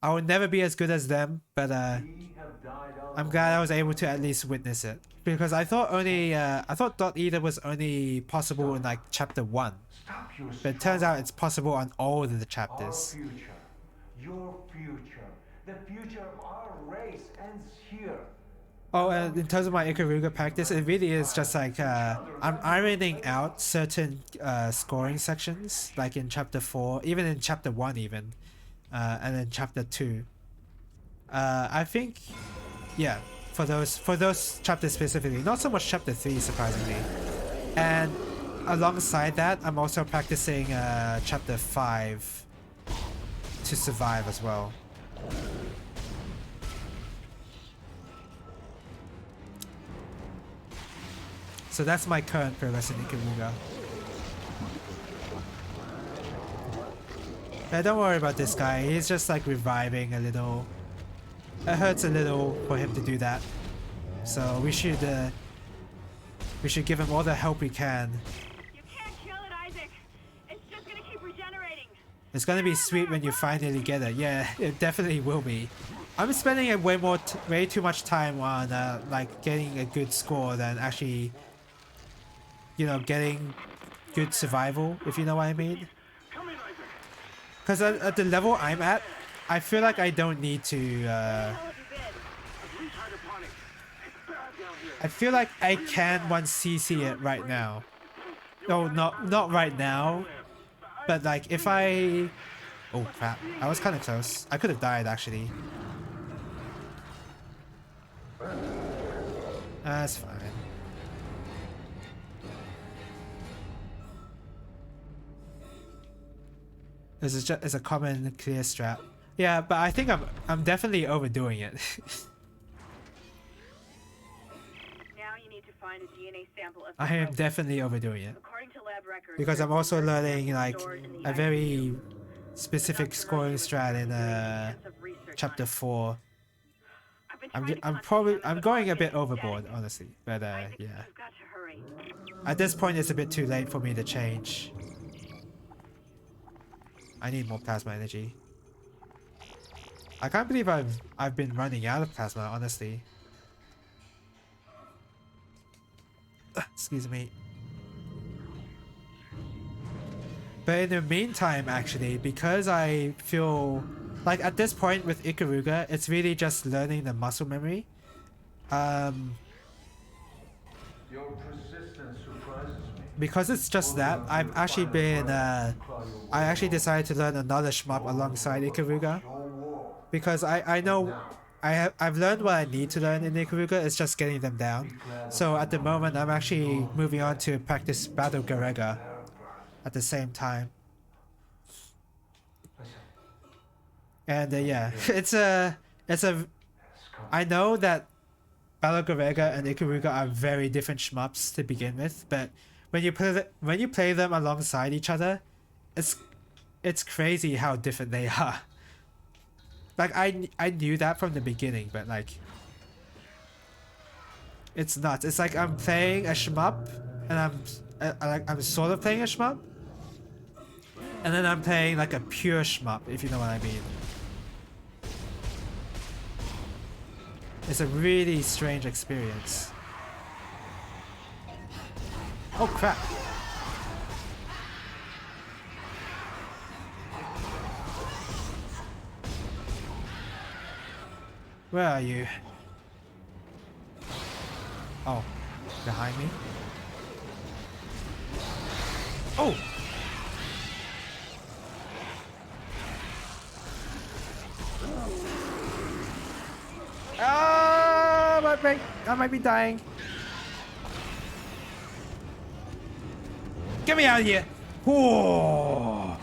I will never be as good as them, but I'm glad I was able to at least witness it. Because I thought Dot Eater was only possible in like chapter 1. But it turns out it's possible on all of the chapters. Your future, the future of our race ends here. Oh, and in terms of my Ikaruga practice, it really is just like I'm ironing out certain scoring sections, like in chapter 4, even in chapter 1 even, and then chapter 2. I think, yeah, for those chapters specifically, not so much chapter 3 surprisingly. And alongside that, I'm also practicing chapter 5 to survive as well. So that's my current progress in Ikaruga. Don't worry about this guy, he's just like reviving a little. It hurts a little for him to do that. So we should give him all the help we can. You can't kill it, Isaac. It's just gonna keep regenerating. It's gonna be sweet when you finally get it. Yeah, it definitely will be. I'm spending way too much time on like getting a good score than actually, you know, getting good survival, if you know what I mean. Because at the level I'm at, I feel like I don't need to. I feel like I can 1cc it right now. No, not right now. But like if I... Oh crap, I was kind of close. I could have died actually. That's fine. This is just a common clear strat. Yeah, but I think I'm definitely overdoing it. Now you need to find a DNA sample of I am definitely overdoing it. According to lab records, Because I'm also learning like a very specific scoring strat in chapter 4. I'm going a bit overboard honestly, but yeah. At this point it's a bit too late for me to change. I need more plasma energy. I can't believe I've been running out of plasma, honestly. Excuse me. But in the meantime, actually, because I feel like at this point with Ikaruga, it's really just learning the muscle memory. Your persistence surprises me. Because it's just that, I've actually been I actually decided to learn another shmup alongside Ikaruga. Because I know I've learned what I need to learn in Ikaruga, it's just getting them down. So at the moment I'm actually moving on to practice Battle Garega at the same time. And yeah, I know that Battle Garega and Ikaruga are very different shmups to begin with, but when you play them alongside each other, it's crazy how different they are. Like I knew that from the beginning, but like it's nuts. It's like I'm playing a shmup, and I'm sort of playing a shmup, and then I'm playing like a pure shmup, if you know what I mean. It's a really strange experience. Oh crap. Where are you? Oh, behind me. Oh! Ah, I might be dying. Get me out of here! Whoa!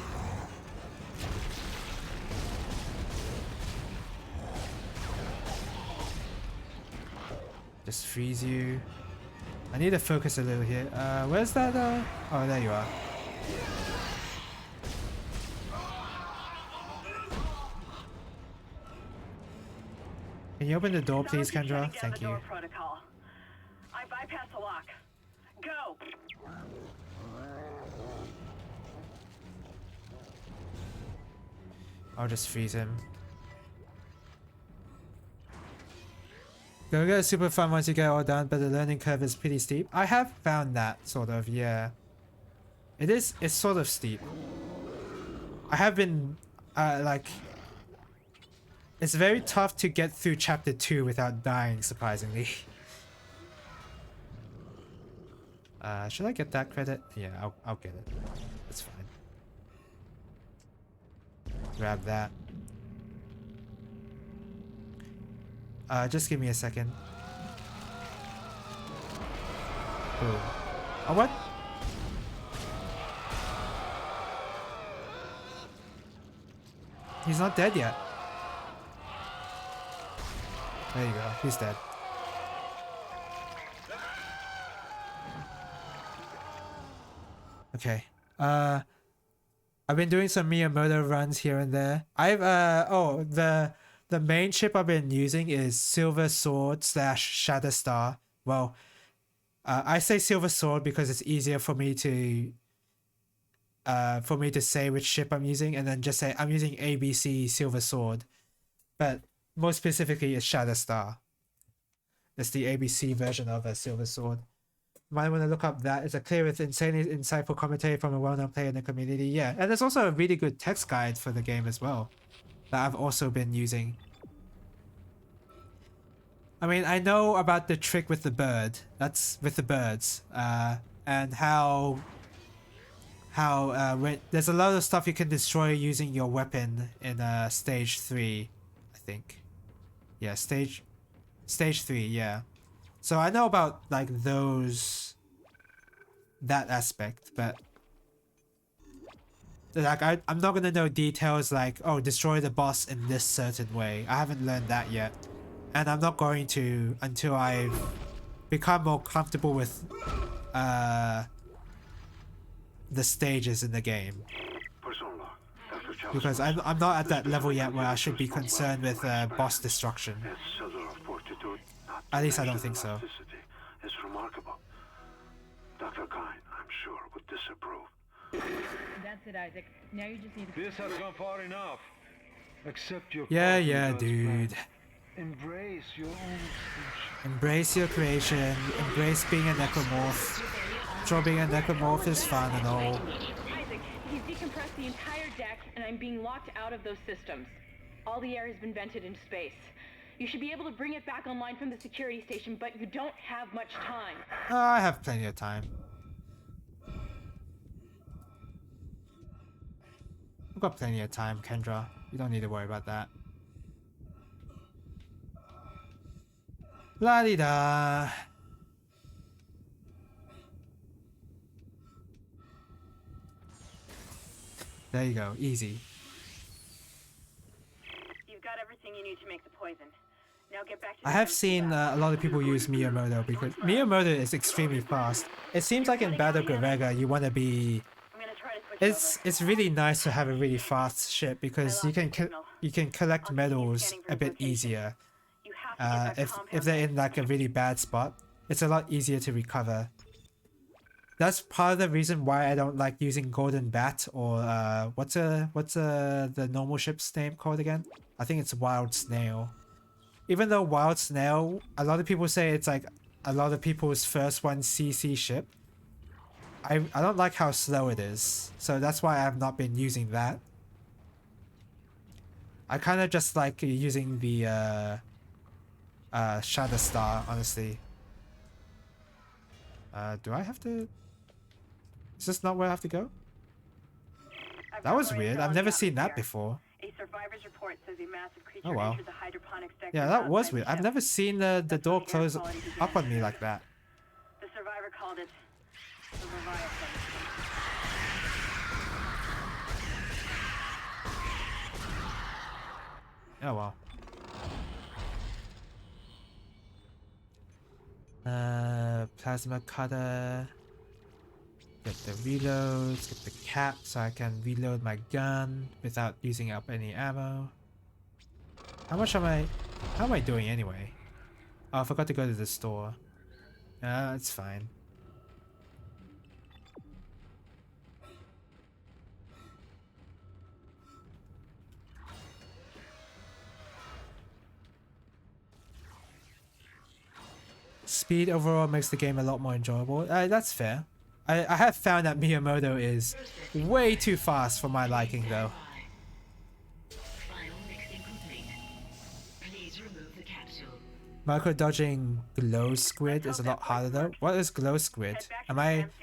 Just freeze you. I need to focus a little here. Where's that? Oh, there you are. Can you open the door, please, Kendra? Thank you. Protocol. I bypassed the lock. Go! I'll just freeze him. Go get super fun once you get all done, but the learning curve is pretty steep. I have found that, sort of, yeah. It's sort of steep. I have been, like... It's very tough to get through chapter 2 without dying, surprisingly. Should I get that credit? Yeah, I'll get it. That's fine. Grab that. Just give me a second. Boom. Oh, what? He's not dead yet. There you go. He's dead. Okay. I've been doing some Miyamoto runs here and there. I've oh, the main ship I've been using is Silver Sword / Shatterstar. Well, I say Silver Sword because it's easier for me to say which ship I'm using, and then just say I'm using ABC Silver Sword. But more specifically, it's Shatterstar. It's the ABC version of a Silver Sword. You might want to look up that. It's a clear with insanely insightful commentary from a well-known player in the community. Yeah, and there's also a really good text guide for the game as well that I've also been using. I mean, I know about the trick with the bird. That's with the birds. And how when there's a lot of stuff you can destroy using your weapon in stage 3, I think. Yeah, stage 3, yeah. So I know about like that aspect, but like I'm not gonna know details like, oh, destroy the boss in this certain way. I haven't learned that yet, and I'm not going to until I've become more comfortable with the stages in the game. Because I'm not at that level yet where I should be concerned with boss destruction. At least I don't think so. It's remarkable. Dr. Kyne, I'm sure, would disapprove. That's it, Isaac. Now you just need to... This has gone far enough. Accept your Yeah, dude. Embrace your own extinction. Embrace your creation. Embrace being a necromorph. Sure, being a necromorph is fun and all. Isaac, he's decompressed the entire deck, and I'm being locked out of those systems. All the air has been vented into space. You should be able to bring it back online from the security station, but you don't have much time. I have plenty of time. I've got plenty of time, Kendra. You don't need to worry about that. La-di-da. There you go, easy. You've got everything you need to make the poison. Now get back to I have seen a lot of people use Miyamoto because Miyamoto is extremely fast. It seems like in Battle Gregor you want to be... It's really nice to have a really fast ship because you can collect medals a bit easier. If they're in like a really bad spot, it's a lot easier to recover. That's part of the reason why I don't like using Golden Bat or what's the normal ship's name called again? I think it's Wild Snail. Even though Wild Snail, a lot of people say it's like a lot of people's first 1cc ship. I don't like how slow it is, so that's why I've not been using that. I kind of just like using the Shatterstar, honestly. Do I have to... Is this not where I have to go? I've That was got weird. Lorenzo I've in never the seen that atmosphere. before. A survivor's report says a massive creature Oh wow. entered the hydroponics deck. Yeah, that was weird. I've never seen the door close up on me like that. The survivor called it the Leviathan. Oh wow. Plasma cutter. Get the reloads, get the cap so I can reload my gun without using up any ammo. How am I doing anyway? Oh, I forgot to go to the store. It's fine. Speed overall makes the game a lot more enjoyable. That's fair. I have found that Miyamoto is way too fast for my liking though. Final mixing complete. Please remove the capsule. Micro dodging glow squid is a lot harder though. What is glow squid?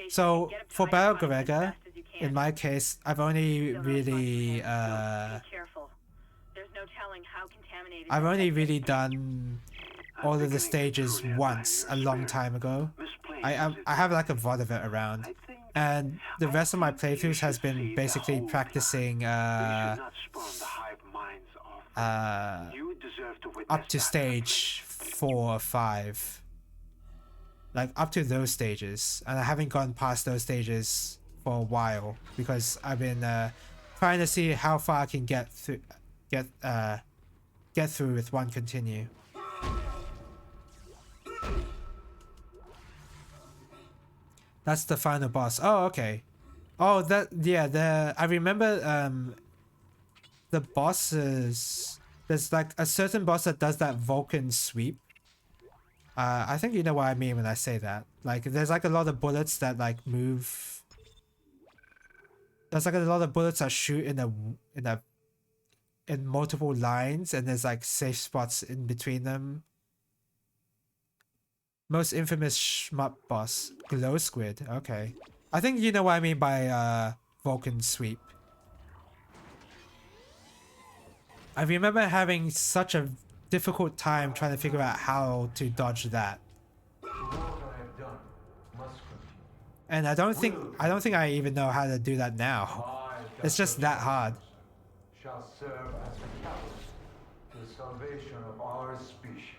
So for Battle Garegga, in my case, I've only really I've only really done all of the stages once a long time ago. I have like a VOD of it around, and the rest of my playthroughs has been basically practicing up to stage 4 or 5, like up to those stages, and I haven't gone past those stages for a while because I've been trying to see how far I can get through with one continue. That's the final boss. Oh, okay. Oh, I remember the bosses. There's like a certain boss that does that Vulcan sweep. I think you know what I mean when I say that. Like there's like a lot of bullets that like move. There's like a lot of bullets that shoot in multiple lines, and there's like safe spots in between them. Most infamous shmup boss, Glow Squid. Okay, I think you know what I mean by Vulcan sweep. I remember having such a difficult time trying to figure out how to dodge that. And I don't think I even know how to do that now. It's just that hard. Shall serve as a catalyst to the salvation of our species.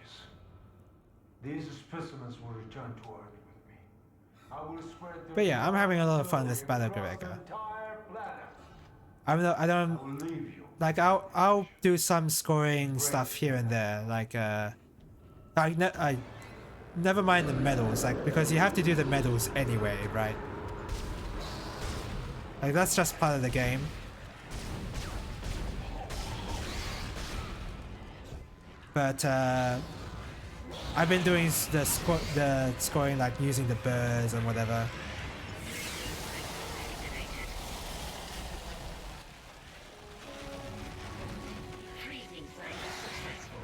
These specimens will return to Earth with me. I will spread their But yeah, I'm having a lot of fun with Battle Garegga. I don't like I'll do some scoring stuff here and there, like I never mind the medals, like because you have to do the medals anyway, right? Like that's just part of the game. But I've been doing the scoring like using the birds and whatever. Freezing cycle successful.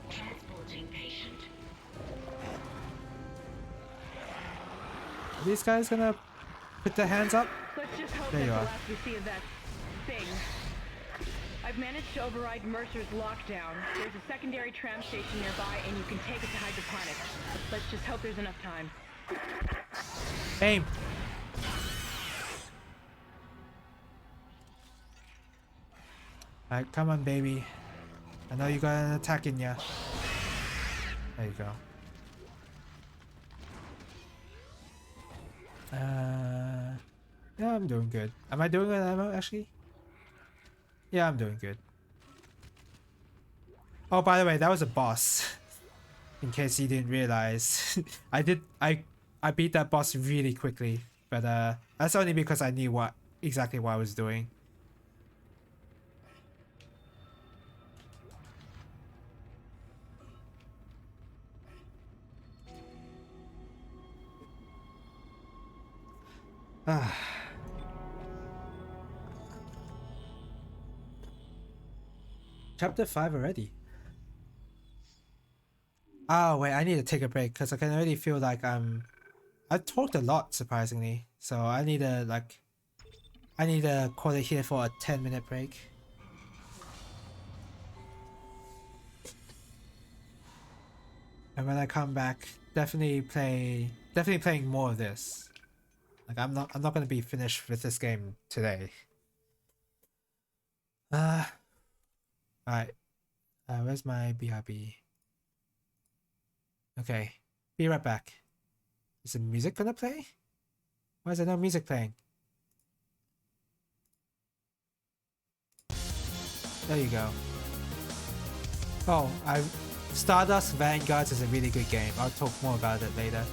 Transporting patient. Are these guys gonna put their hands up? Let's just hope There you that's are. the last we see of that thing. I've managed to override Mercer's lockdown. There's a secondary tram station nearby, and you can take it to hydroponics. Let's just hope there's enough time. Aim. Alright, come on, baby. I know you got an attack in ya. There you go. Yeah, I'm doing good. Am I doing an ammo actually? Yeah, I'm doing good. Oh, by the way, that was a boss. In case you didn't realize, I beat that boss really quickly, but that's only because I knew exactly what I was doing. Chapter 5 already. Oh wait, I need to take a break because I can already feel like I'm I talked a lot, surprisingly. So I need to call it here for a 10-minute break. And when I come back, definitely playing more of this. Like I'm not gonna be finished with this game today. Alright. Where's my BRB? Okay. Be right back. Is the music gonna play? Why is there no music playing? There you go. Oh, Stardust Vanguards is a really good game. I'll talk more about it later.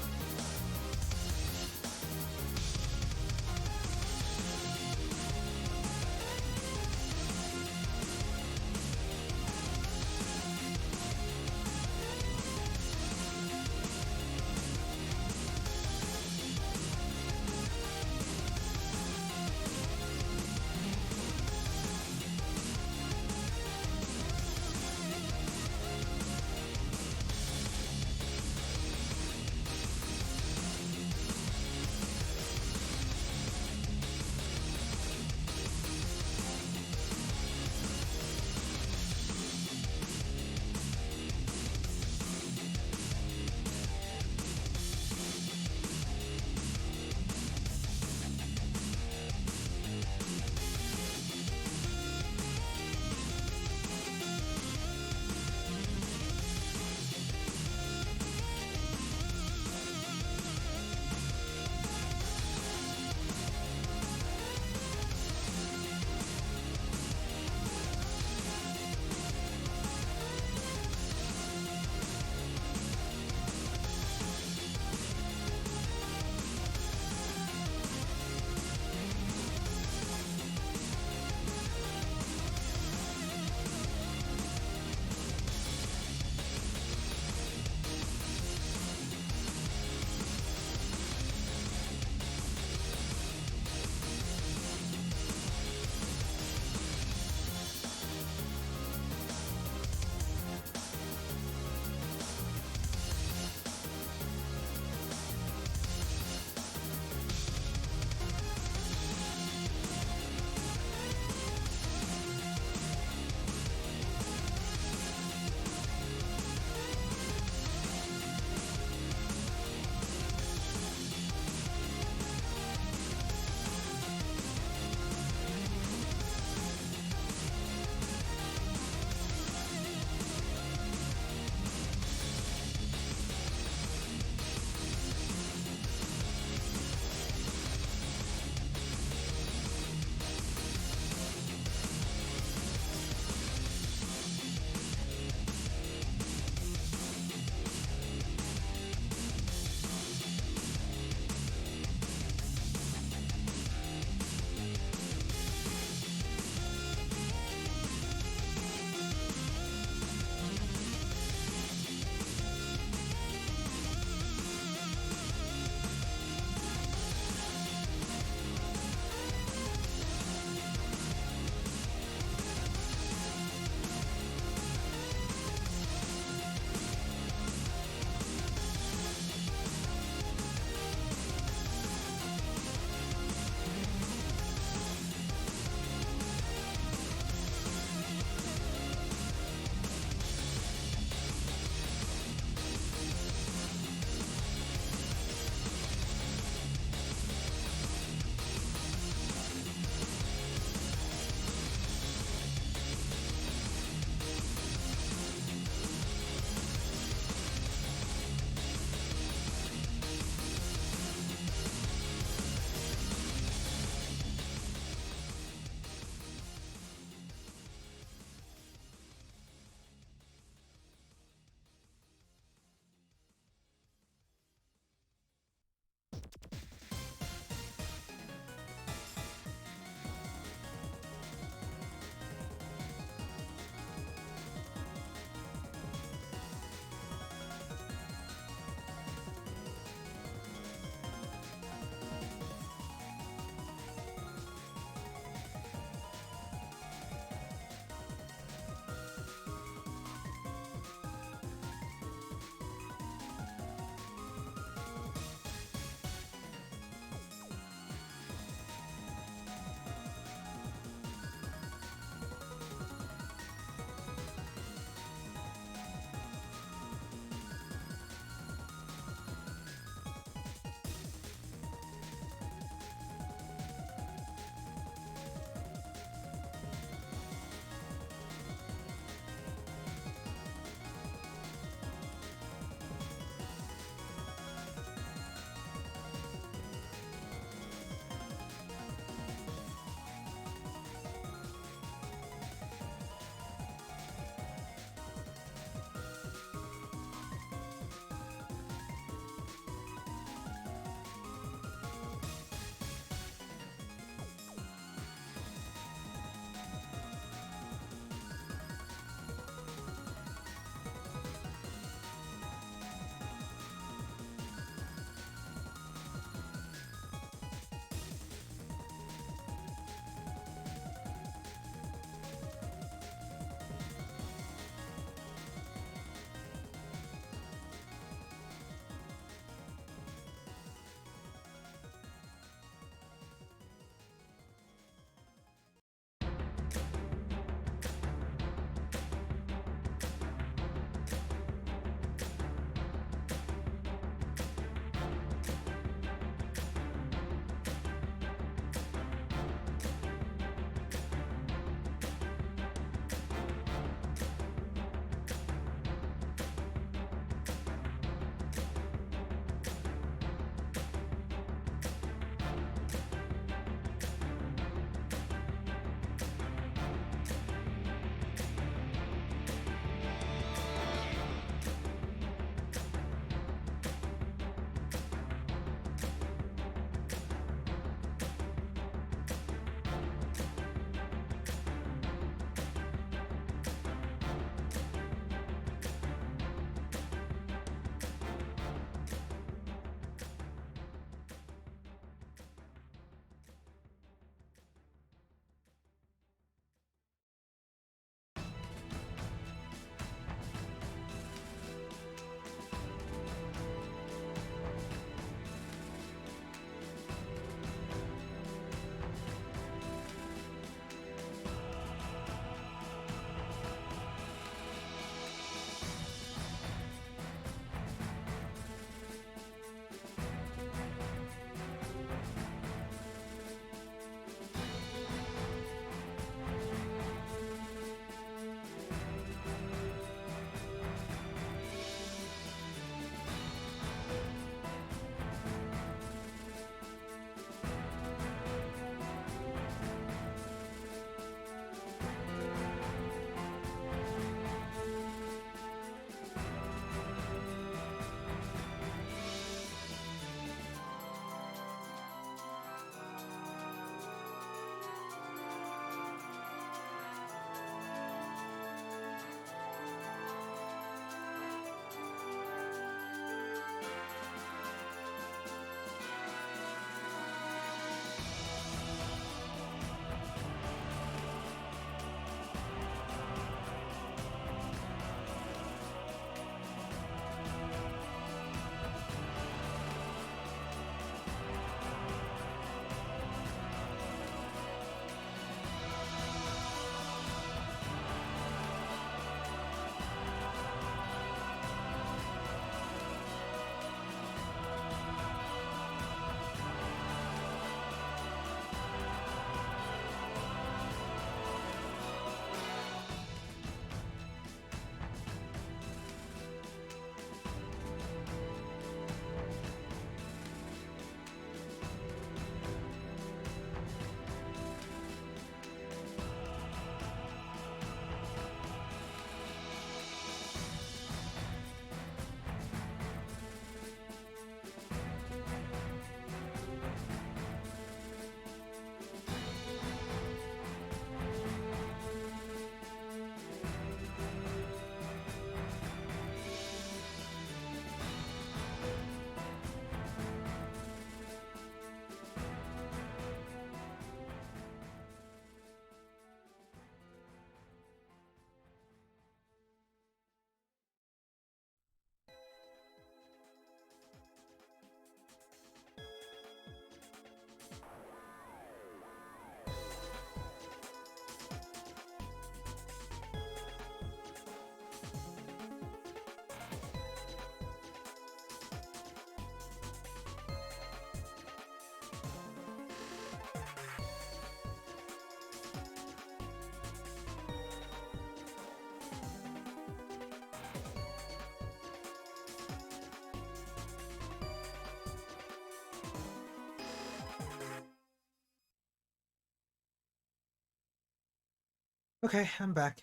Okay, I'm back.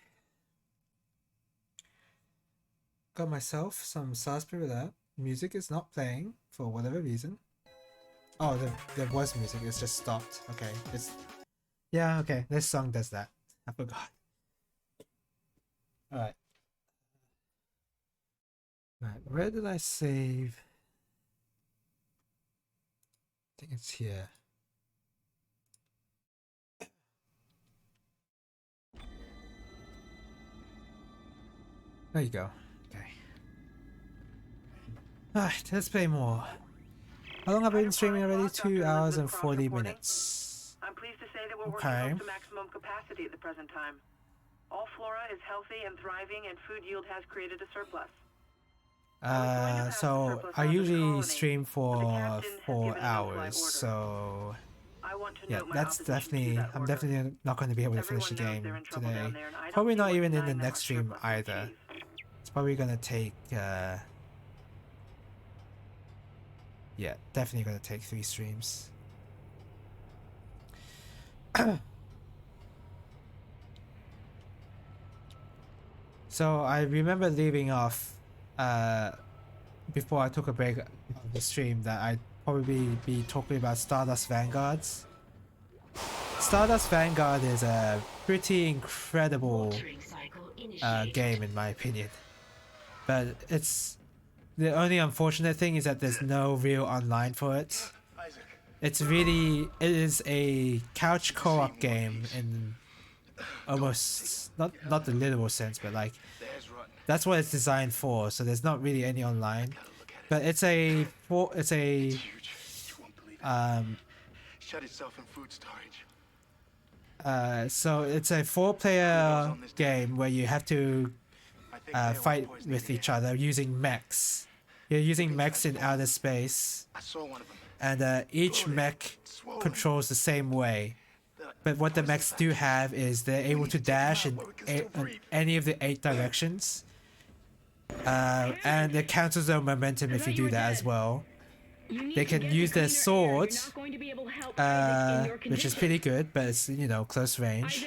Got myself some sarsaparilla. Music is not playing for whatever reason. Oh, there was music, it's just stopped. Okay, yeah, okay, this song does that. I forgot. Alright. Right, where did I save? I think it's here. There you go. Okay. Alright, let's play more. How long have I been streaming already? 2 hours and 40 minutes. I'm pleased to say that we're working up to maximum capacity at the present time. All flora is healthy and thriving, and food yield has created a surplus. So I usually stream for 4 hours, so yeah, that's definitely, I'm definitely not going to be able to finish the game today. Probably not even in the next stream either. It's probably going to take, yeah, definitely going to take 3 streams. So I remember leaving off before I took a break of the stream that I'd probably be talking about Stardust Vanguards. Stardust Vanguard is a pretty incredible game in my opinion, but it's the only unfortunate thing is that there's no real online for it. It is a couch co-op game in almost not the literal sense, but like that's what it's designed for. So there's not really any online, but it's a shut itself in food storage. So it's a 4-player game where you have to fight with each other using mechs. You're using mechs in outer space, and each mech controls the same way. But what the mechs do have is they're able to dash in any of the 8 directions, and it counters their momentum if you do that as well. They can use their sword, which is pretty good, but it's, you know, close range.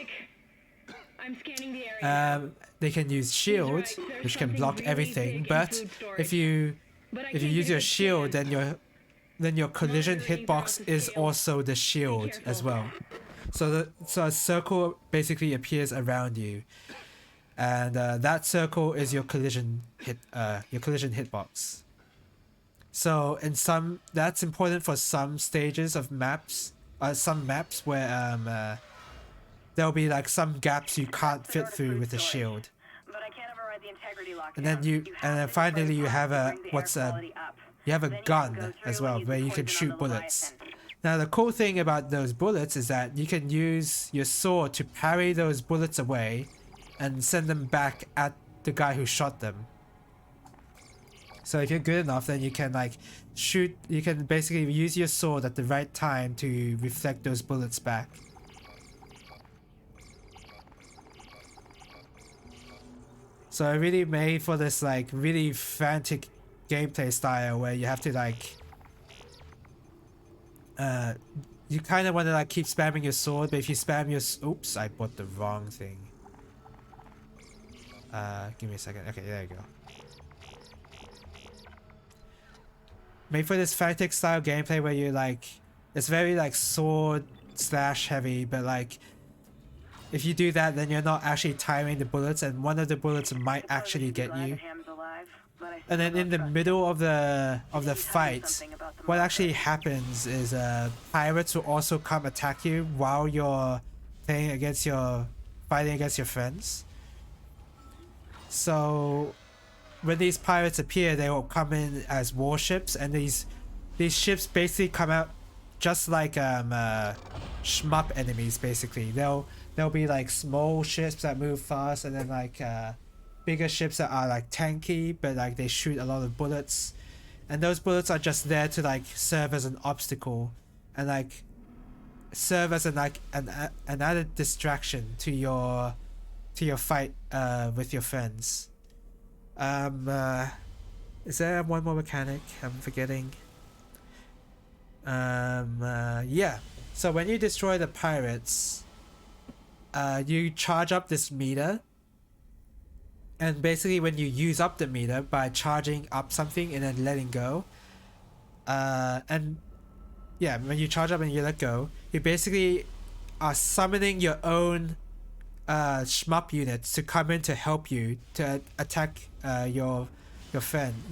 They can use shield, which can block everything, but if you use your shield, then your collision hitbox is also the shield as well. So a circle basically appears around you, and that circle is your collision hitbox. So that's important for some stages of maps, some maps where there'll be like some gaps you can't fit through with the shield. And then finally you have a gun as well where you can shoot bullets. Now the cool thing about those bullets is that you can use your sword to parry those bullets away and send them back at the guy who shot them. So if you're good enough, then you can like shoot, you can basically use your sword at the right time to reflect those bullets back. So I really made for this like really frantic gameplay style where you have to like you kind of want to like keep spamming your sword, but if you spam your oops, I bought the wrong thing. Give me a second. Okay, there you go. Made for this frantic style gameplay where you like, it's very like sword slash heavy, but like if you do that, then you're not actually timing the bullets, and one of the bullets might actually get you. And then in the middle of the fight, what actually happens is pirates will also come attack you while you're fighting against your friends. So when these pirates appear, they will come in as warships, and these ships basically come out just like shmup enemies. Basically, there'll be like small ships that move fast, and then like bigger ships that are like tanky, but like they shoot a lot of bullets, and those bullets are just there to like serve as an obstacle and like serve as an added distraction to your fight with your friends. Is there one more mechanic I'm forgetting? Yeah, so when you destroy the pirates, you charge up this meter, and basically when you use up the meter by charging up something and then letting go, and yeah, when you charge up and you let go, you basically are summoning your own shmup units to come in to help you to attack your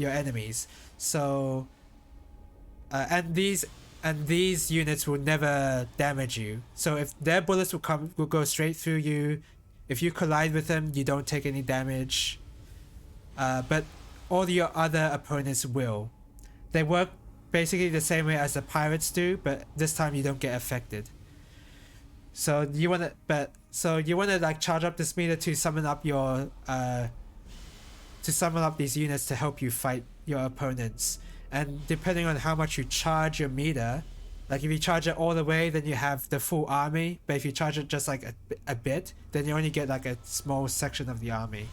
enemies. So and these units will never damage you. So if their bullets will go straight through you. If you collide with them, you don't take any damage. But all your other opponents will. They work basically the same way as the pirates do, but this time you don't get affected. So you wanna like charge up this meter to summon up your these units to help you fight your opponents. And depending on how much you charge your meter, like if you charge it all the way, then you have the full army. But if you charge it just like a bit, then you only get like a small section of the army.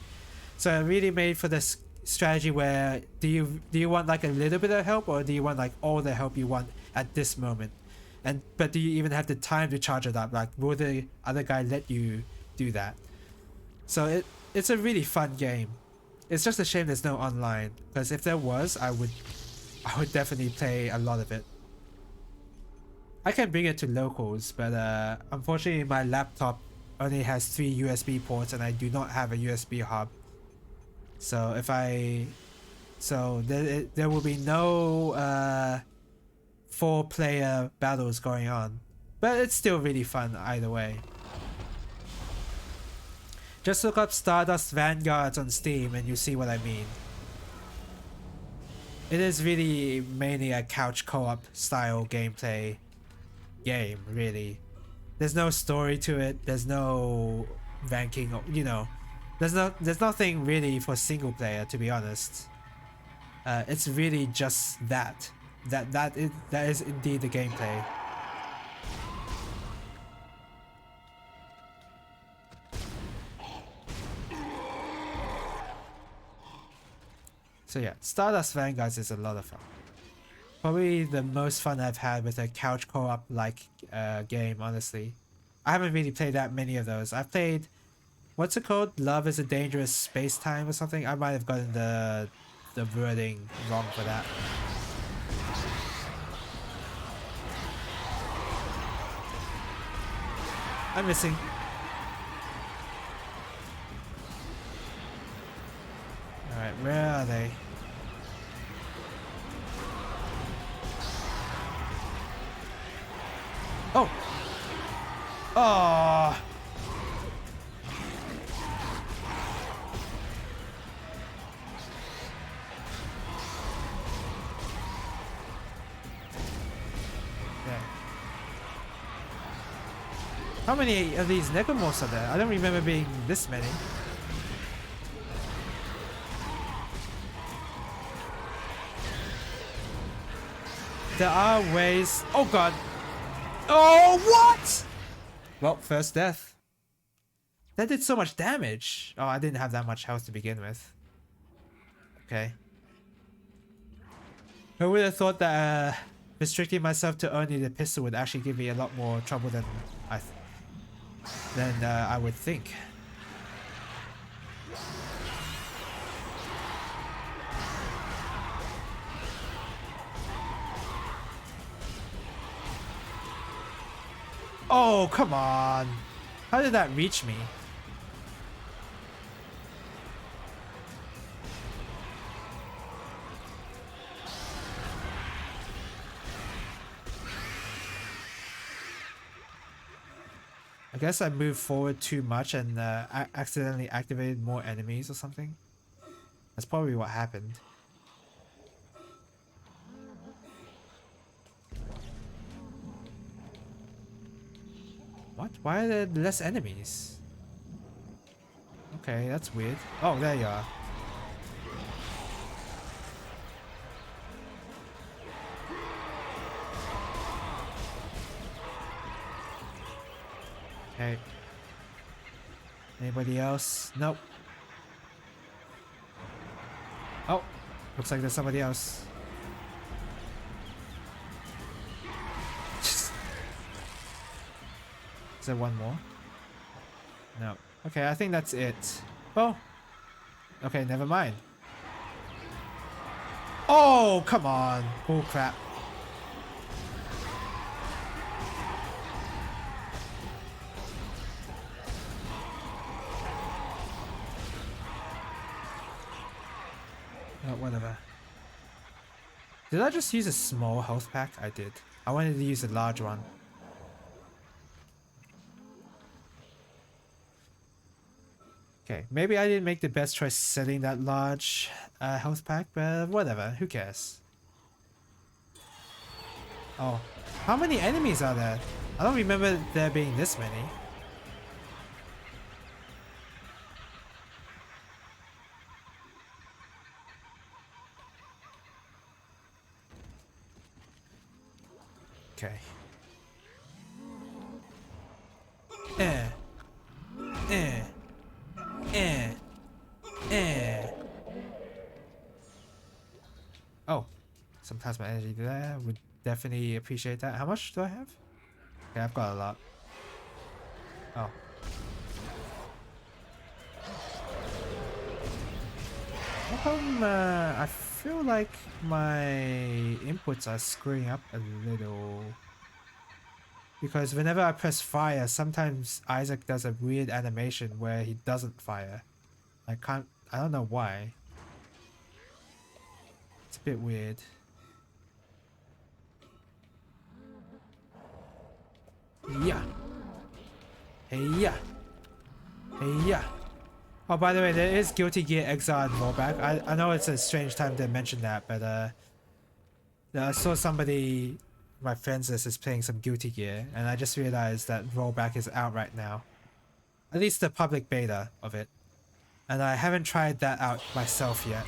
So it really made for this strategy where do you want like a little bit of help, or do you want like all the help you want at this moment? But do you even have the time to charge it up? Like, will the other guy let you do that? So it's a really fun game. It's just a shame there's no online, because if there was, I would definitely play a lot of it. I can bring it to locals, but unfortunately my laptop only has 3 USB ports and I do not have a USB hub. So there will be no 4-player battles going on, but it's still really fun either way. Just look up Stardust Vanguards on Steam and you see what I mean. It is really mainly a couch co-op style gameplay game, really. There's no story to it, there's no ranking, you know. There's nothing really for single player, to be honest. It's really just that is indeed the gameplay. So yeah, Stardust Vanguards is a lot of fun. Probably the most fun I've had with a couch co-op like game, honestly. I haven't really played that many of those. I've played, what's it called? Love is a Dangerous Space-Time or something? I might have gotten the wording wrong for that. I'm missing. Alright, where are they? Oh! Oh! Yeah. How many of these Necromorphs are there? I don't remember being this many. There are ways... Oh god! Oh, what?! Well, first death. That did so much damage. Oh, I didn't have that much health to begin with. Okay. Who would have thought that restricting myself to only the pistol would actually give me a lot more trouble than I would think. Oh, come on. How did that reach me? I guess I moved forward too much and accidentally activated more enemies or something. That's probably what happened. What? Why are there less enemies? Okay, that's weird. Oh, there you are. Okay. Anybody else? Nope. Oh, looks like there's somebody else. Is there one more? No. Okay, I think that's it. Oh. Okay, never mind. Oh, come on. Oh, crap. Oh, whatever. Did I just use a small health pack? I did. I wanted to use a large one. Okay, maybe I didn't make the best choice setting that large health pack, but whatever, who cares? Oh, how many enemies are there? I don't remember there being this many. Okay. Oh, some plasma energy there. Would definitely appreciate that. How much do I have? Okay, I've got a lot. Oh. How come I feel like my inputs are screwing up a little? Because whenever I press fire, sometimes Isaac does a weird animation where he doesn't fire. I don't know why. It's a bit weird. Yeah. Hey yeah. Hey yeah. Oh, by the way, there is Guilty Gear Xrd rollback. I know it's a strange time to mention that, but I saw somebody, my friends list, is playing some Guilty Gear, and I just realized that rollback is out right now. At least the public beta of it. And I haven't tried that out myself yet.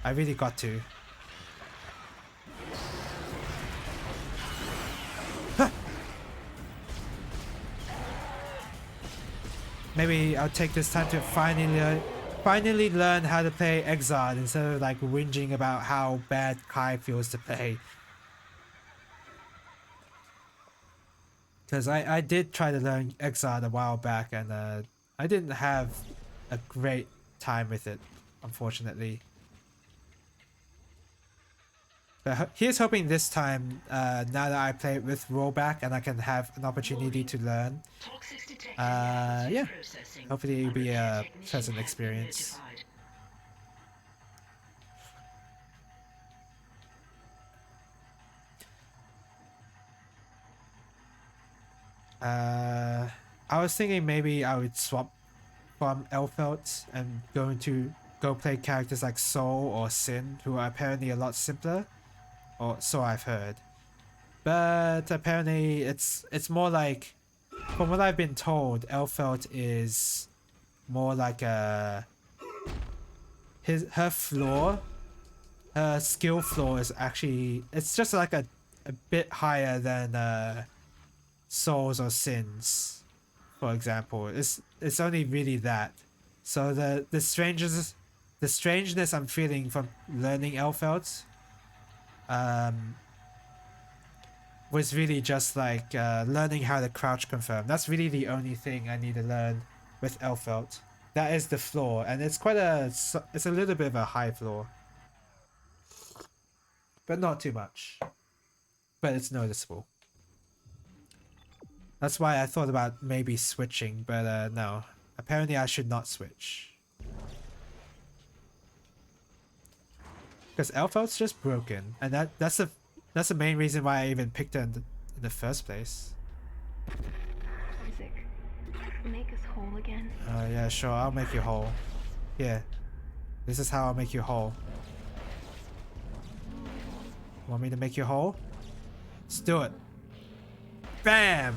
I really got to. Huh. Maybe I'll take this time to finally learn how to play Xrd instead of like whinging about how bad Kai feels to play. Because I did try to learn Xrd a while back, and I didn't have a great time with it, unfortunately. But here's hoping this time, now that I play it with rollback and I can have an opportunity to learn, yeah, hopefully it'll be a pleasant experience. I was thinking maybe I would swap from Elfelt and go play characters like Soul or Sin, who are apparently a lot simpler, or so I've heard. But apparently it's more like, from what I've been told, Elfelt is more like her floor, her skill floor is actually, it's just like a bit higher than Souls or Sins, for example. It's only really that. So the strangeness I'm feeling from learning Elfelt was really just like learning how to crouch confirm. That's really the only thing I need to learn with Elfelt. That is the floor, and it's a little bit of a high floor, but not too much. But it's noticeable. That's why I thought about maybe switching, but no. Apparently I should not switch. Because Elfelt's just broken, and that's the main reason why I even picked it in the first place. Isaac, make us whole again. Yeah, sure, I'll make you whole. Yeah, this is how I'll make you whole. Want me to make you whole? Let's do it. Bam!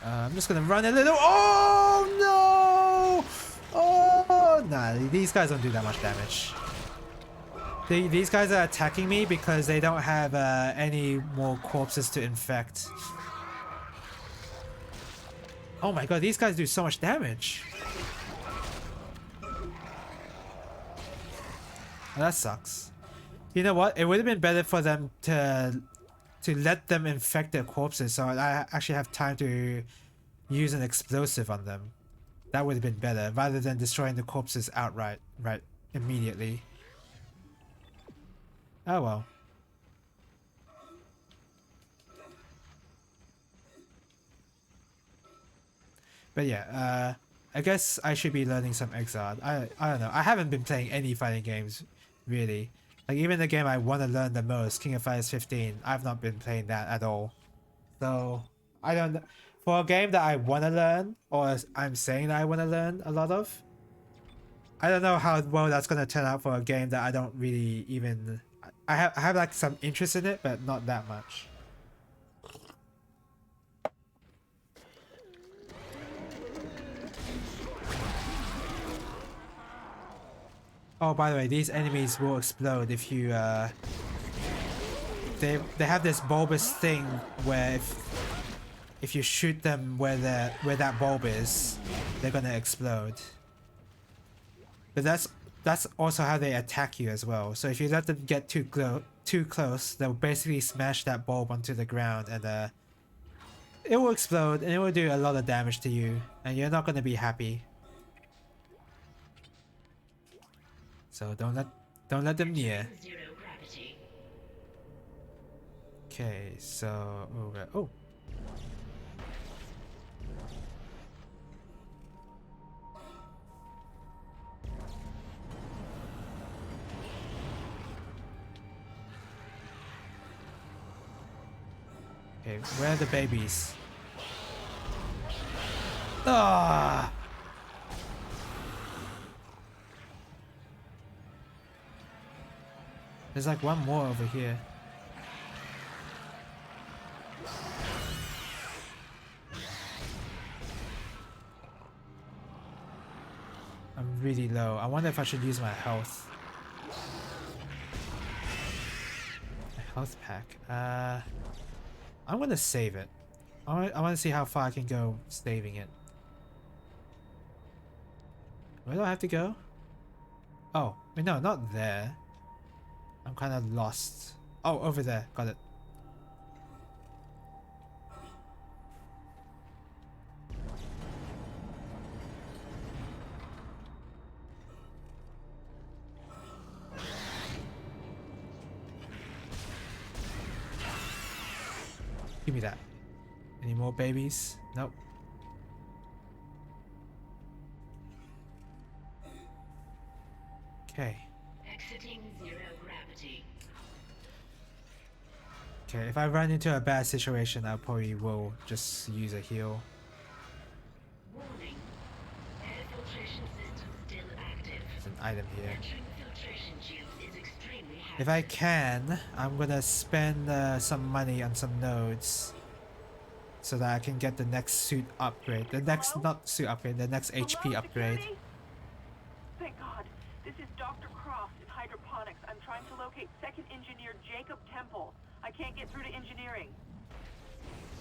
I'm just gonna run a little. Oh no! Oh, nah, these guys don't do that much damage. These guys are attacking me because they don't have any more corpses to infect. Oh my god, these guys do so much damage. Well, that sucks. You know what? It would have been better for them to let them infect their corpses so I actually have time to use an explosive on them. That would have been better rather than destroying the corpses outright immediately. Oh well. But yeah, I guess I should be learning some Exarch. I don't know. I haven't been playing any fighting games, really. Like even the game I want to learn the most, King of Fighters 15, I've not been playing that at all. So I don't. For a game that I want to learn, or I'm saying that I want to learn a lot of, I don't know how well that's gonna turn out for a game that I don't really even. I have like some interest in it, but not that much. Oh, by the way, these enemies will explode if you they have this bulbous thing where if you shoot them where that bulb is, they're gonna explode. But that's also how they attack you as well. So if you let them get too close, they'll basically smash that bulb onto the ground and it will explode and it will do a lot of damage to you and you're not gonna be happy. So don't let them near. Okay, so oh. Okay, where are the babies? Ah! There's like one more over here. I'm really low. I wonder if I should use my health. My health pack. I'm gonna save it. I want to see how far I can go saving it. Where do I have to go? Oh, wait, no, not there. I'm kind of lost. Oh, over there. Got it. Give me that. Any more babies? Nope. Okay. Exiting zero gravity. Okay, if I run into a bad situation, I probably will just use a heal. Warning. Air filtration system still active. There's an item here. Entering filtration tubes is extremely hazardous. If I can, I'm gonna spend some money on some nodes so that I can get the next suit upgrade. The next, not suit upgrade, the next HP upgrade. Thank God. This is Dr. Cross in hydroponics. I'm trying to locate second engineer Jacob Temple. I can't get through to engineering.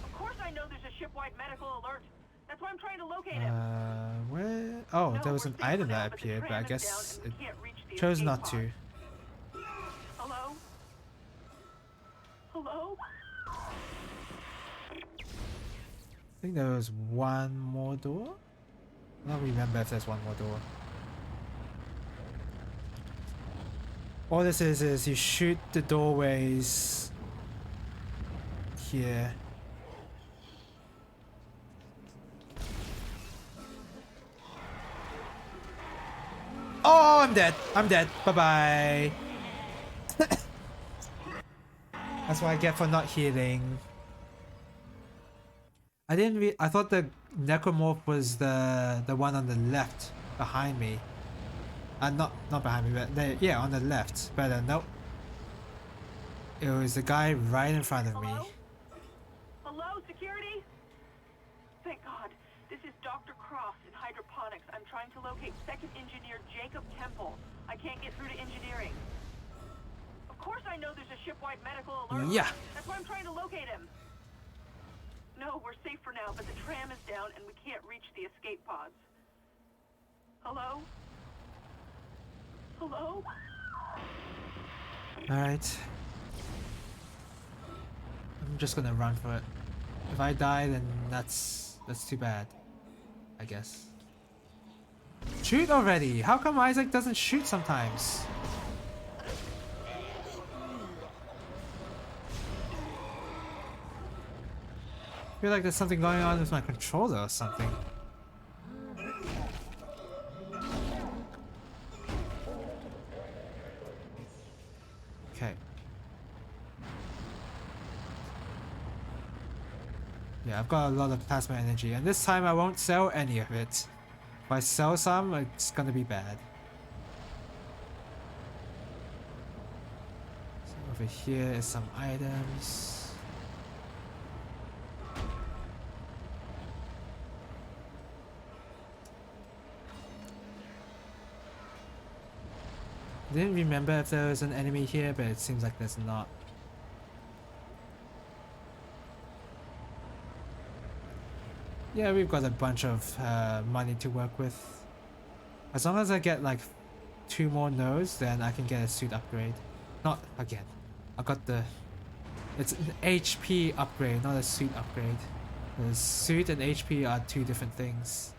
Of course I know there's a shipwide medical alert. That's why I'm trying to locate him. Where? Oh, there was an item that appeared, but I guess it chose not to. Hello? Hello? I think there was one more door? I don't remember if there's one more door. All this is you shoot the doorways here. Oh, I'm dead. I'm dead. Bye-bye. That's what I get for not healing. I thought the necromorph was the one on the left behind me. Not behind me, but yeah, on the left. But nope. It was the guy right in front of me. Hello, security? Thank God. This is Dr. Cross in hydroponics. I'm trying to locate second engineer Jacob Temple. I can't get through to engineering. Of course I know there's a shipwide medical alert. Yeah. That's why I'm trying to locate him. No, we're safe for now, but the tram is down and we can't reach the escape pods. Hello? Hello? Alright. I'm just gonna run for it. If I die, then that's too bad, I guess. Shoot already! How come Isaac doesn't shoot sometimes? I feel like there's something going on with my controller or something. Okay. Yeah, I've got a lot of plasma energy, and this time I won't sell any of it. If I sell some, it's gonna be bad. So over here is some items. I didn't remember if there was an enemy here, but it seems like there's not. Yeah, we've got a bunch of money to work with. As long as I get like 2 more nodes, then I can get a suit upgrade. Not again. I got the... It's an HP upgrade, not a suit upgrade. The suit and HP are 2 different things.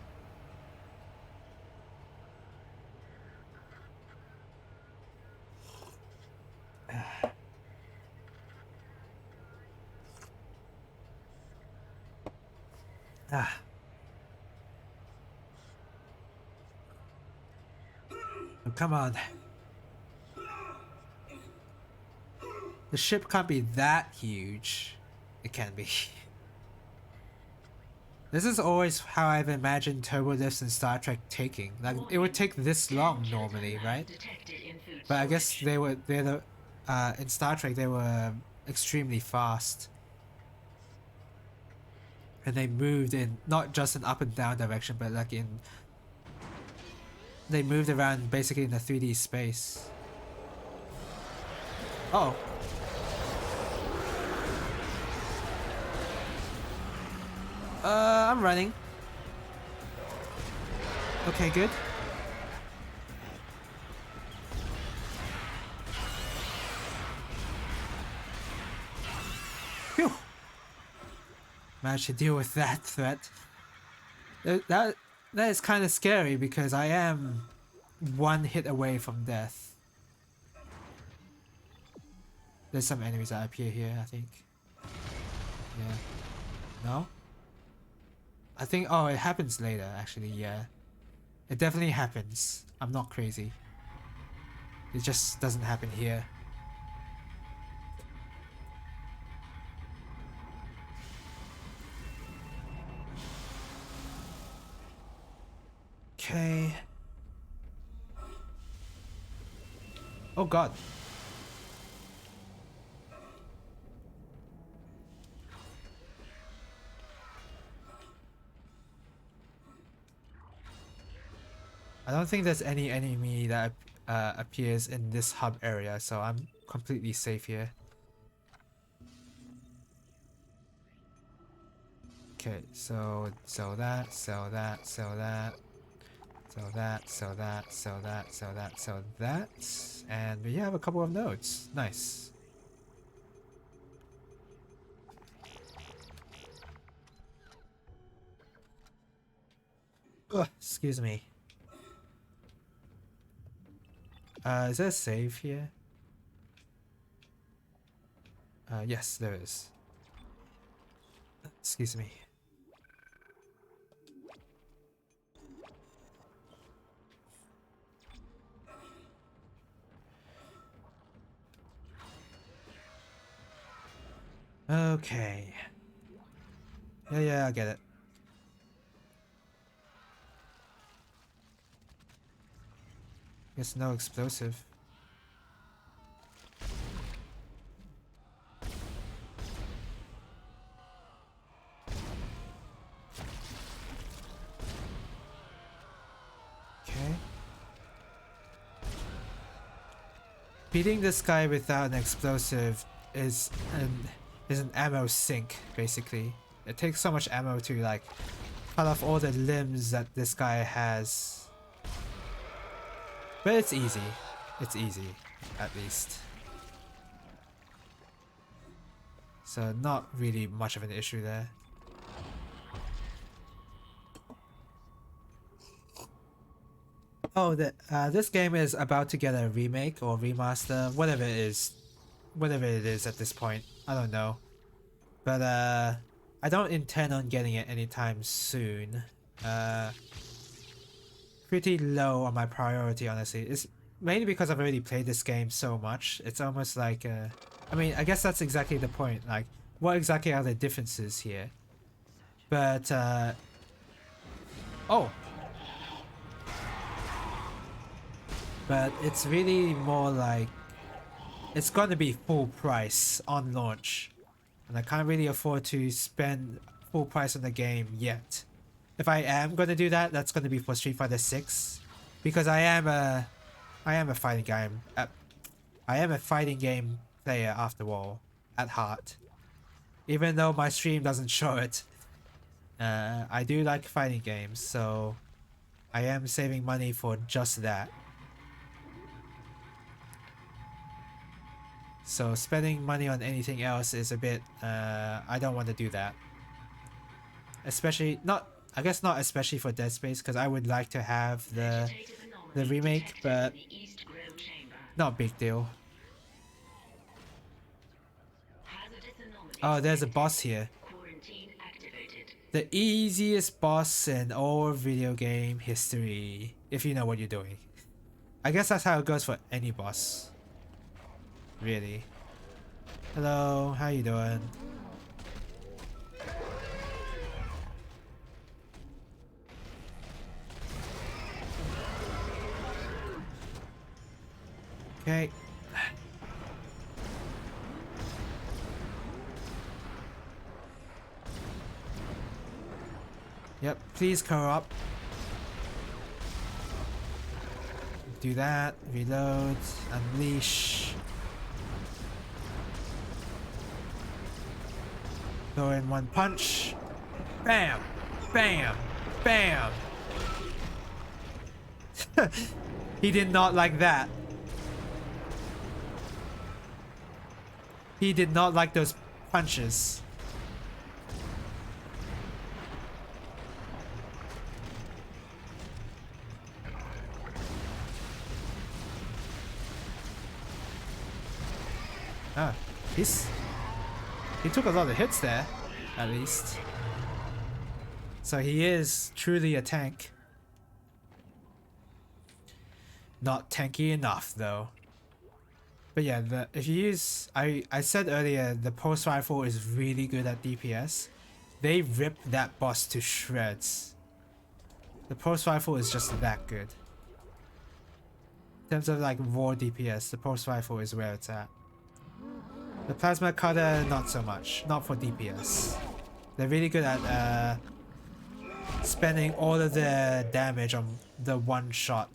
Ah. Oh, come on. The ship can't be that huge. It can be. This is always how I've imagined turbo lifts in Star Trek taking. Like, it would take this long normally, right? But I guess in Star Trek they were extremely fast. And they moved in not just in up and down direction, but like they moved around basically in the 3D space. Oh. I'm running. Okay, good. Phew. Managed to deal with that threat. That is kind of scary because I am 1 hit away from death. There's some enemies that appear here, I think. Yeah. No? I think, oh, it happens later, actually, yeah. It definitely happens. I'm not crazy. It just doesn't happen here. Okay. Oh god. I don't think there's any enemy that appears in this hub area, so I'm completely safe here. Okay, so that, so that, so that. So that, and we have a couple of nodes. Nice. Ugh, excuse me. Is there a save here? Yes, there is. Excuse me. Okay. Yeah, I get it. Guess no explosive. Okay. Beating this guy without an explosive is an ammo sink, basically. It takes so much ammo to like cut off all the limbs that this guy has. But it's easy. It's easy, at least. So not really much of an issue there. Oh, this game is about to get a remake or remaster, whatever it is at this point. I don't know, but I don't intend on getting it anytime soon. Pretty low on my priority, honestly. It's mainly because I've already played this game so much. It's almost like I mean, I guess that's exactly the point. Like, what exactly are the differences here? But oh. But it's really more like it's going to be full price on launch, and I can't really afford to spend full price on the game yet. If I am going to do that, that's going to be for Street Fighter 6, because I am a fighting game. I am a fighting game player after all, at heart. Even though my stream doesn't show it, I do like fighting games, so I am saving money for just that. So spending money on anything else is a bit, I don't want to do that. Especially, I guess not especially for Dead Space, because I would like to have the remake, but not a big deal. Oh, there's a boss here. The easiest boss in all video game history, if you know what you're doing. I guess that's how it goes for any boss. Really. Hello, how you doing? Okay. Yep, please cover up. Do that, reload, unleash. Throw in one punch. Bam! Bam! Bam! He did not like that. He did not like those punches. Ah, he took a lot of hits there, at least. So he is truly a tank. Not tanky enough though. But yeah, if you use, I said earlier, the pulse rifle is really good at DPS. They ripped that boss to shreds. The pulse rifle is just that good. In terms of like raw DPS, the pulse rifle is where it's at. The plasma cutter, not so much. Not for DPS. They're really good at spending all of their damage on the one shot,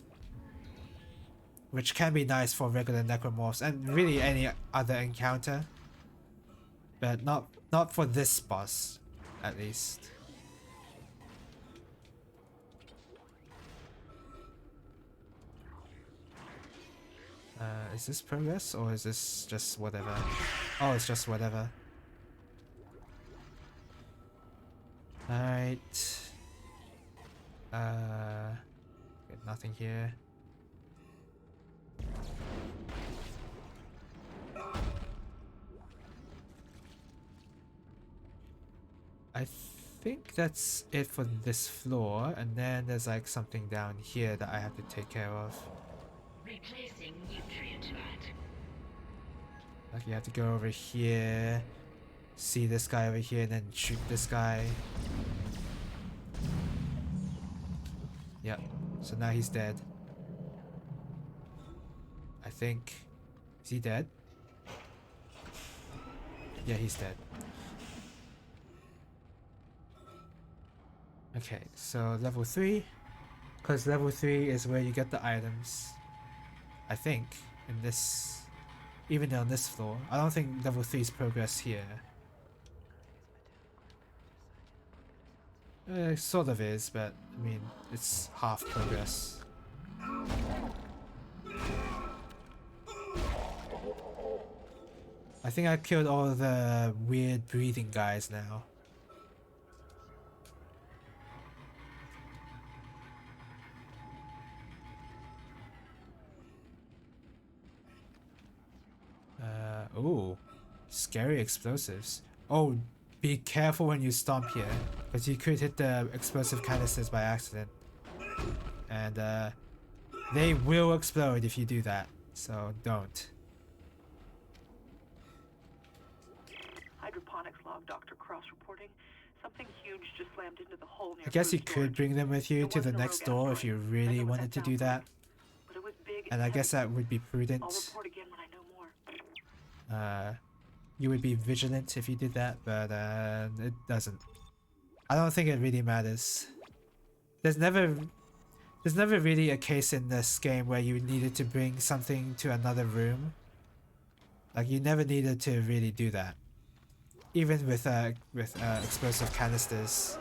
which can be nice for regular necromorphs and really any other encounter, but not for this boss, at least. Is this progress or is this just whatever? Oh, it's just whatever. Alright. Got nothing here. I think that's it for this floor, and then there's like something down here that I have to take care of. Replacing nutrient vat. Like you have to go over here, see this guy over here, and then shoot this guy. Yep, so now he's dead. I think. Is he dead? Yeah, he's dead. Okay, so level 3. Because level 3 is where you get the items. I think, in this, even on this floor. I don't think level 3's progress here. Sort of is, but I mean, it's half progress. I think I killed all the weird breathing guys now. Ooh, scary explosives. Oh, be careful when you stomp here, because you could hit the explosive canisters by accident. And they will explode if you do that, so don't. Hydroponics log, Dr. Cross reporting. Something huge just slammed into the hole near I guess you food could storage. bring them with you It to the wasn't a next rogue door if asteroid. you I really know what wanted to that do sounds that. like, but it was big And I heavy. guess that would be prudent. I'll report again when I know more. You would be vigilant if you did that, but it doesn't. I don't think it really matters. There's never really a case in this game where you needed to bring something to another room. Like, you never needed to really do that, even with explosive canisters.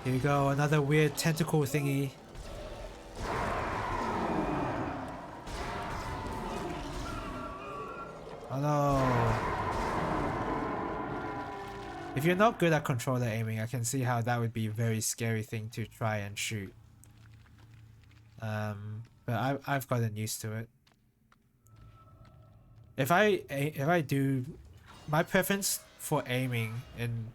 Here we go, another weird tentacle thingy. Oh no. If you're not good at controller aiming, I can see how that would be a very scary thing to try and shoot. But I've gotten used to it. If I do, my preference for aiming in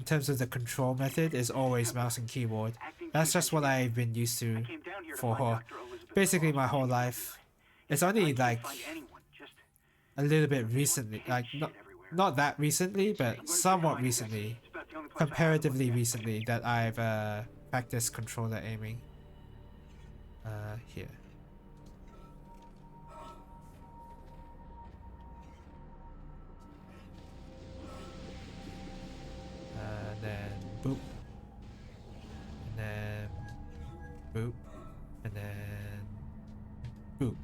terms of the control method is always mouse and keyboard. That's just what I've been used to for basically my whole life. It's only like a little bit recently, like not that recently, but somewhat recently, comparatively recently, that I've practiced controller aiming. Here. Then boop. And then boop. And then boop.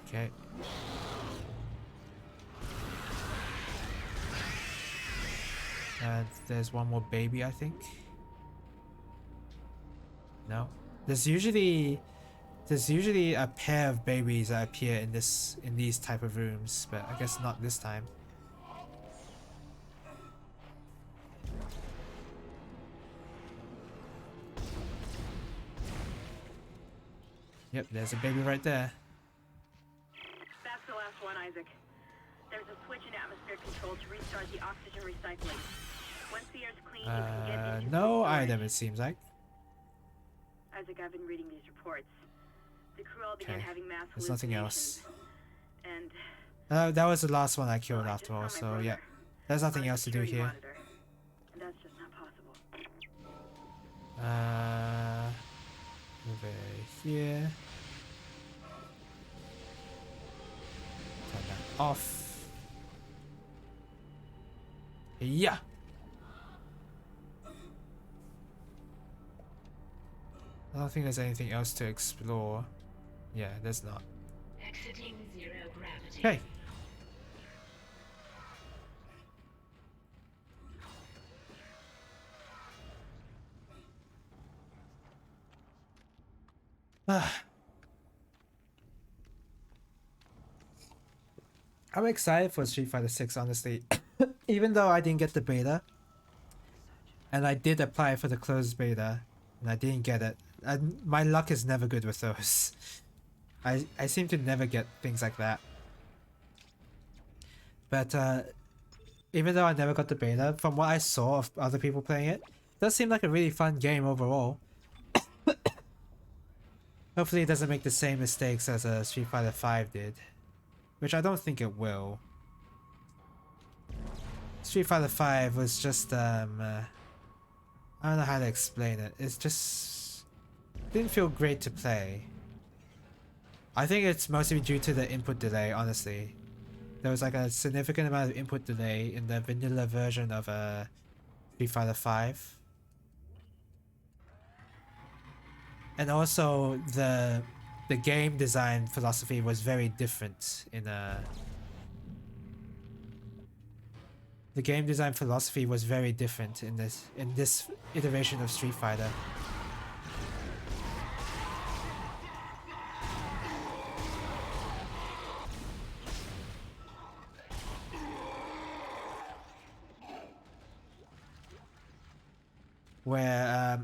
Okay. And there's one more baby, I think. No. There's usually a pair of babies that appear in these type of rooms, but I guess not this time. Yep, there's a baby right there. That's the last one, Isaac. There's a switch in atmosphere control to restart the oxygen recycling. Once the air's clean, you can get into No storage. item, it seems like. Isaac, I've been reading these reports. The crew all began Okay. having mass There's nothing else. hallucinations. And That was the last one I killed after all, so yeah. There's nothing else to do here. monitor. And that's just not possible. Over here. Turn that off. Yeah. I don't think there's anything else to explore. Yeah, there's not. Exiting zero gravity. Okay. I'm excited for Street Fighter 6, honestly. Even though I didn't get the beta, and I did apply for the closed beta, and I didn't get it. And my luck is never good with those. I seem to never get things like that. But even though I never got the beta, from what I saw of other people playing it, it does seem like a really fun game overall. Hopefully it doesn't make the same mistakes as Street Fighter 5 did. Which I don't think it will. Street Fighter 5 was just, I don't know how to explain it. It's just didn't feel great to play. I think it's mostly due to the input delay, honestly. There was like a significant amount of input delay in the vanilla version of Street Fighter 5. And also the game design philosophy was very different in the game design philosophy was very different in this iteration of Street Fighter. where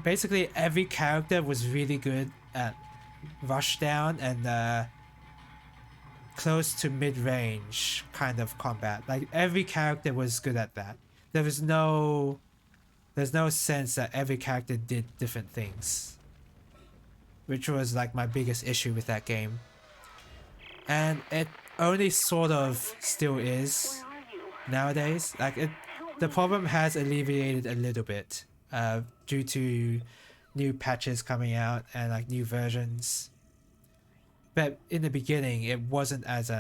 basically every character was really good at rushdown and close to mid-range kind of combat. Like every character was good at that. There's no sense that every character did different things, which was like my biggest issue with that game. And it only sort of still is nowadays. Like the problem has alleviated a little bit due to new patches coming out and like new versions. But in the beginning, it wasn't as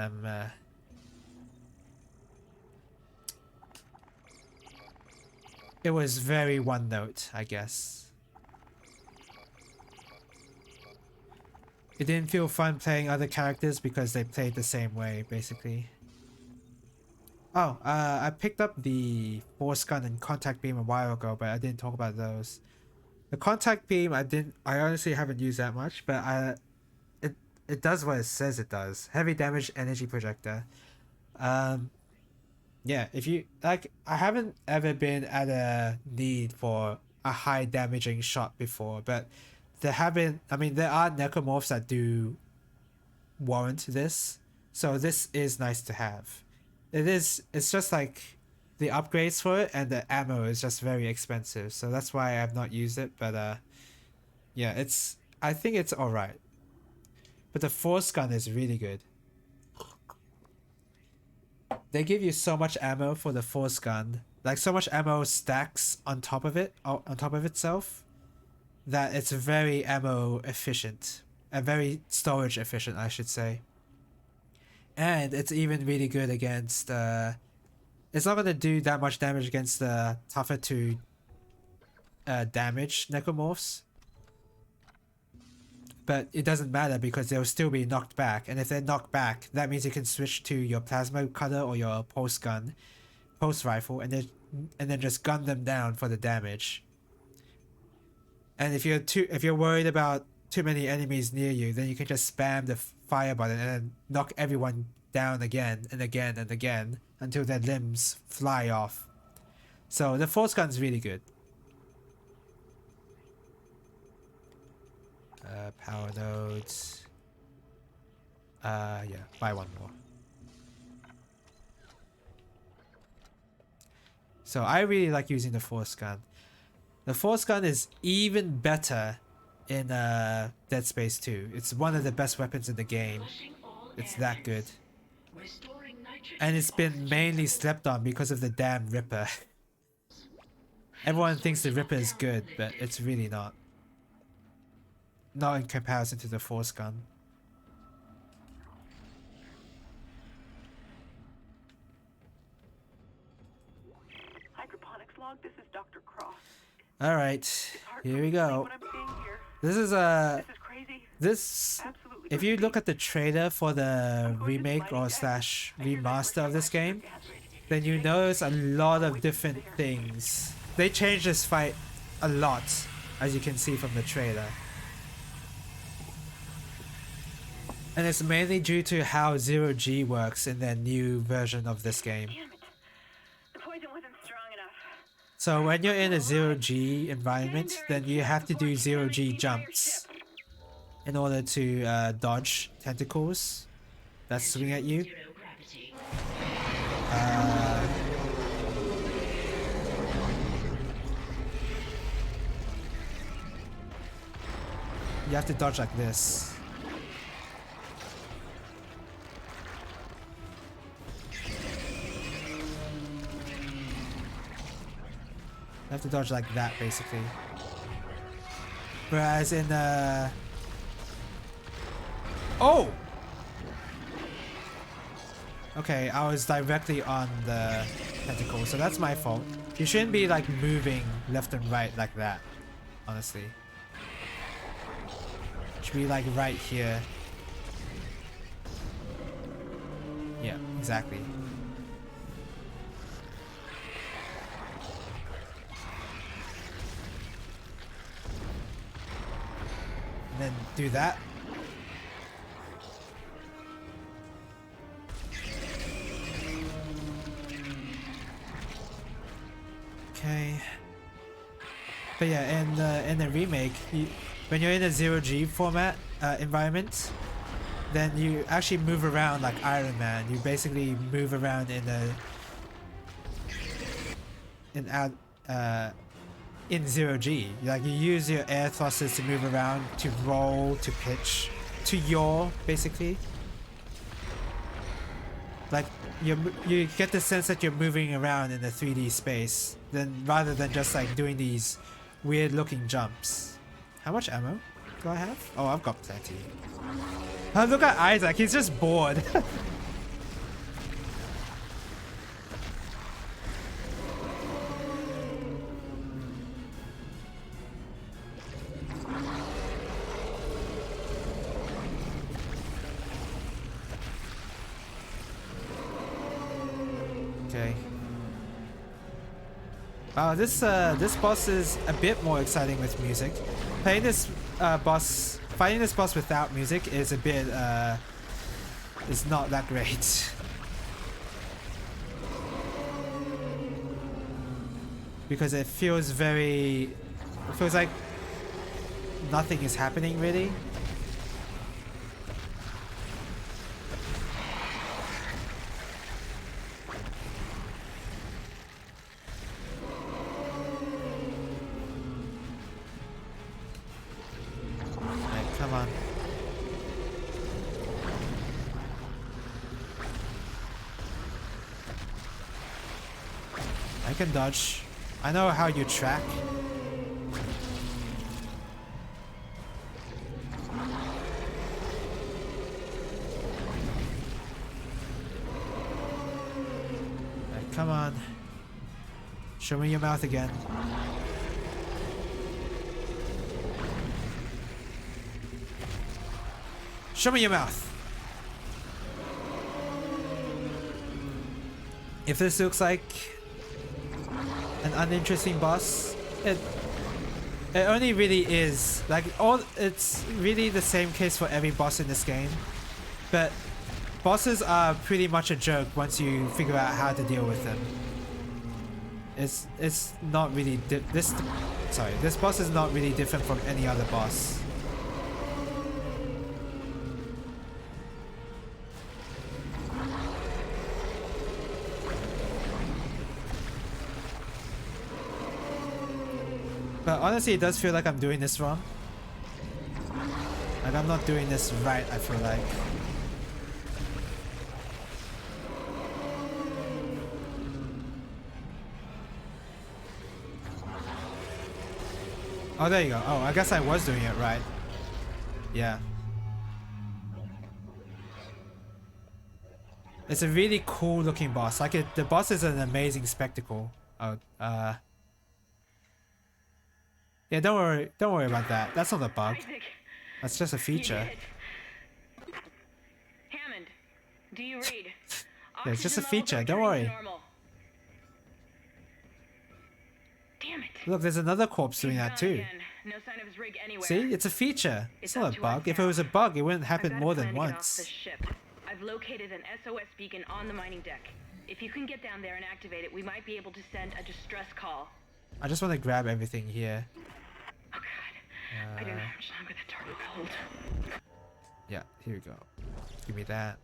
it was very one note, I guess. It didn't feel fun playing other characters because they played the same way, basically. Oh, I picked up the Force Gun and Contact Beam a while ago, but I didn't talk about those. The Contact Beam, I honestly haven't used that much, but it does what it says it does. Heavy damage energy projector. Yeah, if you like, I haven't ever been at a need for a high damaging shot before, but there are necromorphs that do warrant this, so this is nice to have. It's just like the upgrades for it, and the ammo is just very expensive, so that's why I've not used it. But yeah, I think it's alright. But the Force Gun is really good. They give you so much ammo for the Force Gun, like so much ammo stacks on top of itself, that it's very ammo efficient and very storage efficient, I should say. And it's even really good against it's not going to do that much damage against the tougher to damage necromorphs, but it doesn't matter because they'll still be knocked back, and if they're knocked back, that means you can switch to your plasma cutter or your pulse rifle, and then just gun them down for the damage. And if you're worried about too many enemies near you, then you can just spam the fire button and then knock everyone down again and again and again until their limbs fly off. So the Force Gun's really good. Power nodes. Yeah, buy one more. So I really like using the Force Gun. The Force Gun is even better in Dead Space 2. It's one of the best weapons in the game. It's that good. And it's been mainly slept on because of the damn Ripper. Everyone thinks the Ripper is good, but it's really not. Not in comparison to the Force Gun. Hydroponics log, this is Dr. Cross. Alright, here we go. This is if you look at the trailer for the remake or slash remaster of this game, then you notice a lot of different things. They changed this fight a lot, as you can see from the trailer. And it's mainly due to how Zero-G works in their new version of this game. So when you're in a Zero-G environment, then you have to do Zero-G jumps in order to dodge tentacles that swing at you. You have to dodge like this. You have to dodge like that, basically. Whereas in oh! Okay, I was directly on the tentacle, so that's my fault. You shouldn't be like moving left and right like that, honestly. It should be like right here. Yeah, exactly. And then do that. But yeah, in the remake, when you're in a 0G format environment, then you actually move around like Iron Man. You basically move around in in 0G. Like you use your air thrusters to move around, to roll, to pitch, to yaw, basically. Like you get the sense that you're moving around in the 3D space, then rather than just like doing these weird looking jumps. How much ammo do I have? Oh, I've got plenty. Oh, look at Isaac, he's just bored. Okay. Wow, this boss is a bit more exciting with music. Fighting this boss without music is a bit is not that great. Because it feels like nothing is happening really. Come on. I can dodge. I know how you track. Right, come on. Show me your mouth again. Show me your mouth. If this looks like an uninteresting boss, it only really is. Like it's really the same case for every boss in this game. But bosses are pretty much a joke once you figure out how to deal with them. It's not really this boss is not really different from any other boss. But honestly, it does feel like I'm doing this wrong. Like I'm not doing this right, I feel like. Oh, there you go. Oh, I guess I was doing it right. Yeah. It's a really cool looking boss. Like the boss is an amazing spectacle. Oh, yeah, don't worry about that. That's not a bug. That's just a feature. Hammond, do you read? Yeah, it's just a feature. Don't worry. Damn it. Look, there's another corpse doing that too. No sign of his rig anywhere. See, it's a feature. It's not a bug. If it was a bug, it wouldn't happen more than once. I've located an SOS beacon on the mining deck. If you can get down there and activate it, we might be able to send a distress call. I just want to grab everything here. Oh god. I don't know how much longer the target will hold. Yeah, here we go. Give me that.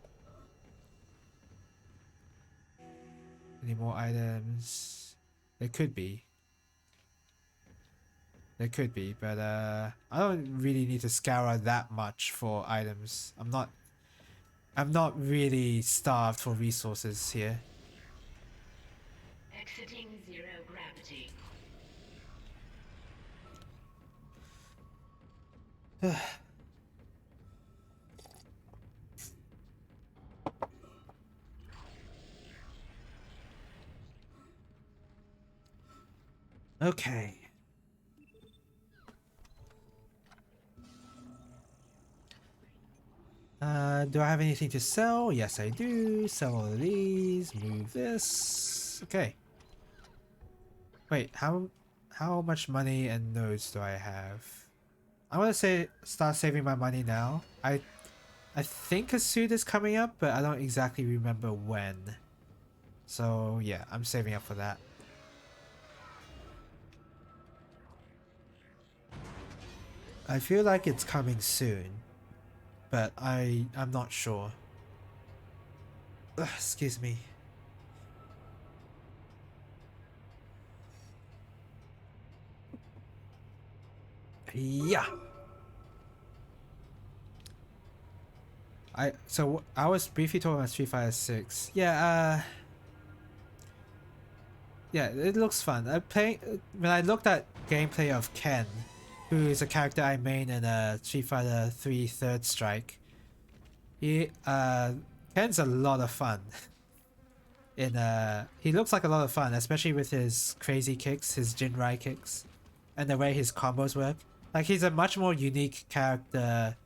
Any more items? There could be. There could be, but I don't really need to scour that much for items. I'm not really starved for resources here. Exiting zero gravity. Okay. Do I have anything to sell? Yes, I do. Sell all of these. Move this. Okay. Wait, how much money and nodes do I have? I want to start saving my money now. I think a suit is coming up, but I don't exactly remember when. So yeah, I'm saving up for that. I feel like it's coming soon, but I'm not sure. Ugh, excuse me. Yeah. I was briefly talking about Street Fighter 6. Yeah, yeah, it looks fun. When I looked at gameplay of Ken, who is a character I main in Street Fighter 3 Third Strike. Ken's a lot of fun. He looks like a lot of fun, especially with his crazy kicks, his Jinrai kicks, and the way his combos work. Like, he's a much more unique character.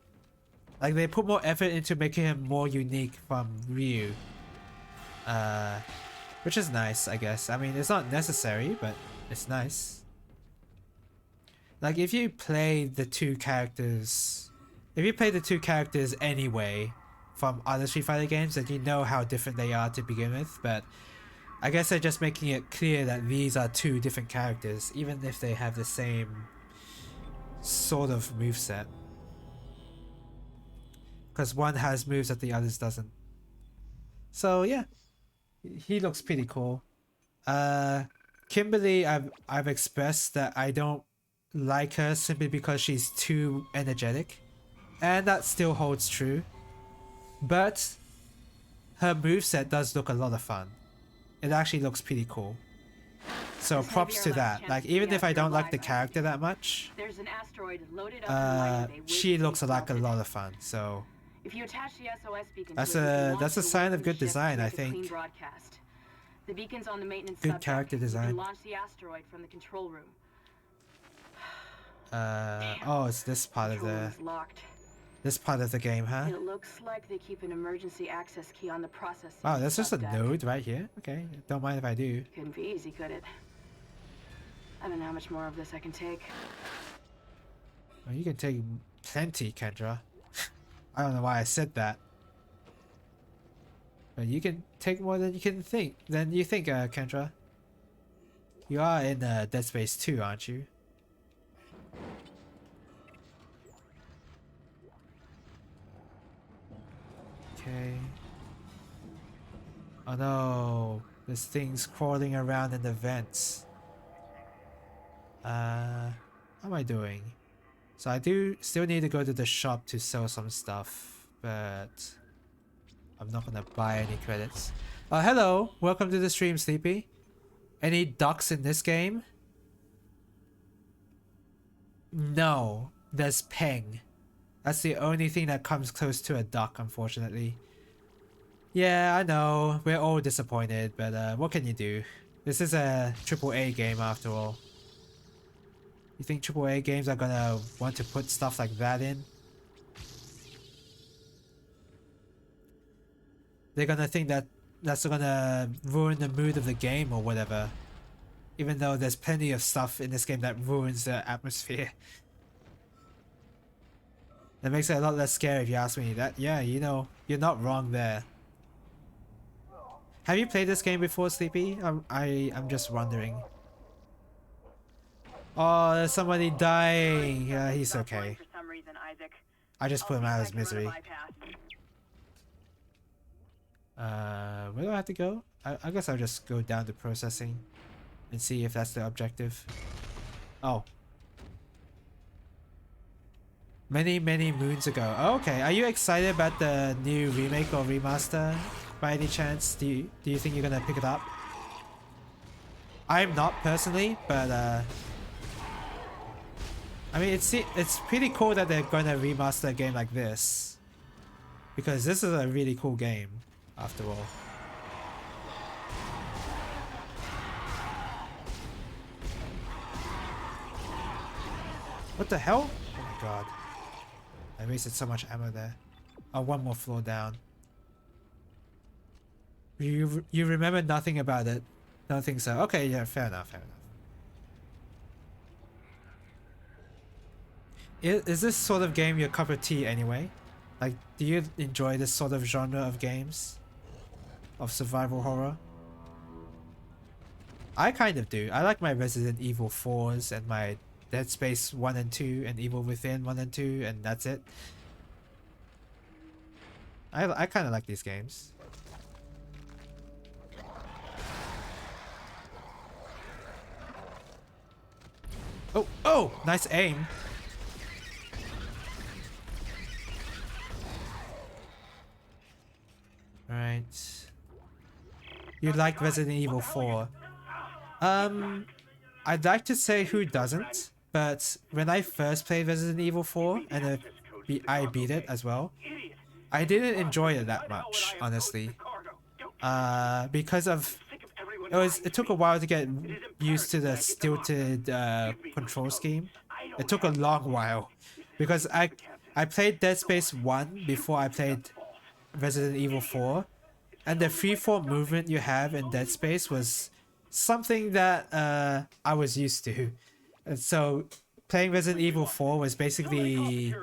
Like, they put more effort into making him more unique from Ryu. Which is nice, I guess. I mean, it's not necessary, but it's nice. Like, if you play the two characters anyway from other Street Fighter games, then you know how different they are to begin with, but I guess they're just making it clear that these are two different characters, even if they have the same sort of moveset. Because one has moves that the others doesn't. So yeah, he looks pretty cool. Kimberly, I've expressed that I don't like her simply because she's too energetic, and that still holds true. But her moveset does look a lot of fun. It actually looks pretty cool. So props to that. Like, even if I don't like the character that much, There's an asteroid loaded up in Light Bay she waiting to looks be like a dropped. lot of fun. So If you attach the SOS beacon that's to it, you can a launch that's a it sign away of from good the ship to design, I make a clean think. broadcast. The beacon's on the maintenance Good subdeck. character You design. can launch the asteroid from the control room. Oh, it's this part of Control the room's locked. this part of the game, huh? It looks like they keep an emergency access key on the processing Wow, that's just a subdeck. node right here. Okay, don't mind if I do. Couldn't be easy, could it? I don't know how much more of this I can take. Well, you can take plenty, Kendra. I don't know why I said that. But you can take more than you think, Kendra. You are in Dead Space 2, aren't you? Okay. Oh no, this thing's crawling around in the vents. How am I doing? So I do still need to go to the shop to sell some stuff, but I'm not gonna buy any credits. Hello, welcome to the stream, Sleepy. Any ducks in this game? No, there's Peng. That's the only thing that comes close to a duck, unfortunately. Yeah, I know, we're all disappointed, but what can you do? This is a AAA game after all. You think AAA games are gonna want to put stuff like that in? They're gonna think that that's gonna ruin the mood of the game or whatever. Even though there's plenty of stuff in this game that ruins the atmosphere. That makes it a lot less scary if you ask me. That, yeah, you know, you're not wrong there. Have you played this game before, Sleepy? I'm just wondering. Oh, there's somebody dying. Yeah, he's okay. For some reason, Isaac. I just put him out of his I can run a misery. bypass. Where do I have to go? I guess I'll just go down to processing and see if that's the objective. Oh. Many moons ago. Oh, okay, are you excited about the new remake or remaster by any chance? Do you think you're gonna pick it up? I'm not personally, but I mean, it's pretty cool that they're gonna remaster a game like this, because this is a really cool game after all. What the hell? Oh my god. I wasted so much ammo there. Oh, one more floor down. You remember nothing about it? Don't think so. Okay, yeah, fair enough, fair enough. Is this sort of game your cup of tea anyway? Like, do you enjoy this sort of genre of games? Of survival horror? I kind of do. I like my Resident Evil 4s and my Dead Space 1 and 2 and Evil Within 1 and 2, and that's it. I kind of like these games. Oh, nice aim. Right. You like Resident Evil 4? I'd like to say who doesn't, but when I first played Resident Evil 4 and I beat it as well, I didn't enjoy it that much, honestly. Because of it took a while to get used to the stilted control scheme. It took a long while because I played Dead Space 1 before I played Resident Evil 4, and the freeform movement you have in Dead Space was something that I was used to. And so playing Resident Evil 4 was basically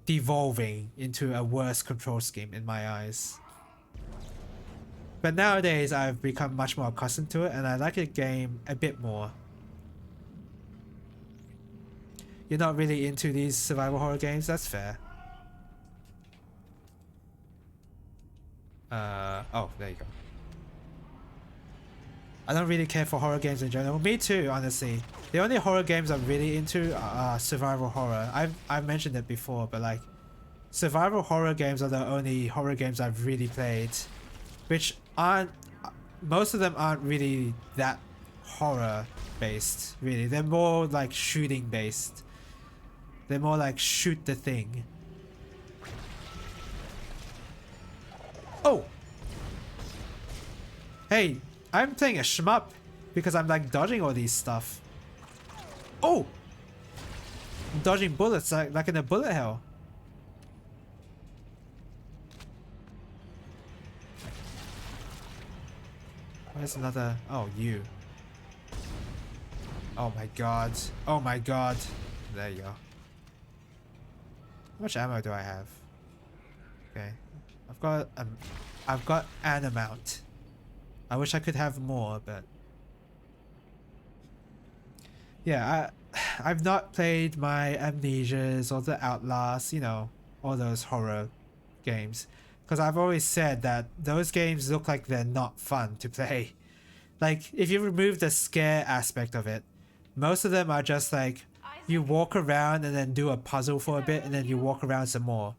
devolving into a worse control scheme in my eyes. But nowadays I've become much more accustomed to it and I like the game a bit more. You're not really into these survival horror games? That's fair. Oh, there you go. I don't really care for horror games in general. Me too, honestly. The only horror games I'm really into are survival horror. I've mentioned it before, but like, survival horror games are the only horror games I've really played, which aren't, most of them aren't really that horror based, really. They're more like shooting based. They're more like shoot the thing. Oh! Hey, I'm playing a shmup because I'm like dodging all these stuff. Oh! I'm dodging bullets like in a bullet hell. Where's another? Oh, you. Oh my god. Oh my god. There you go. How much ammo do I have? Okay. I've got an amount. I wish I could have more, but yeah, I've not played my Amnesias or the Outlast, you know, all those horror games, because I've always said that those games look like they're not fun to play. Like, if you remove the scare aspect of it, most of them are just like you walk around and then do a puzzle for a bit and then you walk around some more.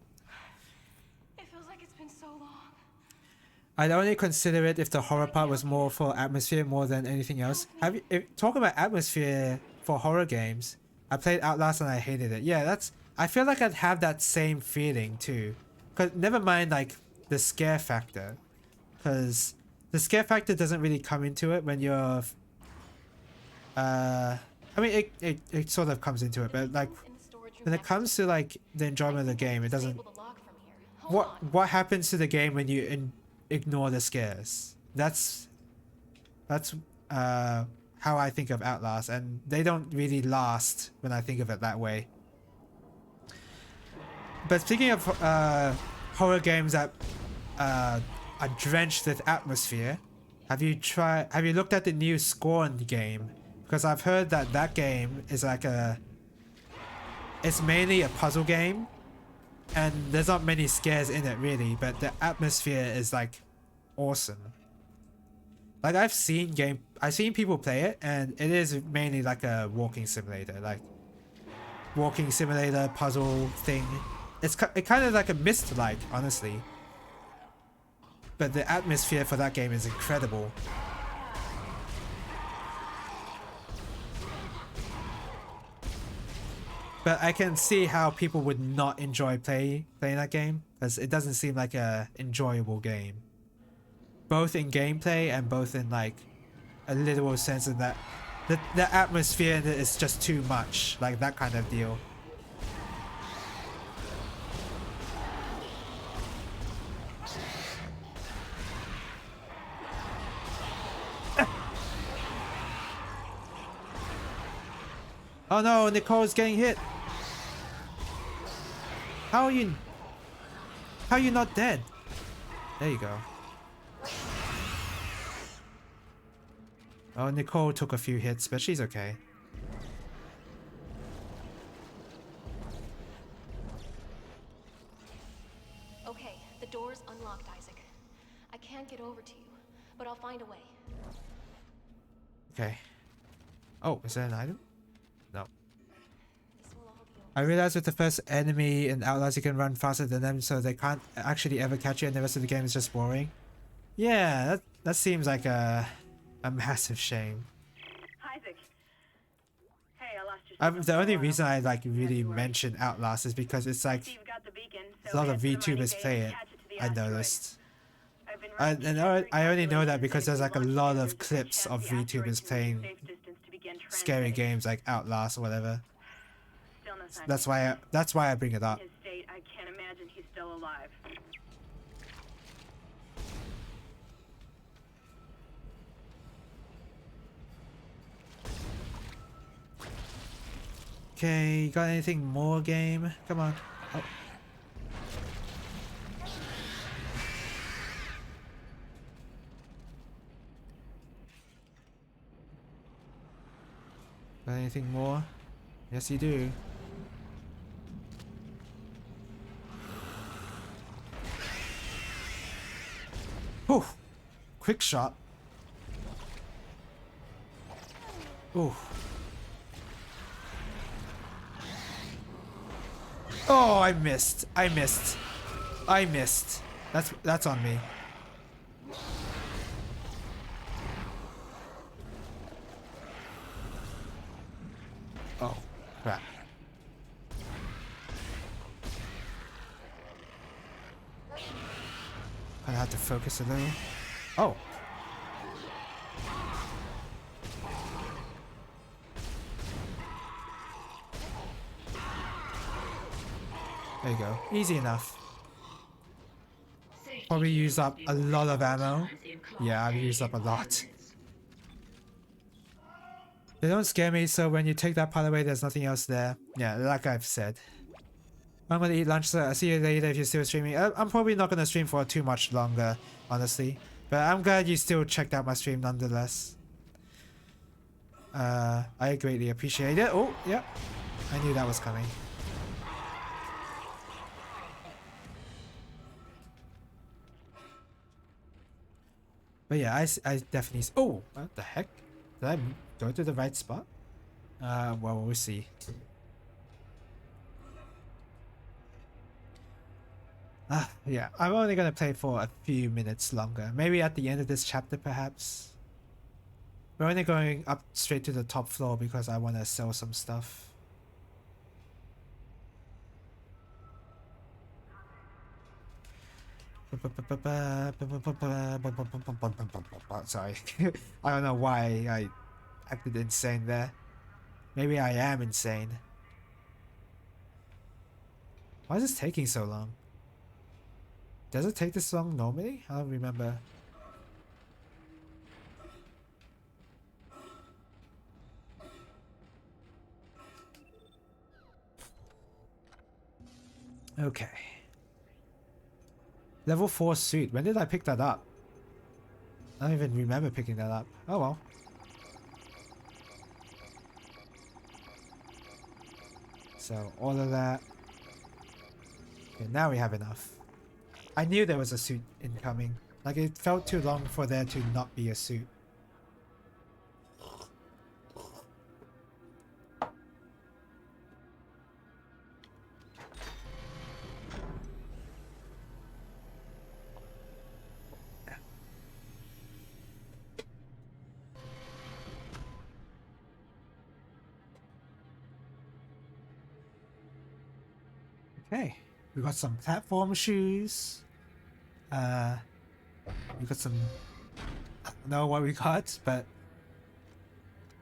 I'd only consider it if the horror part was more for atmosphere more than anything else. Talking about atmosphere for horror games, I played Outlast and I hated it. Yeah, I feel like I'd have that same feeling too. Cause never mind like the scare factor, cause the scare factor doesn't really come into it when you're. I mean, it sort of comes into it, but like when it comes to like the enjoyment of the game, it doesn't. What happens to the game when you ignore the scares? That's how I think of Outlast, and they don't really last when I think of it that way. But speaking of horror games that are drenched with atmosphere, have you looked at the new Scorn game? Because I've heard that game is like it's mainly a puzzle game, and there's not many scares in it really, but the atmosphere is like awesome. Like I've seen people play it, and it is mainly like a walking simulator, puzzle thing. It's kind of like a Myst-like, honestly. But the atmosphere for that game is incredible. But I can see how people would not enjoy playing that game, because it doesn't seem like a enjoyable game. Both in gameplay and both in like a literal sense of that the atmosphere in it is just too much, like that kind of deal. Oh no, Nicole's getting hit. How are you not dead? There you go. Oh, Nicole took a few hits, but she's okay. door's unlocked, Isaac. I can't get over to you, but I'll find a way. Okay. Oh, is that an item? No. This will all be over. I realized with the first enemy in Outlast you can run faster than them, so they can't actually ever catch you and the rest of the game is just boring. Yeah, that seems like a massive shame. Isaac. Hey, I lost your The only reason I like really mention Outlast is because it's like Steve got the beacon, a so lot of head to the mining VTubers bay play and it. attach to the I asteroid. noticed. I've been running I only know that because there's like a lot of clips of VTubers playing scary games like Outlast or whatever. Still no sign of That's why I bring it up. his state. I can't imagine he's still alive. Okay, got anything more, game? Come on. Oh. Got anything more? Yes, you do. Whew. Quick shot. Ooh. Oh, I missed. That's on me. Oh, crap. I have to focus a little. Oh. There you go. Easy enough. Probably use up a lot of ammo. Yeah, I've used up a lot. They don't scare me, so when you take that part away, there's nothing else there. Yeah, like I've said. I'm gonna eat lunch, so I'll see you later if you're still streaming. I'm probably not gonna stream for too much longer, honestly. But I'm glad you still checked out my stream nonetheless. I greatly appreciate it. Oh, yeah. I knew that was coming. But yeah, I definitely... Oh, what the heck? Did I go to the right spot? Well, we'll see. Yeah, I'm only gonna play for a few minutes longer. Maybe at the end of this chapter, perhaps. We're only going up straight to the top floor because I want to sell some stuff. Sorry. I don't know why I acted insane there. Maybe I am insane. Why is this taking so long? Does it take this long normally? I don't remember. Okay. Level 4 suit. When did I pick that up? I don't even remember picking that up. Oh well. So all of that. Okay, now we have enough. I knew there was a suit incoming. Like it felt too long for there to not be a suit. Okay, we got some platform shoes. We got some... I don't know what we got, but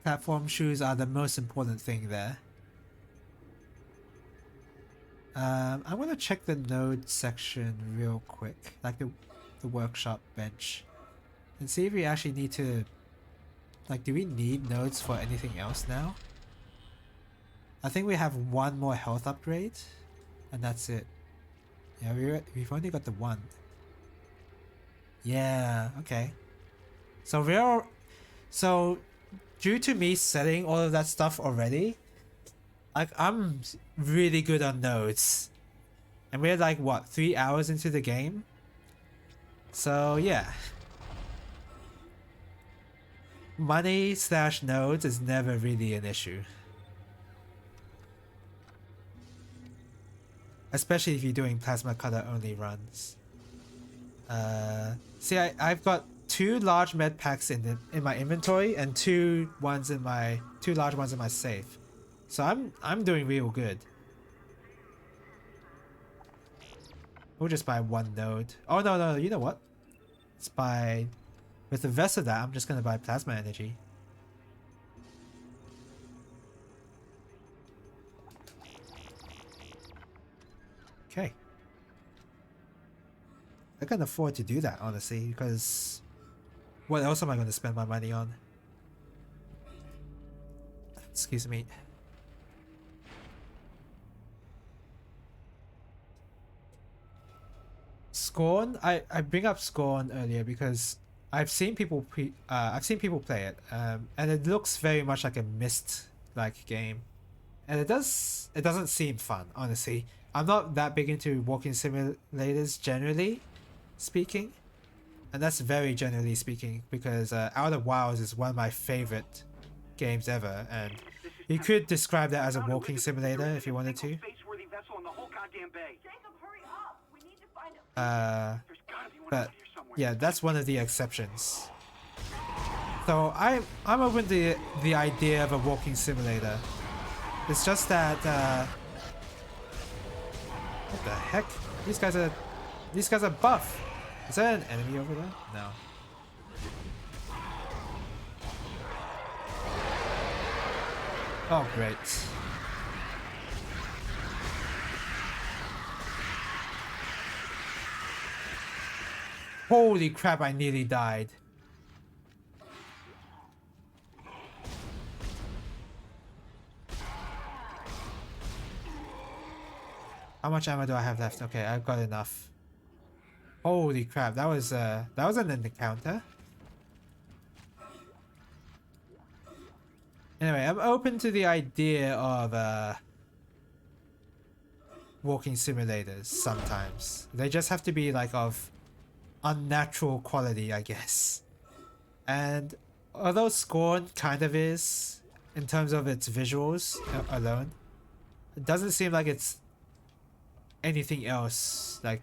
platform shoes are the most important thing there. I'm gonna check the node section real quick, like the workshop bench, and see if we actually need to... Like, do we need nodes for anything else now? I think we have one more health upgrade. And that's it. Yeah, we've only got the one. Yeah, okay. So due to me setting all of that stuff already, like I'm really good on nodes. And we're like what, 3 hours into the game? So yeah. Money/nodes is never really an issue. Especially if you're doing plasma cutter only runs. See, I've got 2 large med packs in my inventory and 2 large ones in my safe. So I'm doing real good. We'll just buy 1 node. Oh no, you know what? Let's buy, with the rest of that, I'm just gonna buy plasma energy. Okay. I can afford to do that, honestly, because what else am I going to spend my money on? Excuse me. Scorn? I bring up Scorn earlier because I've seen people play it, and it looks very much like a Myst-like game, and it doesn't seem fun, honestly. I'm not that big into walking simulators generally speaking, and that's very generally speaking, because Outer Wilds is one of my favorite games ever, and you could describe that as a walking simulator if you wanted to. But yeah, that's one of the exceptions. So I'm open to the idea of a walking simulator. It's just that what the heck? These guys are buff. Is there an enemy over there? No. Oh great. Holy crap, I nearly died. How much ammo do I have left? Okay, I've got enough. Holy crap, that was an encounter. Anyway, I'm open to the idea of walking simulators sometimes. They just have to be like of unnatural quality, I guess. And although Scorn kind of is, in terms of its visuals alone, it doesn't seem like it's anything else. Like,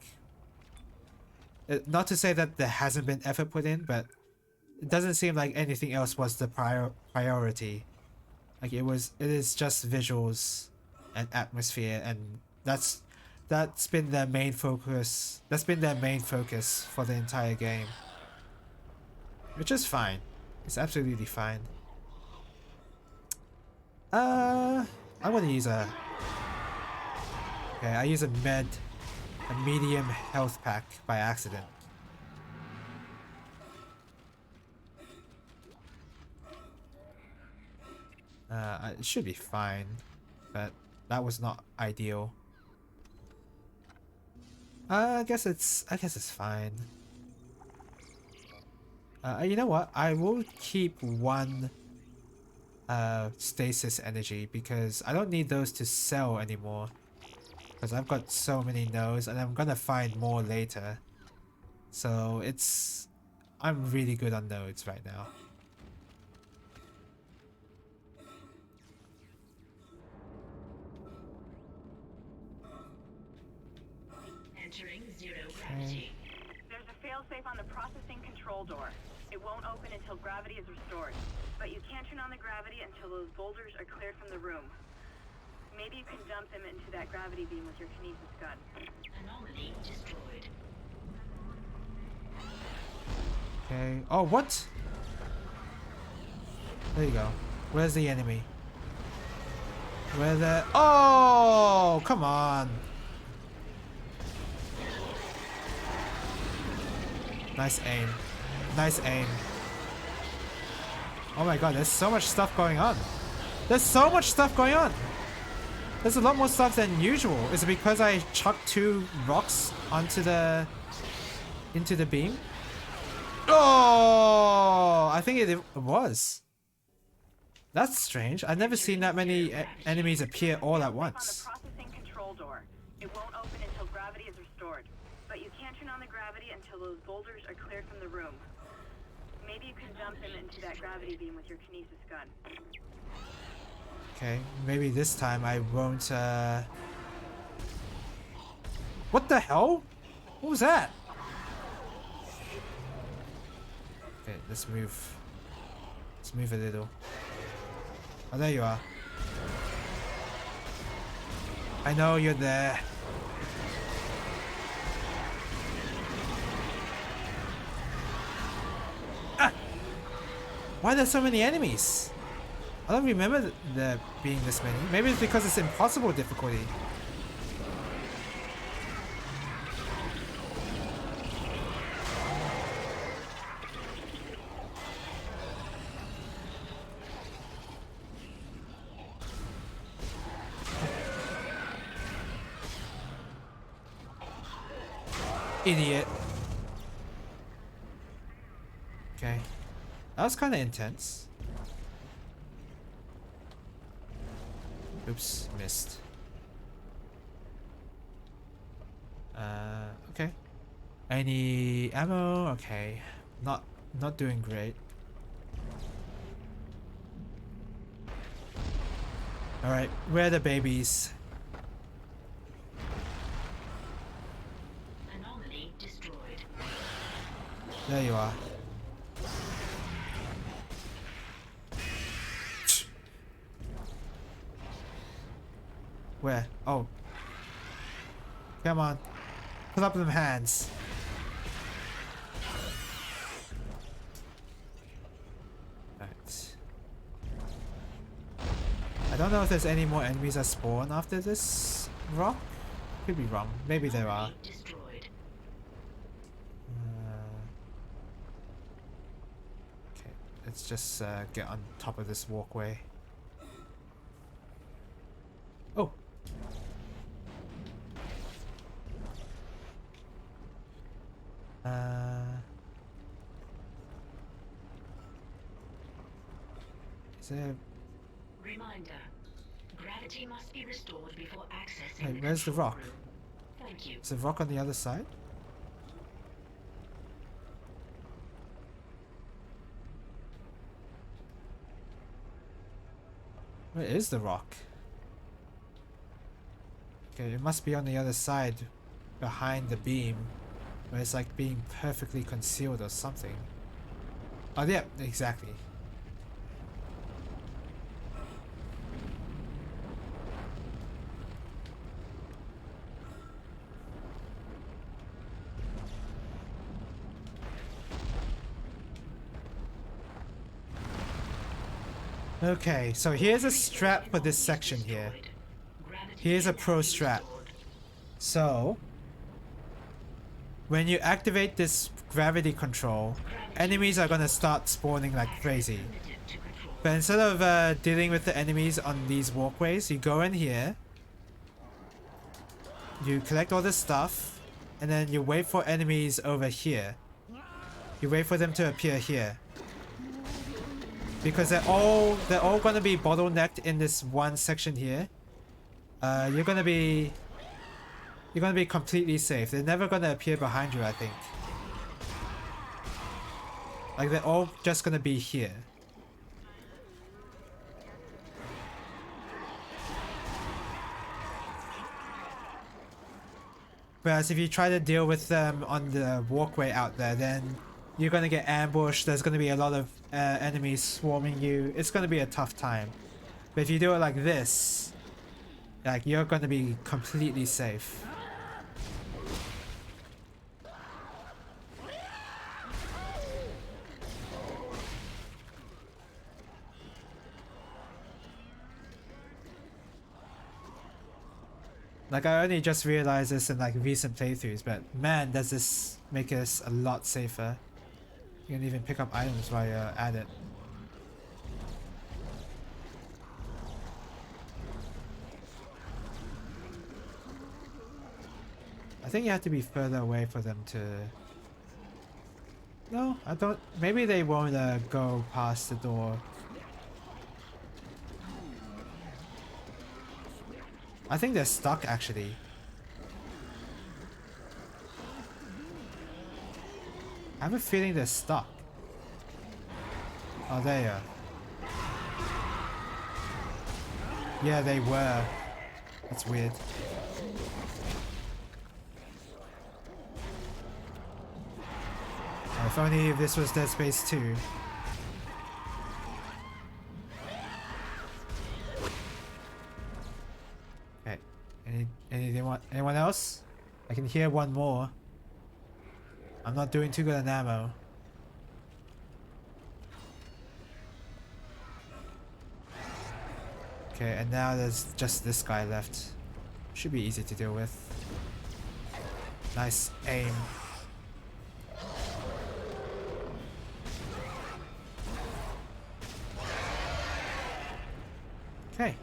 not to say that there hasn't been effort put in, but it doesn't seem like anything else was the priority. Like it is just visuals and atmosphere, and that's been their main focus. That's been their main focus for the entire game, which is fine. It's absolutely fine. I'm gonna use a. Okay, I use a medium health pack by accident. It should be fine, but that was not ideal. I guess it's fine. You know what? I will keep 1 stasis energy because I don't need those to sell anymore. Because I've got so many nodes and I'm gonna find more later. So I'm really good on nodes right now. Entering 0 gravity. There's a failsafe on the processing control door. It won't open until gravity is restored. But you can't turn on the gravity until those boulders are cleared from the room. Maybe you can dump them into that gravity beam with your kinesis gun. Anomaly destroyed. Okay. Oh, what? There you go. Where's the enemy? Where the... Oh, come on. Nice aim. Nice aim. Oh my god, there's so much stuff going on. There's so much stuff going on. There's a lot more stuff than usual. Is it because I chucked 2 rocks into the beam? Oh, I think it was. That's strange. I've never seen that many enemies appear all at once. On the processing control door. It won't open until gravity is restored. but you can't turn on the gravity until those boulders are cleared from the room. Maybe you can dump him into that gravity beam with your kinesis gun. Okay, maybe this time I won't, What the hell? What was that? Okay, let's move. Let's move a little. Oh, there you are. I know you're there. Ah! Why are there so many enemies? I don't remember there being this many. Maybe it's because it's impossible difficulty. Idiot. Okay. That was kind of intense. Oops, missed. Okay. Any ammo? Okay. Not doing great. Alright, where are the babies? Anomaly destroyed. There you are. Where? Oh. Come on. Put up them hands. Right. I don't know if there's any more enemies that spawn after this rock. Could be wrong. Maybe there are. Okay, let's just get on top of this walkway. Oh. Is there... Reminder. Gravity must be restored before accessing. Wait, where's the rock? Thank you. Is the rock on the other side? Where is the rock? Okay, it must be on the other side, behind the beam, where it's like being perfectly concealed or something. Oh yeah, exactly. Okay, so here's a strap for this section here. Here's a pro strap. So, when you activate this gravity control, enemies are gonna start spawning like crazy. But instead of dealing with the enemies on these walkways, you go in here, you collect all this stuff, and then you wait for enemies over here. You wait for them to appear here. Because they're all gonna be bottlenecked in this one section here. You're gonna be completely safe. They're never gonna appear behind you, I think. Like they're all just gonna be here. Whereas if you try to deal with them on the walkway out there, then you're gonna get ambushed. There's gonna be a lot of enemies swarming you. It's gonna be a tough time. But if you do it like this, like you're gonna be completely safe. Like I only just realized this in like recent playthroughs, but man, does this make us a lot safer. You can even pick up items while you're at it. I think you have to be further away for them to... No, I don't... Maybe they won't go past the door. I think they're stuck actually. I have a feeling they're stuck. Oh, there you are. Yeah, they were. That's weird. Oh, if only if this was Dead Space 2. Okay. Anyone else? I can hear one more. I'm not doing too good on ammo. Okay, and now there's just this guy left. Should be easy to deal with. Nice aim. Okay.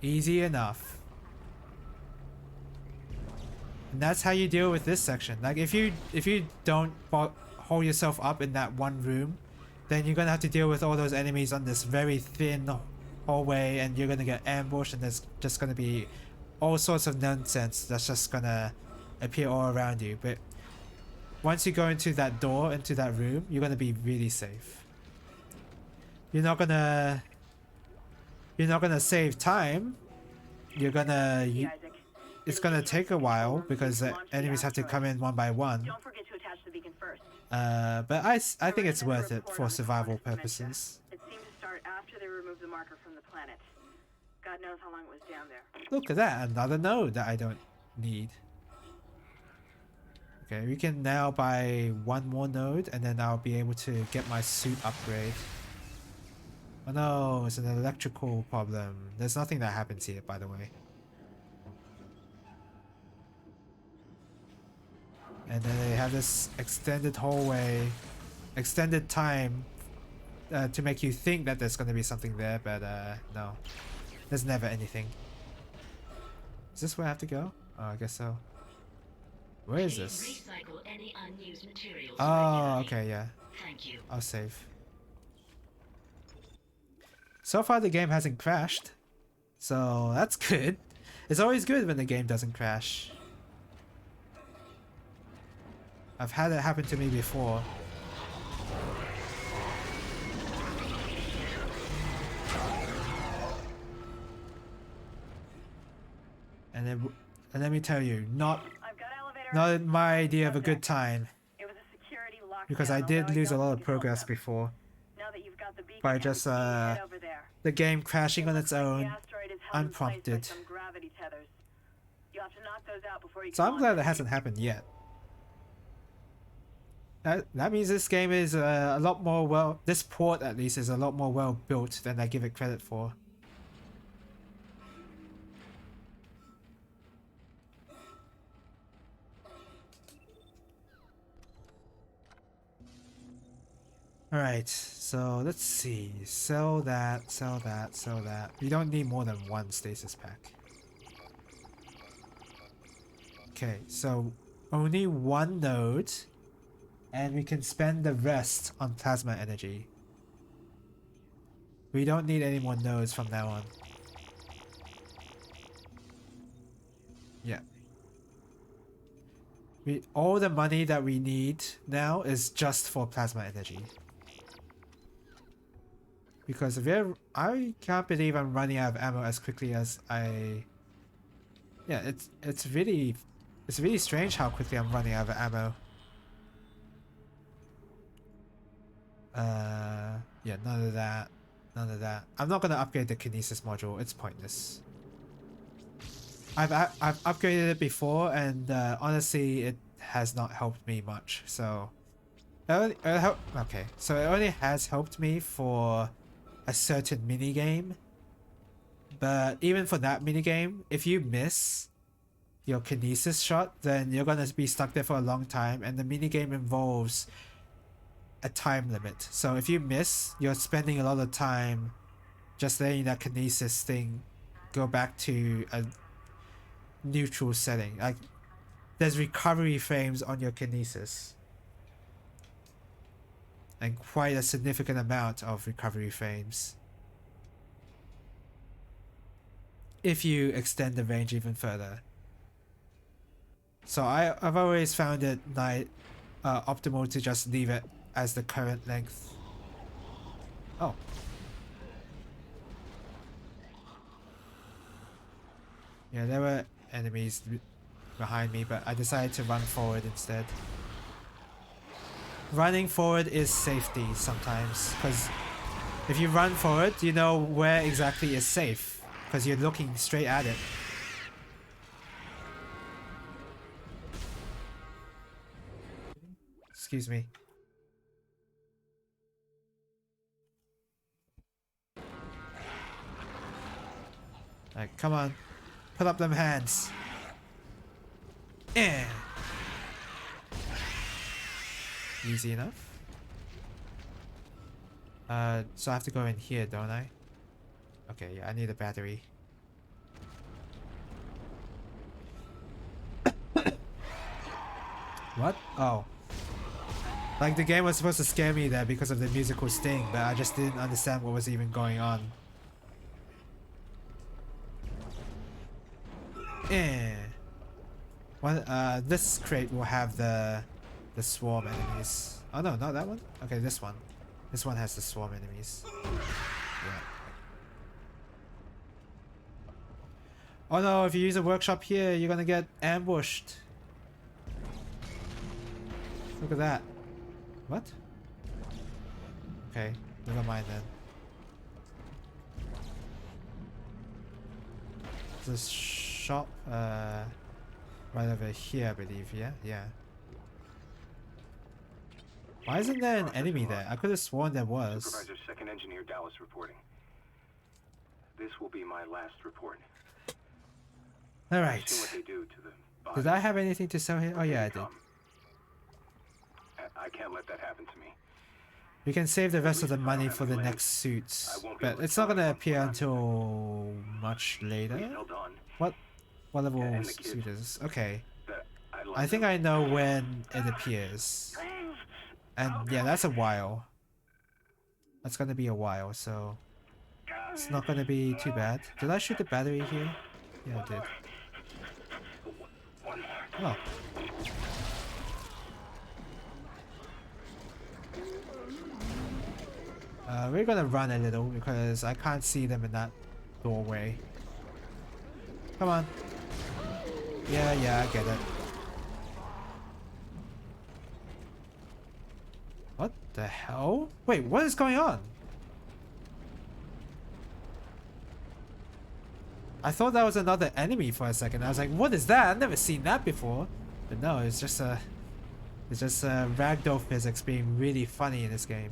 Easy enough. And that's how you deal with this section. Like if you don't hold yourself up in that one room, then you're gonna have to deal with all those enemies on this very thin hallway, and you're gonna get ambushed, and there's just gonna be all sorts of nonsense that's just gonna appear all around you. But once you go into that door, into that room, you're gonna be really safe. You're not gonna save time. You're gonna it's gonna take a while because the enemies have to come in one by one. Don't forget to attach the beacon first. But I think it's worth it for survival purposes. It seemed to start after they removed the marker from the planet. God knows how long it was down there. Look at that, another node that I don't need. Okay, we can now buy one more node, and then I'll be able to get my suit upgrade. Oh no, it's an electrical problem. There's nothing that happens here, by the way. And then they have this extended hallway, extended time to make you think that there's going to be something there, but no. There's never anything. Is this where I have to go? Oh, I guess so. Where is this? Recycle any unused materials Oh, okay, yeah. Thank you. I'll save. So far the game hasn't crashed, so that's good. It's always good when the game doesn't crash. I've had it happen to me before. And let me tell you, not my idea of a good time. Because I did lose a lot of progress before. By just the game crashing on its own, unprompted. So I'm glad it hasn't happened yet. That means this game is a lot more this port at least is a lot more well built than I give it credit for. Alright, so let's see. Sell that, sell that, sell that. We don't need more than one stasis pack. Okay, so only one node, and we can spend the rest on plasma energy. We don't need any more nodes from now on. Yeah. All the money that we need now is just for plasma energy. Because I can't believe I'm running out of ammo as quickly as I... Yeah, it's really strange how quickly I'm running out of ammo. Yeah, none of that. None of that. I'm not gonna upgrade the kinesis module, it's pointless. I've upgraded it before, and honestly it has not helped me much, so... Okay, so it only has helped me for a certain minigame, but even for that minigame, if you miss your kinesis shot, then you're gonna be stuck there for a long time, and the minigame involves a time limit. So if you miss, you're spending a lot of time just letting that kinesis thing go back to a neutral setting. Like, there's recovery frames on your kinesis. And quite a significant amount of recovery frames. If you extend the range even further. So I've always found it optimal to just leave it as the current length. Oh. Yeah, there were enemies behind me, but I decided to run forward instead. Running forward is safety sometimes, because if you run forward, you know where exactly is safe, because you're looking straight at it. Excuse me. Alright, come on. Put up them hands. Eh. Easy enough. So I have to go in here, don't I? Okay, yeah, I need a battery. What? Oh. Like the game was supposed to scare me there because of the musical sting, but I just didn't understand what was even going on. Eh. One, this crate will have the swarm enemies. Oh no, not that one? Okay, this one. This one has the swarm enemies. Yeah. Oh no, if you use a workshop here, you're gonna get ambushed. Look at that. What? Okay, never mind then. This shop, right over here, I believe. Yeah, yeah. Why isn't there an enemy there? I could have sworn there was. Supervisor Second Engineer Dallas reporting. This will be my last report. All right. I've seen what they do to the body. Did I have anything to sell here? Oh yeah, I did. I can't let that happen to me. We can save the rest of the money for the next suits, but it's not gonna appear until much later. What level suit is this? Okay. I think I know when it appears. And yeah, that's a while. That's gonna be a while, so it's not gonna be too bad. Did I shoot the battery here? Yeah, I did. Oh. We're gonna run a little because I can't see them in that doorway. Come on. Yeah, I get it. What the hell? Wait, what is going on? I thought that was another enemy for a second. I was like, what is that? I've never seen that before. But no, it's just ragdoll physics being really funny in this game.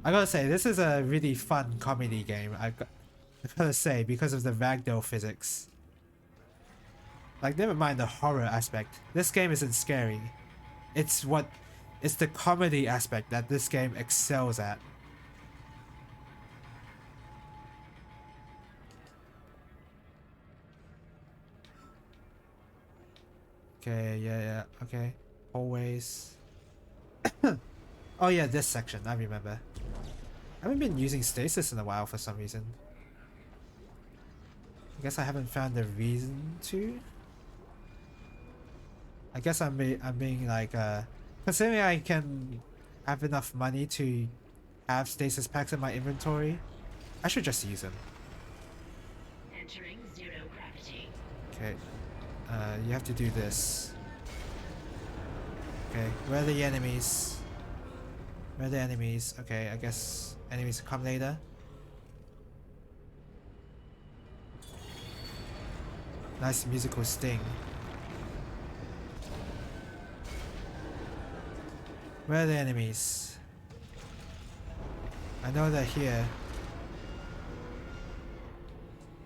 I gotta say, this is a really fun comedy game. I gotta say, because of the ragdoll physics. Like, never mind the horror aspect. This game isn't scary. It's the comedy aspect that this game excels at. Okay, yeah, okay. Always. Oh yeah, this section, I remember. I haven't been using stasis in a while for some reason. I guess I haven't found a reason to. I guess I'm being like, considering I can have enough money to have stasis packs in my inventory, I should just use them. Entering zero gravity. Okay. You have to do this. Okay, where are the enemies? Where are the enemies? Okay, I guess enemies will come later. Nice musical sting. Where are the enemies? I know they're here.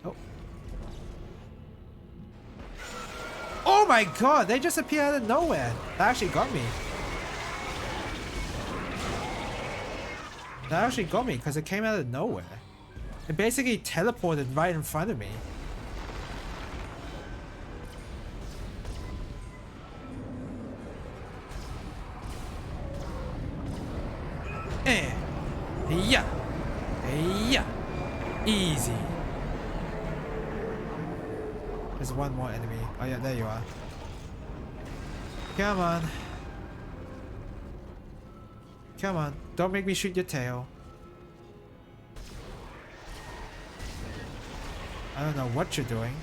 Oh. Oh my god, they just appear out of nowhere. That actually got me. That actually got me because it came out of nowhere. It basically teleported right in front of me. Yeah. Yeah. Easy. There's one more enemy. Oh yeah, there you are. Come on. Come on. Don't make me shoot your tail. I don't know what you're doing.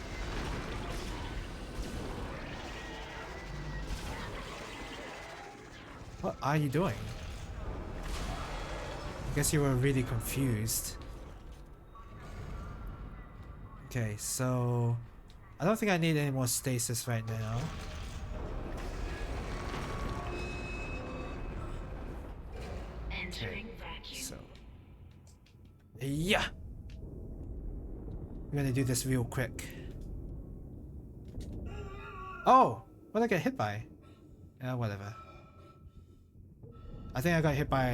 What are you doing? I guess you were really confused. Okay, so I don't think I need any more stasis right now. Okay, so yeah, we're gonna do this real quick. Oh, what did I get hit by? Whatever. I think I got hit by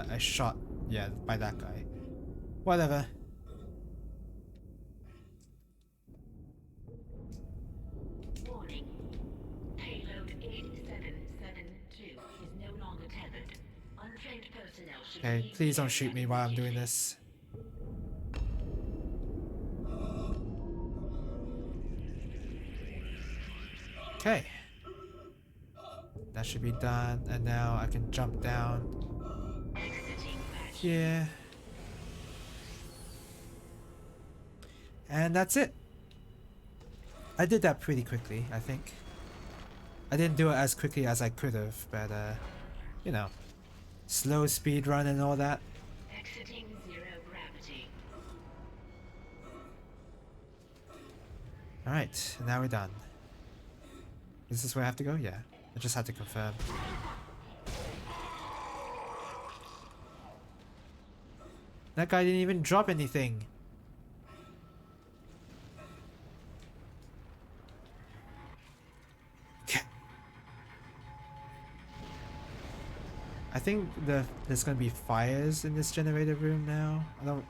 a shot. Yeah, by that guy. Whatever. Warning. Payload 8772 is no longer tethered. Untrained personnel should Okay, please don't shoot me while I'm doing this. Okay. That should be done, and now I can jump down. Yeah. And that's it. I did that pretty quickly, I think. I didn't do it as quickly as I could have, but you know, slow speed run and all that. Exiting zero gravity. Alright, now we're done. Is this where I have to go? Yeah. I just had to confirm. That guy didn't even drop anything. Okay. I think there's gonna be fires in this generator room now. I don't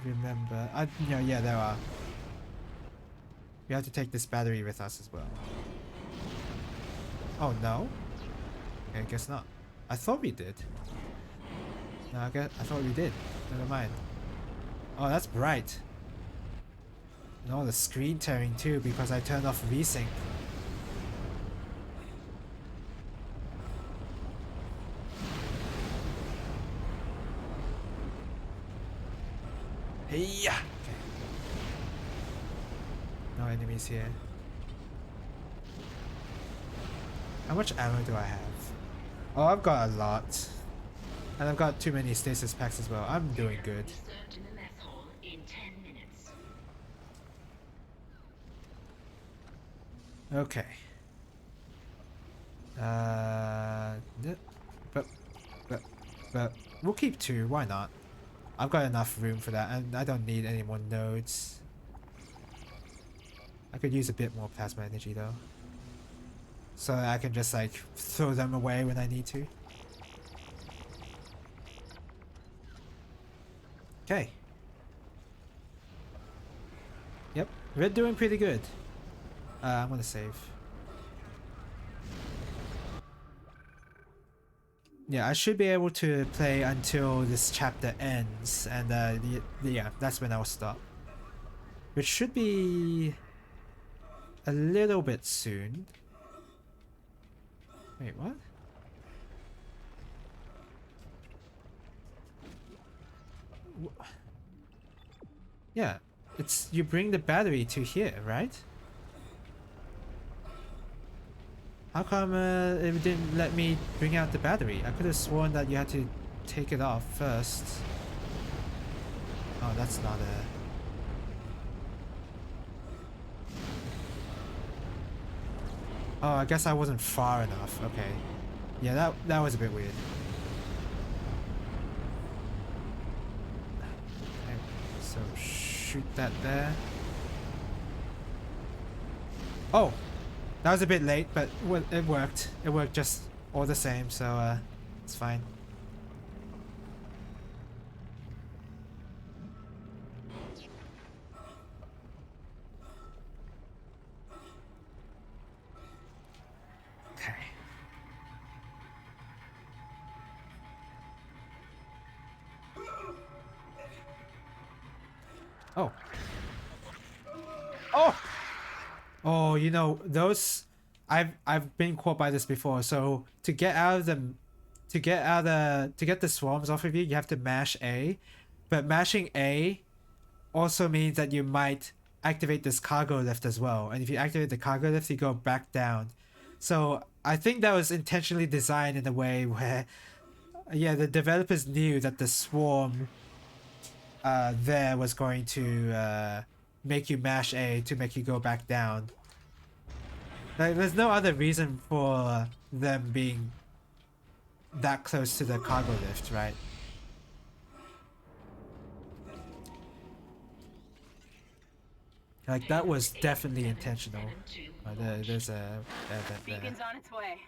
remember. Yeah, there are. We have to take this battery with us as well. Oh no? Okay, I guess not. I thought we did. No, I thought we did. Never mind. Oh, that's bright. No, the screen tearing too because I turned off VSync. Hey-ya! Okay. No enemies here. How much ammo do I have? Oh, I've got a lot. And I've got too many stasis packs as well. I'm doing good. Okay. But we'll keep 2. Why not? I've got enough room for that, and I don't need any more nodes. I could use a bit more plasma energy though, so I can just like throw them away when I need to. Okay. Yep, we're doing pretty good. I'm gonna save. Yeah, I should be able to play until this chapter ends, and yeah, that's when I'll stop. Which should be a little bit soon. Wait, what? Yeah, it's you bring the battery to here, right? How come it didn't let me bring out the battery? I could have sworn that you had to take it off first. Oh, that's not a... Oh, I guess I wasn't far enough. Okay. Yeah, that was a bit weird. Okay, so shoot that there. Oh! That was a bit late, but it worked. It worked just all the same, so it's fine. Okay. Oh. Oh! Oh, you know, those... I've been caught by this before. So to get the swarms off of you, you have to mash A, but mashing A also means that you might activate this cargo lift as well. And if you activate the cargo lift, you go back down. So I think that was intentionally designed in a way where, yeah, the developers knew that the swarm there was going to make you mash A to make you go back down. Like, there's no other reason for them being that close to the cargo lift, right? Like, that was definitely intentional. There's a event there. Beacon's on its way.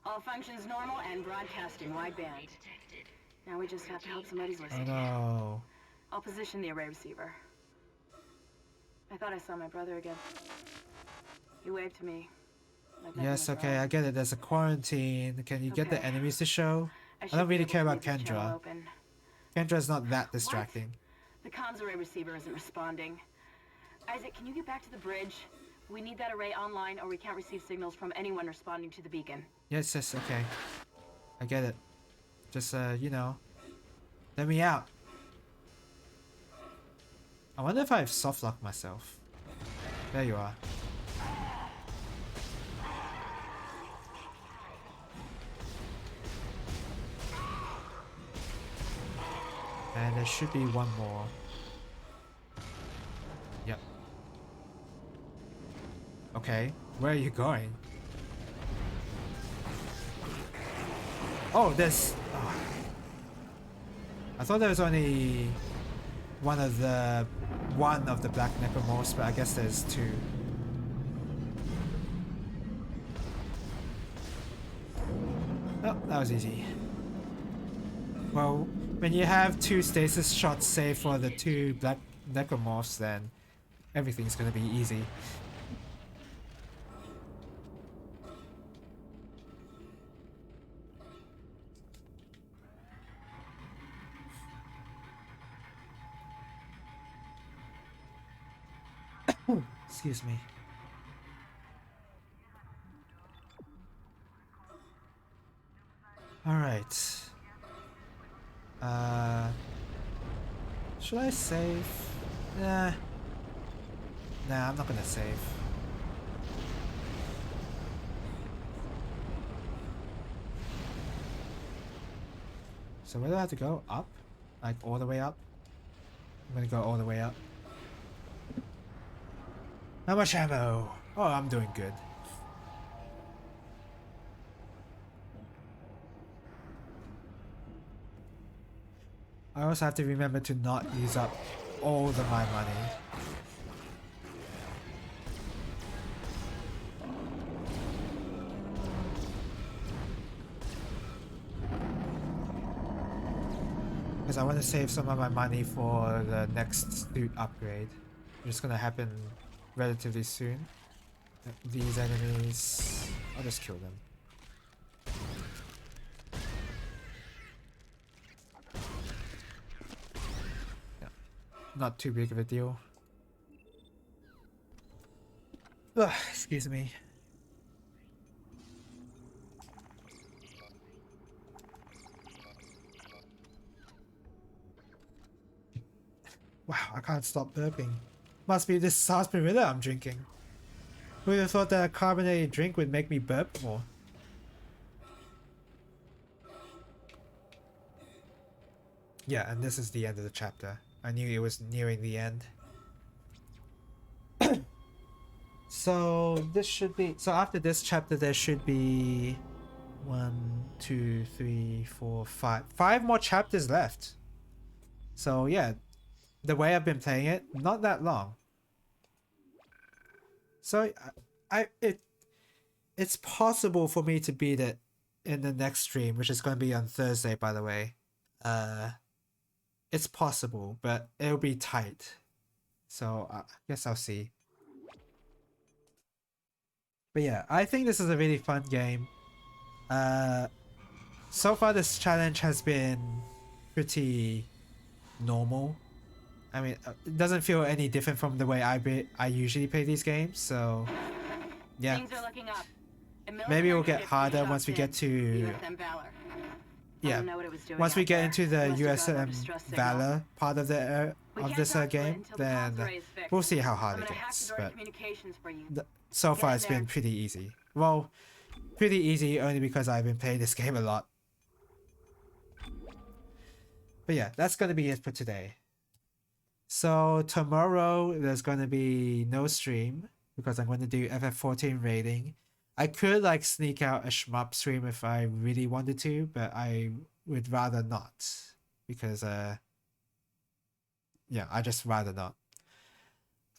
All functions normal and broadcasting wideband. Now we just have to hope somebody's listening. Oh no. I'll position the array receiver. I thought I saw my brother again. He waved to me. Like Yes, okay, I get it. There's a quarantine. Can you get the enemies to show? I don't really care about Kendra. Kendra's not that distracting. The comms array receiver isn't responding. Isaac, can you get back to the bridge? We need that array online or we can't receive signals from anyone responding to the beacon. Yes, okay. I get it. Just, you know, let me out. I wonder if I've soft-locked myself. There you are. And there should be one more. Yep. Okay, where are you going? Oh, there's... Oh. I thought there was only one of the black necromorphs, but I guess there's two. Oh, that was easy. Well, when you have two stasis shots saved for the two black necromorphs, then everything's gonna be easy. Excuse me. All right. Should I save? Nah, I'm not gonna save. So where do I have to go? Up? Like all the way up? I'm gonna go all the way up. How much ammo? Oh, I'm doing good. I also have to remember to not use up all of my money. Because I want to save some of my money for the next suit upgrade, which is going to happen relatively soon. These enemies, I'll just kill them. Yeah, not too big of a deal. Ugh, excuse me. Wow, I can't stop burping. Must be this sarsaparilla I'm drinking. Who would have thought that a carbonated drink would make me burp more? Yeah, and this is the end of the chapter. I knew it was nearing the end. So this should be... So after this chapter there should be... 1, 2, 3, 4, 5. 5 more chapters left. So yeah, the way I've been playing it, not that long. So it's possible for me to beat it in the next stream, which is going to be on Thursday, by the way. It's possible, but it'll be tight. So I guess I'll see. But yeah, I think this is a really fun game. So far this challenge has been pretty normal. I mean, it doesn't feel any different from the way I usually play these games, so yeah. Things are looking up. maybe it will get harder once we get to yeah. Once we get into the USM Valor part of the of this game, then we'll see how hard it gets. But so far it's been pretty easy. Well, pretty easy only because I've been playing this game a lot. But yeah, that's gonna be it for today. So tomorrow there's gonna be no stream because I'm going to do FF14 raiding. I could like sneak out a shmup stream if I really wanted to, but I would rather not because yeah, I just rather not.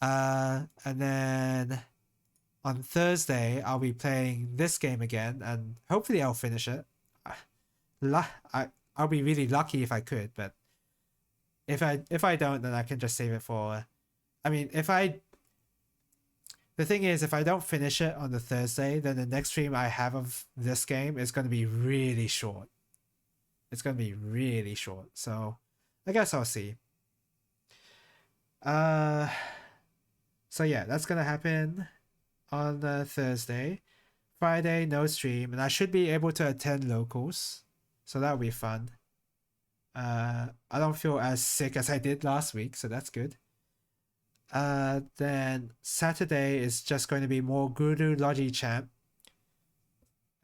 And then on Thursday I'll be playing this game again, and hopefully I'll finish it. I'll be really lucky if I could, but if I don't, then I can just save it for. I mean, the thing is, if I don't finish it on the Thursday, then the next stream I have of this game is going to be really short. It's going to be really short. So, I guess I'll see. So yeah, that's going to happen on Thursday. Friday, no stream. And I should be able to attend locals. So that'll be fun. I don't feel as sick as I did last week, so that's good. Then Saturday is just going to be more Guru Logi Champ.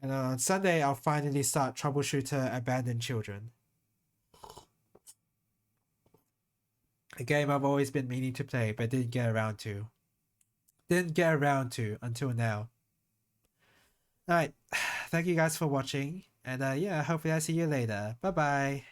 And on Sunday, I'll finally start Troubleshooter Abandoned Children. A game I've always been meaning to play, but didn't get around to. Until now. Alright, thank you guys for watching. And yeah, hopefully I'll see you later. Bye bye.